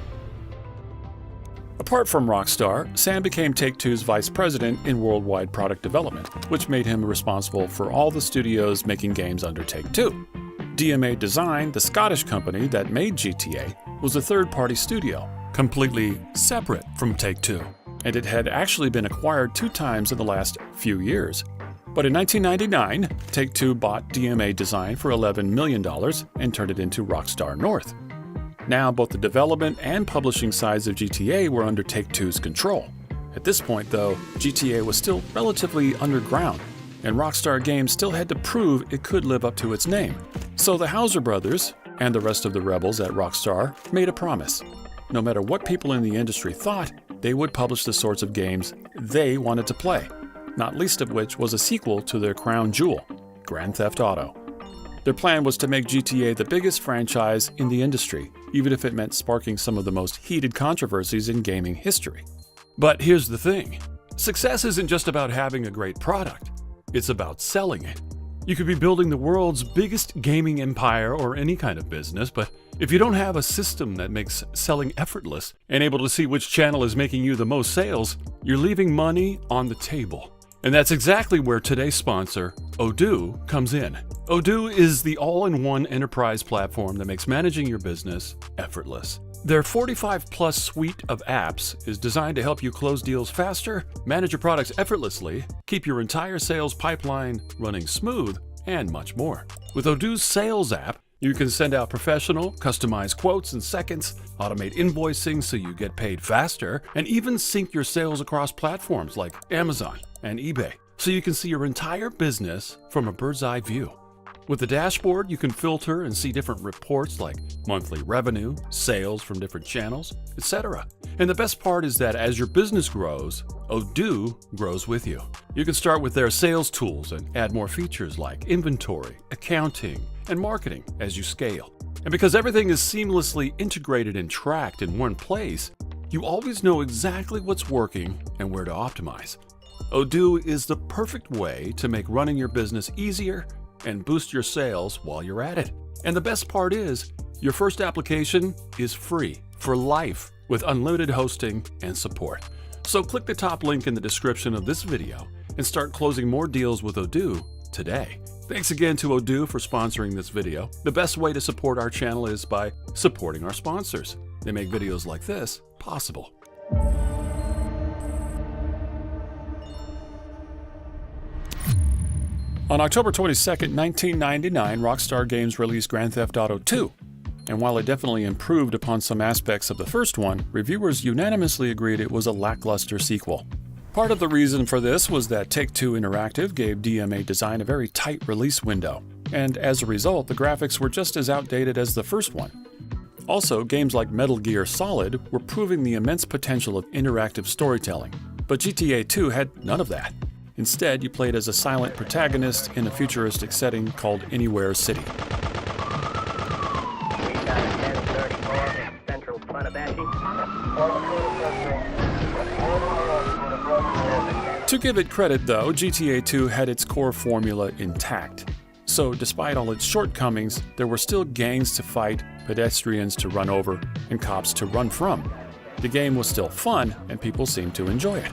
S12: Apart from Rockstar, Sam became Take-Two's vice president in worldwide product development, which made him responsible for all the studios making games under Take-Two. DMA Design, the Scottish company that made GTA, was a third-party studio, completely separate from Take-Two, and it had actually been acquired 2 times in the last few years. But in 1999, Take-Two bought DMA Design for $11 million and turned it into Rockstar North. Now, both the development and publishing sides of GTA were under Take-Two's control. At this point, though, GTA was still relatively underground, and Rockstar Games still had to prove it could live up to its name. So the Houser brothers, and the rest of the rebels at Rockstar, made a promise. No matter what people in the industry thought, they would publish the sorts of games they wanted to play, not least of which was a sequel to their crown jewel, Grand Theft Auto. Their plan was to make GTA the biggest franchise in the industry, even if it meant sparking some of the most heated controversies in gaming history. But here's the thing. Success isn't just about having a great product. It's about selling it. You could be building the world's biggest gaming empire or any kind of business, but if you don't have a system that makes selling effortless and able to see which channel is making you the most sales, you're leaving money on the table. And that's exactly where today's sponsor, Odoo, comes in. Odoo is the all-in-one enterprise platform that makes managing your business effortless. Their 45-plus suite of apps is designed to help you close deals faster, manage your products effortlessly, keep your entire sales pipeline running smooth, and much more. With Odoo's sales app, you can send out professional, customized quotes in seconds, automate invoicing so you get paid faster, and even sync your sales across platforms like Amazon and eBay, so you can see your entire business from a bird's eye view. With the dashboard, you can filter and see different reports like monthly revenue, sales from different channels, etc. And the best part is that as your business grows, Odoo grows with you. You can start with their sales tools and add more features like inventory, accounting, and marketing as you scale. And because everything is seamlessly integrated and tracked in one place, you always know exactly what's working and where to optimize. Odoo is the perfect way to make running your business easier and boost your sales while you're at it. And the best part is, your first application is free for life with unlimited hosting and support. So click the top link in the description of this video and start closing more deals with Odoo today. Thanks again to Odoo for sponsoring this video. The best way to support our channel is by supporting our sponsors. They make videos like this possible. On October 22, 1999, Rockstar Games released Grand Theft Auto 2. And while it definitely improved upon some aspects of the first one, reviewers unanimously agreed it was a lackluster sequel. Part of the reason for this was that Take-Two Interactive gave DMA Design a very tight release window, and as a result, the graphics were just as outdated as the first one. Also, games like Metal Gear Solid were proving the immense potential of interactive storytelling, but GTA 2 had none of that. Instead, you played as a silent protagonist in a futuristic setting called Anywhere City. To give it credit though, GTA 2 had its core formula intact. So despite all its shortcomings, there were still gangs to fight, pedestrians to run over, and cops to run from. The game was still fun, and people seemed to enjoy it.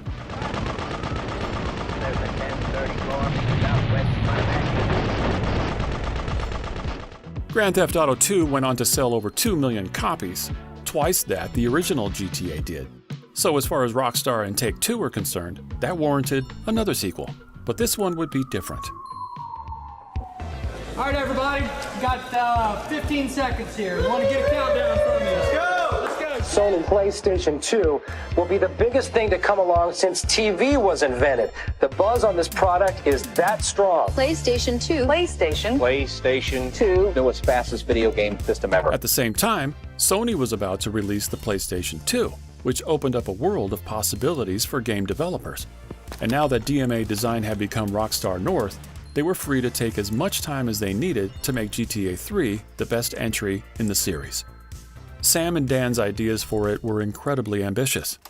S12: Grand Theft Auto 2 went on to sell over 2 million copies, twice that the original GTA did. So as far as Rockstar and Take-Two were concerned, that warranted another sequel. But this one would be different.
S15: All right, everybody, got 15 seconds here. You want to get a countdown from you? Let's go! Let's go!
S17: Sony PlayStation 2 will be the biggest thing to come along since TV was invented. The buzz on this product is that strong.
S18: PlayStation 2.
S17: PlayStation 2. Newest, fastest video game system ever.
S12: At the same time, Sony was about to release the PlayStation 2, which opened up a world of possibilities for game developers. And now that DMA Design had become Rockstar North, they were free to take as much time as they needed to make GTA 3 the best entry in the series. Sam and Dan's ideas for it were incredibly ambitious.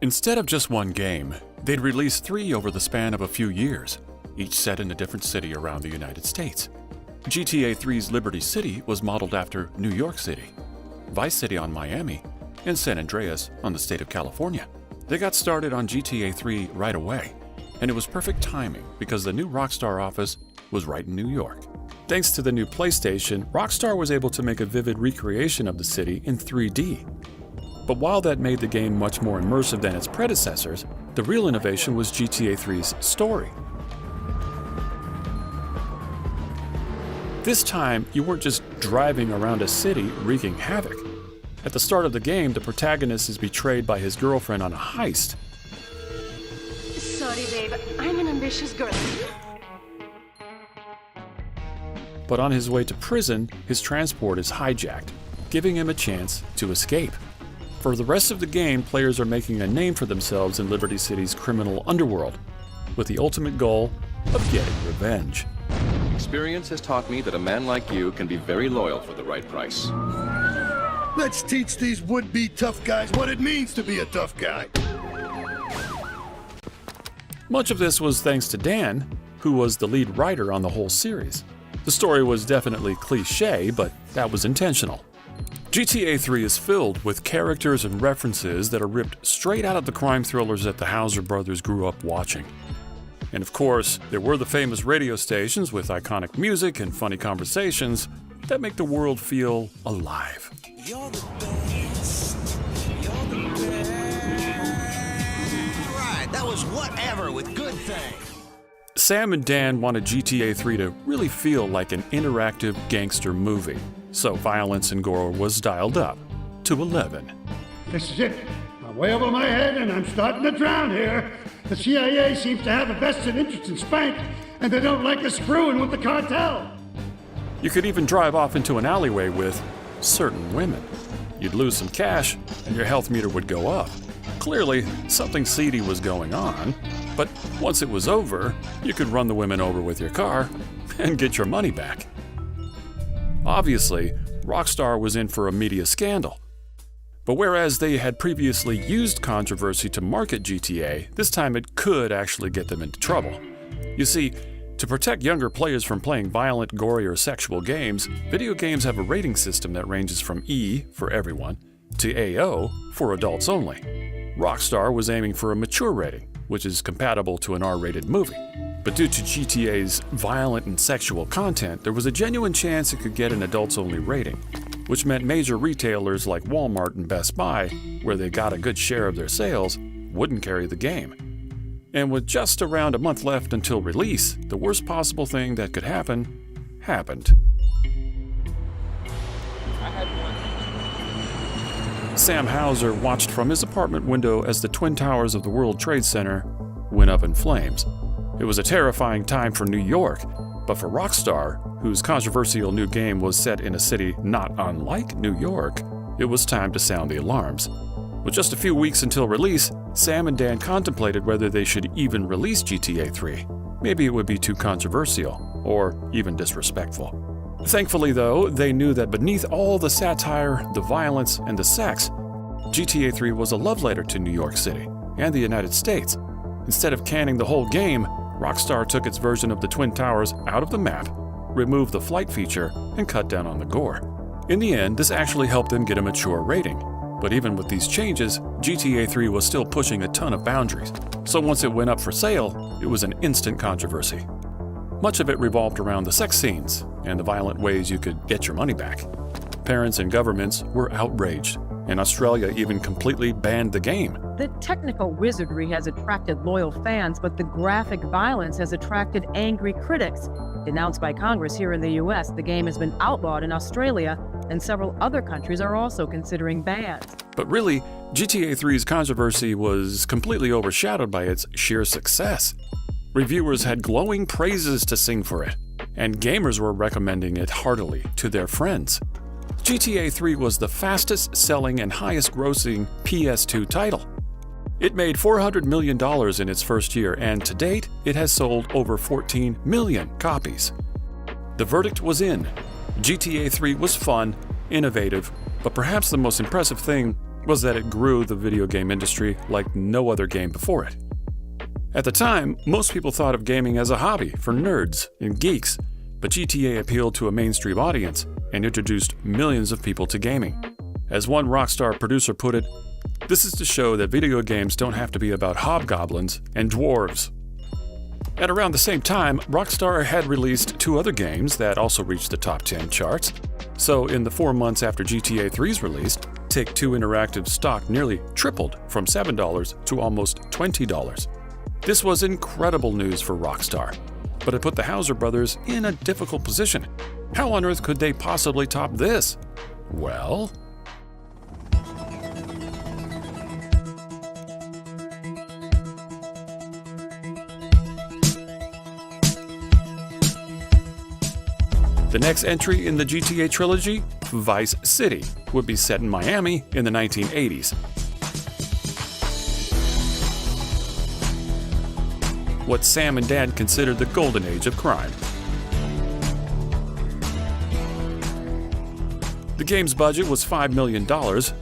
S12: Instead of just one game, they'd release 3 over the span of a few years, each set in a different city around the United States. GTA 3's Liberty City was modeled after New York City, Vice City on Miami, and San Andreas on the state of California. They got started on GTA 3 right away, and it was perfect timing because the new Rockstar office was right in New York. Thanks to the new PlayStation, Rockstar was able to make a vivid recreation of the city in 3D. But while that made the game much more immersive than its predecessors, the real innovation was GTA 3's story. This time, you weren't just driving around a city wreaking havoc. At the start of the game, the protagonist is betrayed by his girlfriend on a heist.
S18: Sorry, babe. I'm an ambitious girl.
S12: But on his way to prison, his transport is hijacked, giving him a chance to escape. For the rest of the game, players are making a name for themselves in Liberty City's criminal underworld, with the ultimate goal of getting revenge.
S19: Experience has taught me that a man like you can be very loyal for the right price.
S14: Let's teach these would-be tough guys what it means to be a tough guy.
S12: Much of this was thanks to Dan, who was the lead writer on the whole series. The story was definitely cliché, but that was intentional. GTA 3 is filled with characters and references that are ripped straight out of the crime thrillers that the Hauser brothers grew up watching. And of course, there were the famous radio stations with iconic music and funny conversations that make the world feel alive.
S16: You're the best. You're the best. Alright, that was whatever with Good Thing.
S12: Sam and Dan wanted GTA 3 to really feel like an interactive gangster movie, so violence and gore was dialed up to 11.
S20: This is it. I'm way over my head and I'm starting to drown here. The CIA seems to have a vested interest in Spank, and they don't like us screwing with the cartel.
S12: You could even drive off into an alleyway with certain women. You'd lose some cash, and your health meter would go up. Clearly, something seedy was going on, but once it was over, you could run the women over with your car and get your money back. Obviously, Rockstar was in for a media scandal. But whereas they had previously used controversy to market GTA, this time it could actually get them into trouble. You see, to protect younger players from playing violent, gory, or sexual games, video games have a rating system that ranges from E, for everyone, to AO, for adults only. Rockstar was aiming for a mature rating, which is compatible to an R-rated movie. But due to GTA's violent and sexual content, there was a genuine chance it could get an adults-only rating, which meant major retailers like Walmart and Best Buy, where they got a good share of their sales, wouldn't carry the game. And with just around a month left until release, the worst possible thing that could happen, happened. Sam Hauser watched from his apartment window as the Twin Towers of the World Trade Center went up in flames. It was a terrifying time for New York, but for Rockstar, whose controversial new game was set in a city not unlike New York, it was time to sound the alarms. With just a few weeks until release, Sam and Dan contemplated whether they should even release GTA 3. Maybe it would be too controversial, or even disrespectful. Thankfully, though, they knew that beneath all the satire, the violence, and the sex, GTA 3 was a love letter to New York City and the United States. Instead of canning the whole game, Rockstar took its version of the Twin Towers out of the map, removed the flight feature, and cut down on the gore. In the end, this actually helped them get a mature rating. But even with these changes, GTA 3 was still pushing a ton of boundaries. So once it went up for sale, it was an instant controversy. Much of it revolved around the sex scenes and the violent ways you could get your money back. Parents and governments were outraged, and Australia even completely banned the game.
S21: The technical wizardry has attracted loyal fans, but the graphic violence has attracted angry critics. Denounced by Congress here in the US, the game has been outlawed in Australia, and several other countries are also considering bans.
S12: But really, GTA 3's controversy was completely overshadowed by its sheer success. Reviewers had glowing praises to sing for it, and gamers were recommending it heartily to their friends. GTA 3 was the fastest-selling and highest-grossing PS2 title. It made $400 million in its first year, and to date, it has sold over 14 million copies. The verdict was in. GTA 3 was fun, innovative, but perhaps the most impressive thing was that it grew the video game industry like no other game before it. At the time, most people thought of gaming as a hobby for nerds and geeks, but GTA appealed to a mainstream audience and introduced millions of people to gaming. As one Rockstar producer put it, "This is to show that video games don't have to be about hobgoblins and dwarves." At around the same time, Rockstar had released 2 other games that also reached the top 10 charts. So in the 4 months after GTA 3's release, Take-Two Interactive stock nearly tripled from $7 to almost $20. This was incredible news for Rockstar, but it put the Houser brothers in a difficult position. How on earth could they possibly top this? Well, the next entry in the GTA trilogy, Vice City, would be set in Miami in the 1980s. What Sam and Dad considered the golden age of crime. The game's budget was $5 million,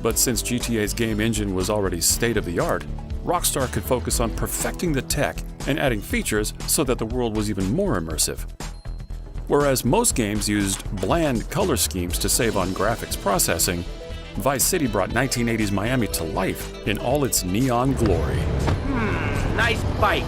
S12: but since GTA's game engine was already state-of-the-art, Rockstar could focus on perfecting the tech and adding features so that the world was even more immersive. Whereas most games used bland color schemes to save on graphics processing, Vice City brought 1980s Miami to life in all its neon glory.
S16: Nice bike.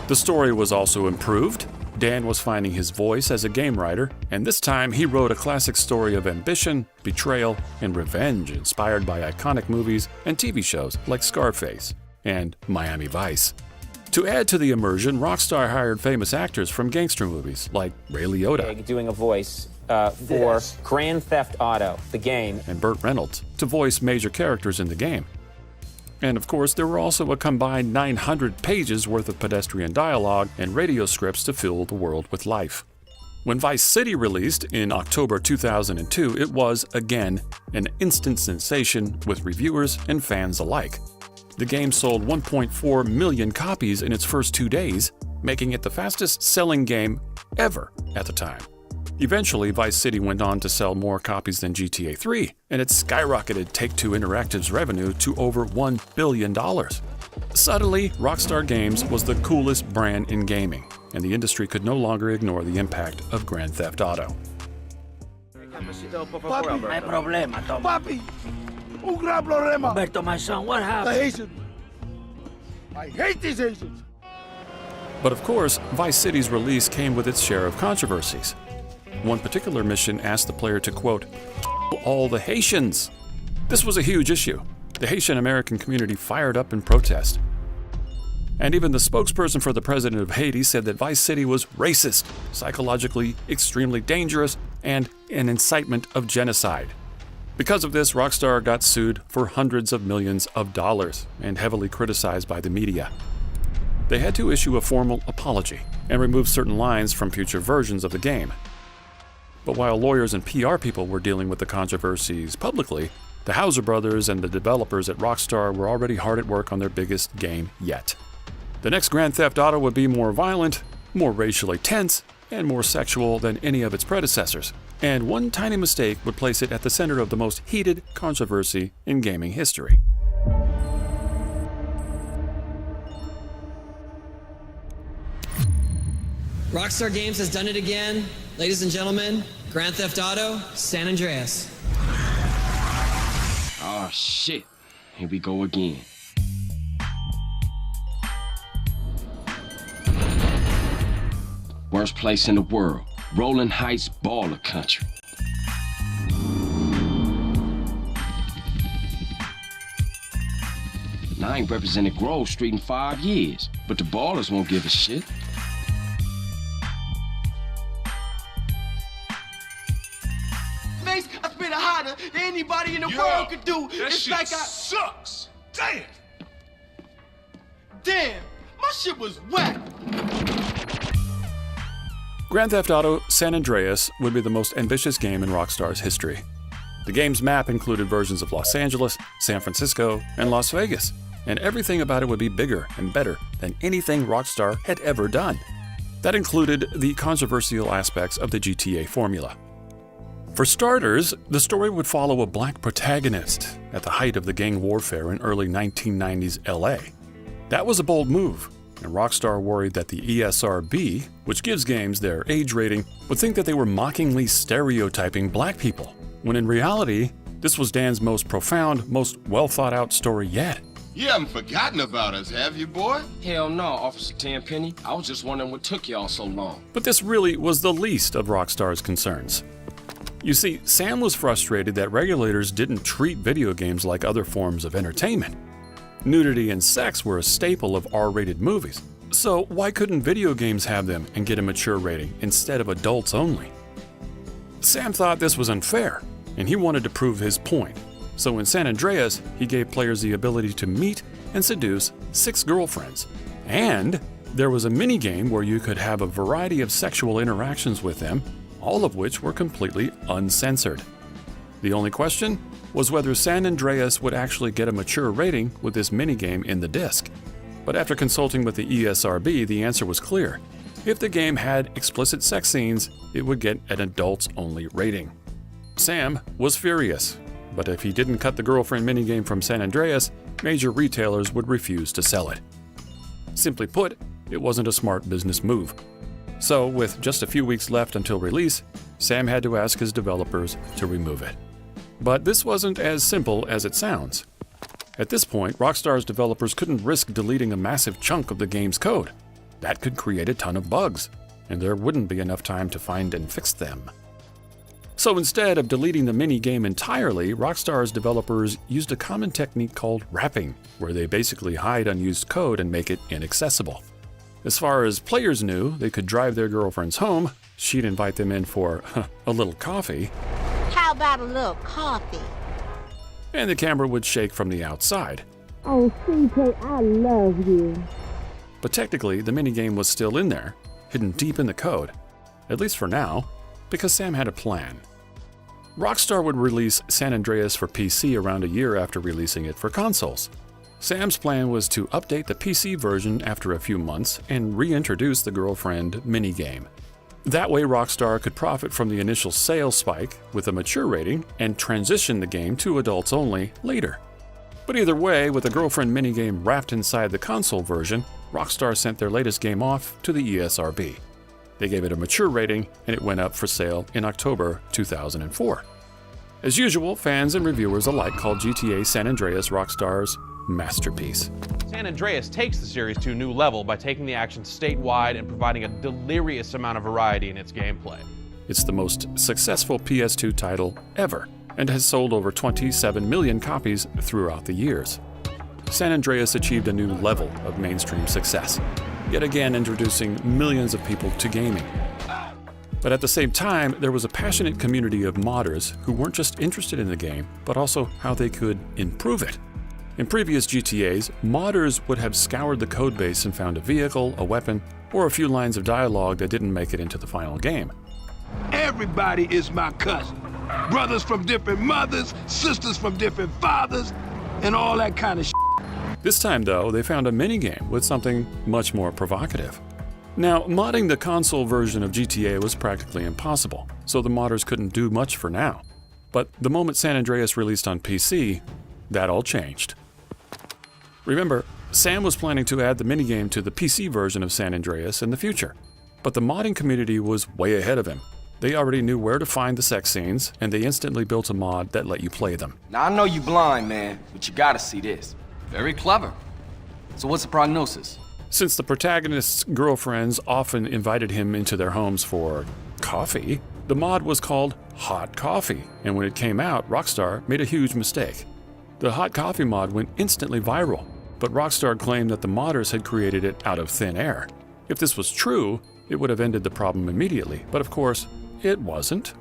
S12: The story was also improved. Dan was finding his voice as a game writer, and this time he wrote a classic story of ambition, betrayal, and revenge inspired by iconic movies and TV shows like Scarface and Miami Vice. To add to the immersion, Rockstar hired famous actors from gangster movies like Ray Liotta
S2: doing a voice for Grand Theft Auto, the game,
S12: and Burt Reynolds to voice major characters in the game. And of course, there were also a combined 900 pages worth of pedestrian dialogue and radio scripts to fill the world with life. When Vice City released in October 2002, it was, again, an instant sensation with reviewers and fans alike. The game sold 1.4 million copies in its first 2 days, making it the fastest-selling game ever at the time. Eventually, Vice City went on to sell more copies than GTA 3, and it skyrocketed Take-Two Interactive's revenue to over $1 billion. Suddenly, Rockstar Games was the coolest brand in gaming, and the industry could no longer ignore the impact of Grand Theft Auto.
S16: Hay problema, Tom.
S14: Papi, un gran problema.
S16: Humberto, my son, what
S14: The
S16: happened?
S14: Haitians. I hate these Haitians.
S12: But of course, Vice City's release came with its share of controversies. One particular mission asked the player to, quote, all the Haitians. This was a huge issue. The Haitian American community fired up in protest. And even the spokesperson for the president of Haiti said that Vice City was racist, psychologically extremely dangerous, and an incitement of genocide. Because of this, Rockstar got sued for hundreds of millions of dollars and heavily criticized by the media. They had to issue a formal apology and remove certain lines from future versions of the game. But while lawyers and PR people were dealing with the controversies publicly, the Houser brothers and the developers at Rockstar were already hard at work on their biggest game yet. The next Grand Theft Auto would be more violent, more racially tense, and more sexual than any of its predecessors. And one tiny mistake would place it at the center of the most heated controversy in gaming history.
S22: Rockstar Games has done it again. Ladies and gentlemen, Grand Theft Auto, San Andreas.
S23: Oh shit, here we go again. Worst place in the world, Rolling Heights baller country. Now, I ain't represented Grove Street in 5 years, but the ballers won't give a shit.
S16: Mace, I spit it harder than anybody in the world could do. It's like I
S14: sucks. Damn.
S16: Damn, my shit was whack.
S12: Grand Theft Auto San Andreas would be the most ambitious game in Rockstar's history. The game's map included versions of Los Angeles, San Francisco, and Las Vegas, and everything about it would be bigger and better than anything Rockstar had ever done. That included the controversial aspects of the GTA formula. For starters, the story would follow a black protagonist at the height of the gang warfare in early 1990s LA. That was a bold move, and Rockstar worried that the ESRB, which gives games their age rating, would think that they were mockingly stereotyping black people, when in reality, this was Dan's most profound, most well-thought-out story yet.
S23: You haven't forgotten about us, have you, boy?
S7: Hell no, Officer Tenpenny. I was just wondering what took y'all so long.
S12: But this really was the least of Rockstar's concerns. You see, Sam was frustrated that regulators didn't treat video games like other forms of entertainment. Nudity and sex were a staple of R-rated movies, so why couldn't video games have them and get a mature rating instead of adults only? Sam thought this was unfair, and he wanted to prove his point. So in San Andreas, he gave players the ability to meet and seduce 6 girlfriends. And there was a minigame where you could have a variety of sexual interactions with them, all of which were completely uncensored. The only question was whether San Andreas would actually get a mature rating with this minigame in the disc. But after consulting with the ESRB, the answer was clear. If the game had explicit sex scenes, it would get an adults-only rating. Sam was furious. But if he didn't cut the girlfriend minigame from San Andreas, major retailers would refuse to sell it. Simply put, it wasn't a smart business move. So, with just a few weeks left until release, Sam had to ask his developers to remove it. But this wasn't as simple as it sounds. At this point, Rockstar's developers couldn't risk deleting a massive chunk of the game's code. That could create a ton of bugs, and there wouldn't be enough time to find and fix them. So instead of deleting the mini-game entirely, Rockstar's developers used a common technique called wrapping, where they basically hide unused code and make it inaccessible. As far as players knew, they could drive their girlfriends home, she'd invite them in for a little coffee.
S9: How about a little coffee?
S12: And the camera would shake from the outside.
S9: Oh, CJ, I love you.
S12: But technically, the minigame was still in there, hidden deep in the code, at least for now, because Sam had a plan. Rockstar would release San Andreas for PC around a year after releasing it for consoles. Sam's plan was to update the PC version after a few months and reintroduce the girlfriend minigame. That way Rockstar could profit from the initial sales spike with a mature rating and transition the game to adults only later. But either way, with the girlfriend minigame wrapped inside the console version, Rockstar sent their latest game off to the ESRB. They gave it a mature rating, and it went up for sale in October 2004. As usual, fans and reviewers alike called GTA San Andreas Rockstar's masterpiece.
S10: San Andreas takes the series to a new level by taking the action statewide and providing a delirious amount of variety in its gameplay.
S12: It's the most successful PS2 title ever, and has sold over 27 million copies throughout the years. San Andreas achieved a new level of mainstream success, yet again introducing millions of people to gaming. But at the same time, there was a passionate community of modders who weren't just interested in the game, but also how they could improve it. In previous GTAs, modders would have scoured the codebase and found a vehicle, a weapon, or a few lines of dialogue that didn't make it into the final game.
S14: Everybody is my cousin. Brothers from different mothers, sisters from different fathers, and all that kind of shit.
S12: This time, though, they found a minigame with something much more provocative. Now, modding the console version of GTA was practically impossible, so the modders couldn't do much for now. But the moment San Andreas released on PC, that all changed. Remember, Sam was planning to add the minigame to the PC version of San Andreas in the future, but the modding community was way ahead of him. They already knew where to find the sex scenes, and they instantly built a mod that let you play them.
S24: Now, I know you blind, man, but you gotta see this. Very clever. So what's the prognosis?
S12: Since the protagonist's girlfriends often invited him into their homes for coffee, the mod was called Hot Coffee, and when it came out, Rockstar made a huge mistake. The Hot Coffee mod went instantly viral, but Rockstar claimed that the modders had created it out of thin air. If this was true, it would have ended the problem immediately, but of course, it wasn't.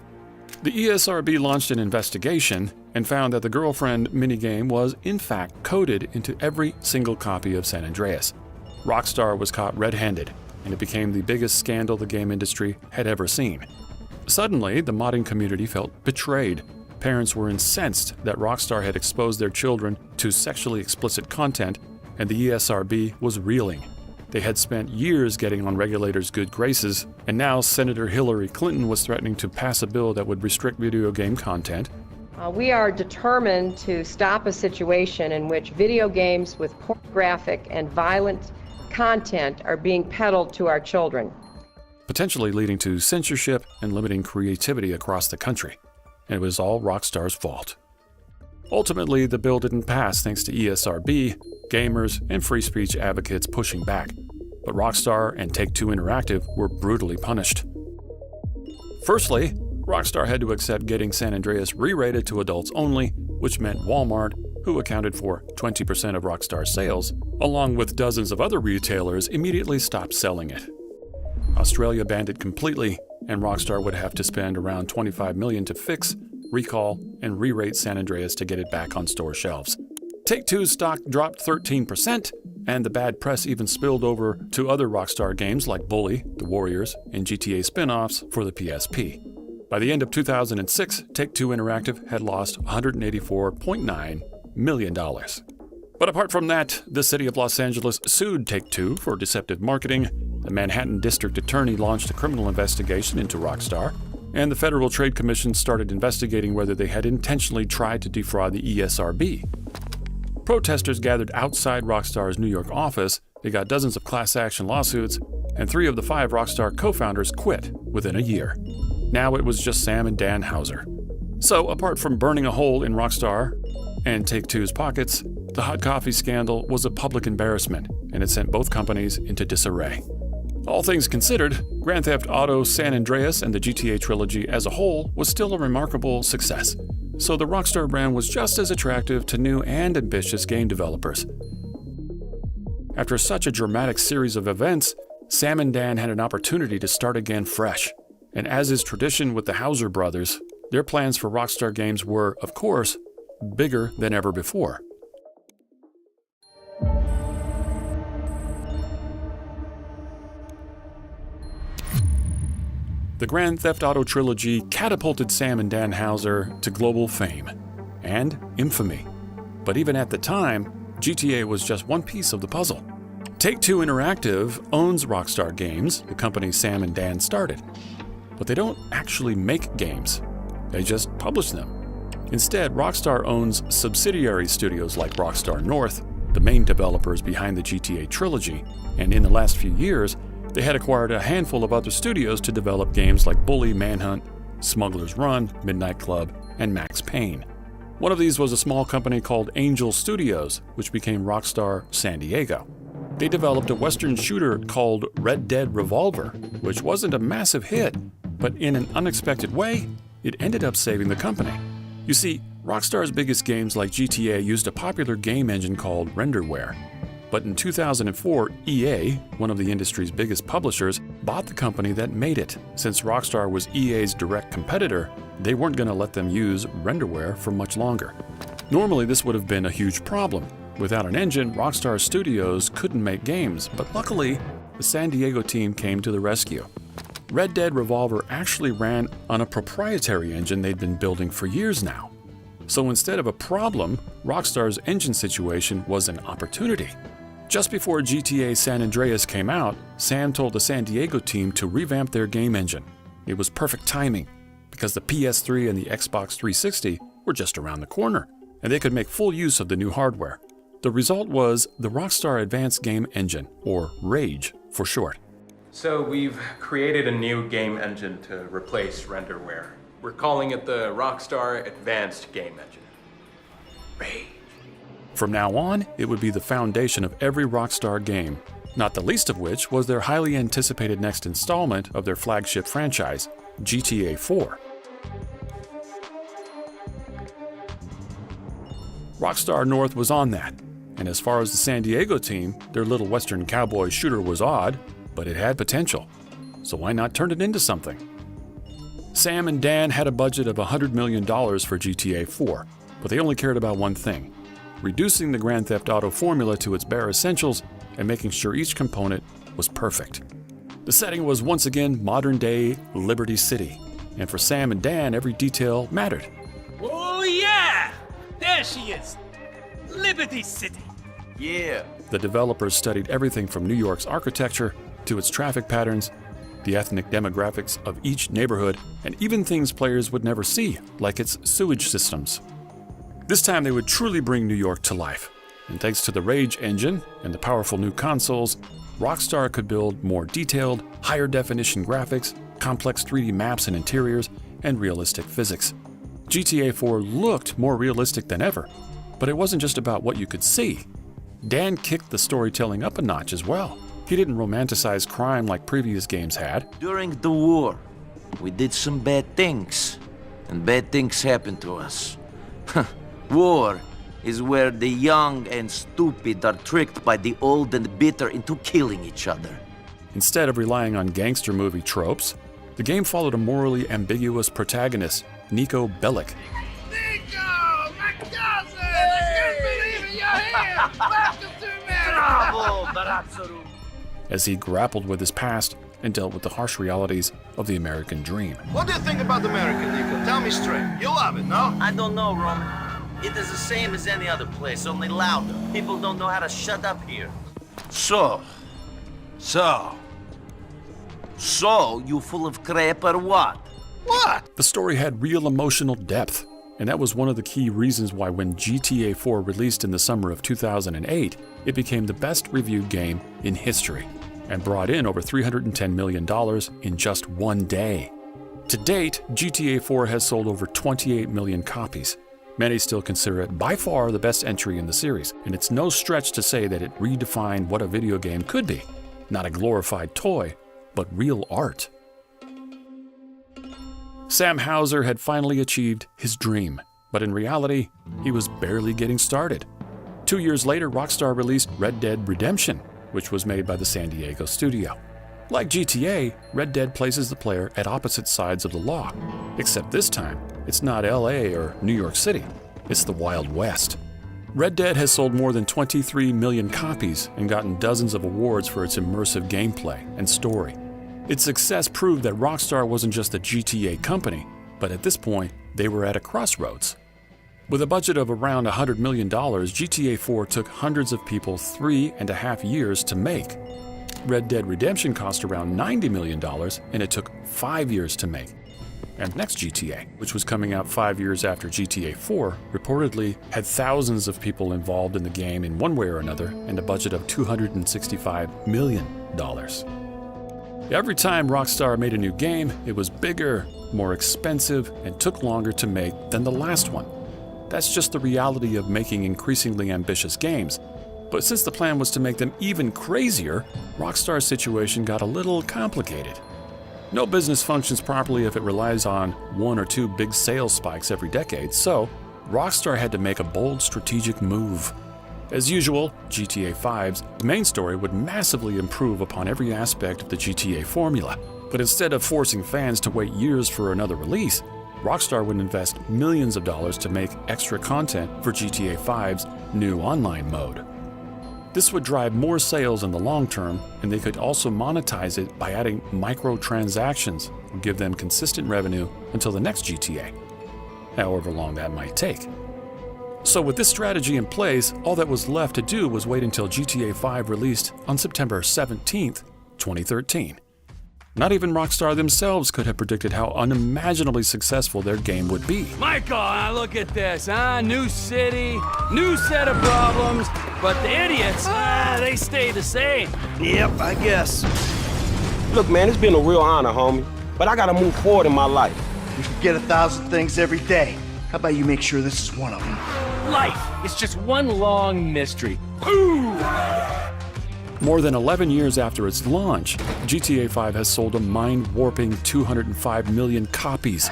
S12: The ESRB launched an investigation and found that the girlfriend minigame was, in fact, coded into every single copy of San Andreas. Rockstar was caught red-handed, and it became the biggest scandal the game industry had ever seen. Suddenly, the modding community felt betrayed. parents were incensed that Rockstar had exposed their children to sexually explicit content, and the ESRB was reeling. They had spent years getting on regulators' good graces, and now Senator Hillary Clinton was threatening to pass a bill that would restrict video game content.
S4: We are determined to stop a situation in which video games with pornographic and violent content are being peddled to our children,
S12: potentially leading to censorship and limiting creativity across the country. And it was all Rockstar's fault. Ultimately, the bill didn't pass thanks to ESRB, gamers, and free speech advocates pushing back. But Rockstar and Take-Two Interactive were brutally punished. Firstly, Rockstar had to accept getting San Andreas re-rated to adults only, which meant Walmart, who accounted for 20% of Rockstar's sales, along with dozens of other retailers, immediately stopped selling it. Australia banned it completely, and Rockstar would have to spend around $25 million to fix, recall, and re-rate San Andreas to get it back on store shelves. Take-Two's stock dropped 13%, and the bad press even spilled over to other Rockstar games like Bully, The Warriors, and GTA spin-offs for the PSP. By the end of 2006, Take-Two Interactive had lost $184.9 million. But apart from that, the city of Los Angeles sued Take-Two for deceptive marketing, the Manhattan District Attorney launched a criminal investigation into Rockstar, and the Federal Trade Commission started investigating whether they had intentionally tried to defraud the ESRB. Protesters gathered outside Rockstar's New York office, they got dozens of class action lawsuits, and 3 of the 5 Rockstar co-founders quit within a year. Now it was just Sam and Dan Houser. So, apart from burning a hole in Rockstar and Take-Two's pockets, the hot coffee scandal was a public embarrassment, and it sent both companies into disarray. All things considered, Grand Theft Auto San Andreas and the GTA trilogy as a whole was still a remarkable success, so the Rockstar brand was just as attractive to new and ambitious game developers. After such a dramatic series of events, Sam and Dan had an opportunity to start again fresh. And as is tradition with the Houser brothers, their plans for Rockstar Games were, of course, bigger than ever before. The Grand Theft Auto trilogy catapulted Sam and Dan Houser to global fame and infamy. But even at the time, GTA was just one piece of the puzzle. Take-Two Interactive owns Rockstar Games, the company Sam and Dan started. But they don't actually make games. They just publish them. Instead, Rockstar owns subsidiary studios like Rockstar North, the main developers behind the GTA trilogy, and in the last few years, they had acquired a handful of other studios to develop games like Bully, Manhunt, Smuggler's Run, Midnight Club, and Max Payne. One of these was a small company called Angel Studios, which became Rockstar San Diego. They developed a Western shooter called Red Dead Revolver, which wasn't a massive hit, but in an unexpected way, it ended up saving the company. You see, Rockstar's biggest games like GTA used a popular game engine called Renderware. But in 2004, EA, one of the industry's biggest publishers, bought the company that made it. Since Rockstar was EA's direct competitor, they weren't going to let them use Renderware for much longer. Normally, this would have been a huge problem. Without an engine, Rockstar Studios couldn't make games, but luckily, the San Diego team came to the rescue. Red Dead Revolver actually ran on a proprietary engine they'd been building for years now. So instead of a problem, Rockstar's engine situation was an opportunity. Just before GTA San Andreas came out, Sam told the San Diego team to revamp their game engine. It was perfect timing, because the PS3 and the Xbox 360 were just around the corner, and they could make full use of the new hardware. The result was the Rockstar Advanced Game Engine, or RAGE for short.
S6: So we've created a new game engine to replace Renderware. We're calling it the Rockstar Advanced Game Engine. RAGE.
S12: From now on, it would be the foundation of every Rockstar game, not the least of which was their highly anticipated next installment of their flagship franchise, GTA 4. Rockstar North was on that, and as far as the San Diego team, their little Western cowboy shooter was odd, but it had potential, so why not turn it into something? Sam and Dan had a budget of $100 million for GTA 4, but they only cared about one thing: reducing the Grand Theft Auto formula to its bare essentials and making sure each component was perfect. The setting was once again modern-day Liberty City, and for Sam and Dan, every detail mattered.
S6: Whoa,
S15: There she is. Liberty City.
S24: Yeah.
S12: The developers studied everything from New York's architecture to its traffic patterns, the ethnic demographics of each neighborhood, and even things players would never see, like its sewage systems. This time they would truly bring New York to life. And thanks to the Rage engine and the powerful new consoles, Rockstar could build more detailed, higher definition graphics, complex 3D maps and interiors, and realistic physics. GTA 4 looked more realistic than ever, but it wasn't just about what you could see. Dan kicked the storytelling up a notch as well. He didn't romanticize crime like previous games had.
S3: During the war, we did some bad things, and bad things happened to us. War is where the young and stupid are tricked by the old and bitter into killing each other.
S12: Instead of relying on gangster movie tropes, the game followed a morally ambiguous protagonist, Niko Bellic.
S16: Nico, my cousin! I can't believe it, you're here! Welcome to America!
S12: As he grappled with his past and dealt with the harsh realities of the American dream.
S5: What do you think about America, Nico? Tell me straight. You love it, no?
S3: I don't know, Roman. It is the same as any other place, only louder. People don't know how to shut up here. So, you full of crap or what?
S12: What? The story had real emotional depth, and that was one of the key reasons why when GTA 4 released in the summer of 2008, it became the best reviewed game in history and brought in over $310 million in just one day. To date, GTA 4 has sold over 28 million copies. Many still consider it by far the best entry in the series, and it's no stretch to say that it redefined what a video game could be. Not a glorified toy, but real art. Sam Houser had finally achieved his dream, but in reality, he was barely getting started. 2 years later, Rockstar released Red Dead Redemption, which was made by the San Diego studio. Like GTA, Red Dead places the player at opposite sides of the law, except this time, it's not LA or New York City, it's the Wild West. Red Dead has sold more than 23 million copies and gotten dozens of awards for its immersive gameplay and story. Its success proved that Rockstar wasn't just a GTA company, but at this point, they were at a crossroads. With a budget of around $100 million, GTA 4 took hundreds of people 3.5 years to make. Red Dead Redemption cost around $90 million, and it took 5 years to make. And next GTA, which was coming out 5 years after GTA 4, reportedly had thousands of people involved in the game in one way or another and a budget of $265 million. Every time Rockstar made a new game, it was bigger, more expensive, and took longer to make than the last one. That's just the reality of making increasingly ambitious games. But since the plan was to make them even crazier, Rockstar's situation got a little complicated. No business functions properly if it relies on 1 or 2 big sales spikes every decade, so Rockstar had to make a bold strategic move. As usual, GTA 5's main story would massively improve upon every aspect of the GTA formula. But instead of forcing fans to wait years for another release, Rockstar would invest millions of dollars to make extra content for GTA 5's new online mode. This would drive more sales in the long term, and they could also monetize it by adding microtransactions and give them consistent revenue until the next GTA, however long that might take. So with this strategy in place, all that was left to do was wait until GTA 5 released on September 17th, 2013. Not even Rockstar themselves could have predicted how unimaginably successful their game would be.
S15: Michael, look at this, New city, new set of problems, but the idiots, they stay the same.
S7: Yep, I guess. Look, man, it's been a real honor, homie, but I gotta move forward in my life.
S8: You forget 1,000 things every day. How about you make sure this is one of them?
S15: Life is just one long mystery. Ooh!
S12: More than 11 years after its launch, GTA 5 has sold a mind-warping 205 million copies.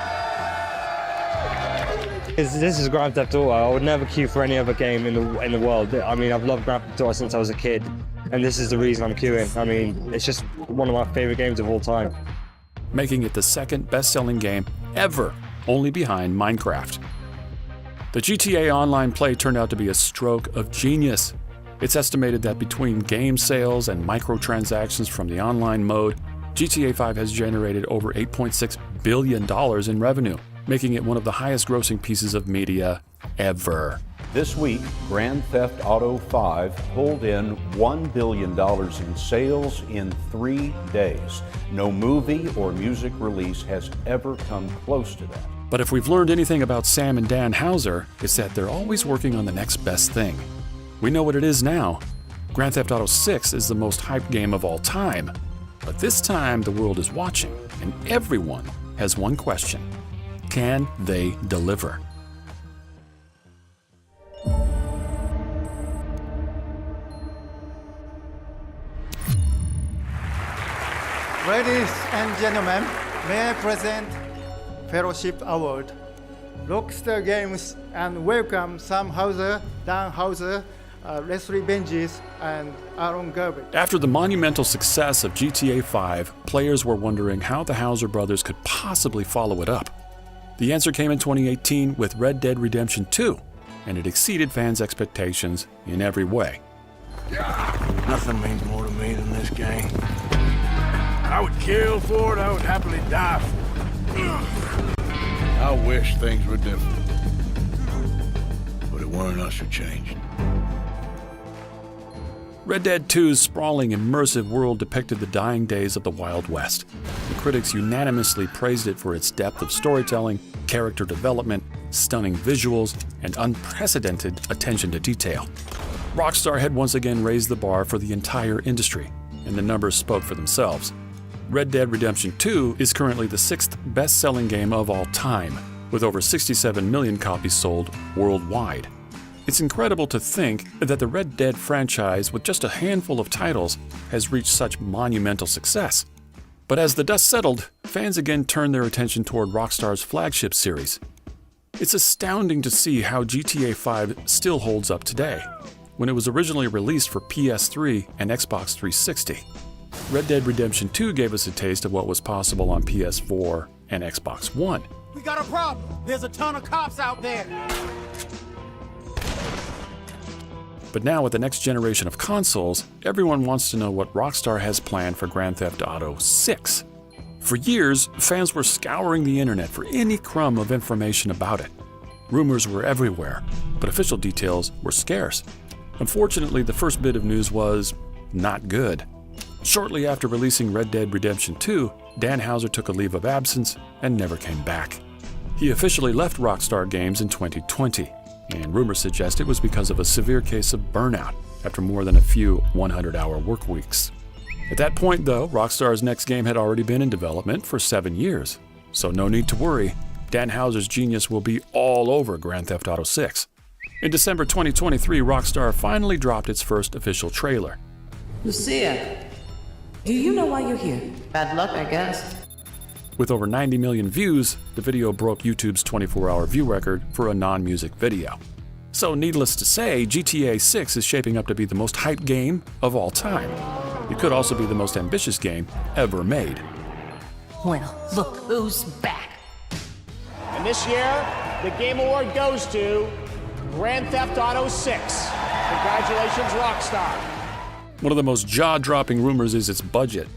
S11: This is Grand Theft Auto. I would never queue for any other game in the world. I mean, I've loved Grand Theft Auto since I was a kid, and this is the reason I'm queuing. I mean, it's just one of my favorite games of all time.
S12: Making it the second best-selling game ever, only behind Minecraft. The GTA Online play turned out to be a stroke of genius. It's estimated that between game sales and microtransactions from the online mode, GTA 5 has generated over $8.6 billion in revenue, making it one of the highest-grossing pieces of media ever.
S1: This week, Grand Theft Auto 5 pulled in $1 billion in sales in 3 days. No movie or music release has ever come close to that.
S12: But if we've learned anything about Sam and Dan Houser, it's that they're always working on the next best thing. We know what it is now. Grand Theft Auto 6 is the most hyped game of all time. But this time, the world is watching, and everyone has one question. Can they deliver?
S13: Ladies and gentlemen, may I present Fellowship Award, Rockstar Games, and welcome Sam Houser, Dan Houser, Leslie Benjies, and Aaron Gerbert.
S12: After the monumental success of GTA 5, players were wondering how the Houser brothers could possibly follow it up. The answer came in 2018 with Red Dead Redemption 2, and it exceeded fans' expectations in every way.
S14: Nothing means more to me than this game. I would kill for it, I would happily die for it. I wish things were different. But it weren't us who changed.
S12: Red Dead 2's sprawling, immersive world depicted the dying days of the Wild West. The critics unanimously praised it for its depth of storytelling, character development, stunning visuals, and unprecedented attention to detail. Rockstar had once again raised the bar for the entire industry, and the numbers spoke for themselves. Red Dead Redemption 2 is currently the 6th best-selling game of all time, with over 67 million copies sold worldwide. It's incredible to think that the Red Dead franchise, with just a handful of titles, has reached such monumental success. But as the dust settled, fans again turned their attention toward Rockstar's flagship series. It's astounding to see how GTA 5 still holds up today, when it was originally released for PS3 and Xbox 360. Red Dead Redemption 2 gave us a taste of what was possible on PS4 and Xbox One.
S16: We got a problem. There's a ton of cops out there.
S12: But now with the next generation of consoles, everyone wants to know what Rockstar has planned for Grand Theft Auto 6. For years, fans were scouring the internet for any crumb of information about it. Rumors were everywhere, but official details were scarce. Unfortunately, the first bit of news was not good. Shortly after releasing Red Dead Redemption 2, Dan Houser took a leave of absence and never came back. He officially left Rockstar Games in 2020, and rumors suggest it was because of a severe case of burnout after more than a few 100-hour work weeks. At that point, though, Rockstar's next game had already been in development for 7 years, so no need to worry. Dan Houser's genius will be all over Grand Theft Auto 6. In December 2023, Rockstar finally dropped its first official trailer.
S17: Lucia, do you know why you're here? Bad luck, I guess.
S12: With over 90 million views, the video broke YouTube's 24-hour view record for a non-music video. So needless to say, GTA 6 is shaping up to be the most hyped game of all time. It could also be the most ambitious game ever made.
S17: Well, look who's back.
S18: And this year, the Game Award goes to Grand Theft Auto 6. Congratulations, Rockstar.
S12: One of the most jaw-dropping rumors is its budget.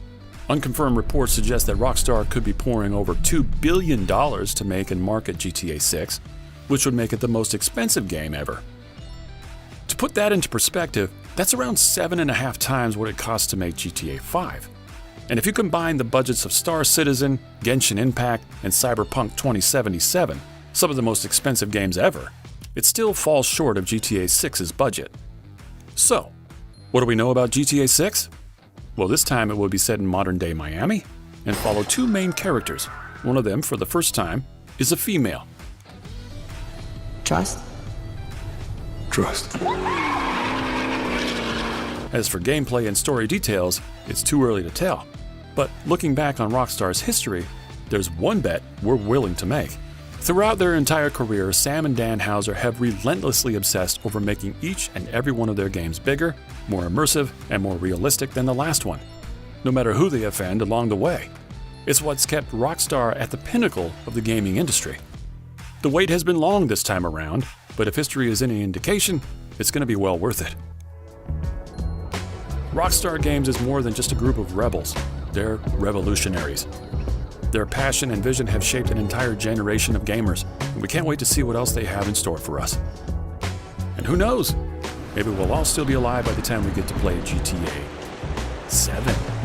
S12: Unconfirmed reports suggest that Rockstar could be pouring over $2 billion to make and market GTA 6, which would make it the most expensive game ever. To put that into perspective, that's around 7.5 times what it cost to make GTA 5. And if you combine the budgets of Star Citizen, Genshin Impact, and Cyberpunk 2077, some of the most expensive games ever, it still falls short of GTA 6's budget. So, what do we know about GTA 6? Well, this time it will be set in modern-day Miami and follow two main characters. One of them, for the first time, is a female.
S17: Trust?
S14: Trust.
S12: As for gameplay and story details, it's too early to tell. But looking back on Rockstar's history, there's one bet we're willing to make. Throughout their entire career, Sam and Dan Houser have relentlessly obsessed over making each and every one of their games bigger, more immersive, and more realistic than the last one, no matter who they offend along the way. It's what's kept Rockstar at the pinnacle of the gaming industry. The wait has been long this time around, but if history is any indication, it's going to be well worth it. Rockstar Games is more than just a group of rebels. They're revolutionaries. Their passion and vision have shaped an entire generation of gamers, and we can't wait to see what else they have in store for us. And who knows? Maybe we'll all still be alive by the time we get to play GTA 7.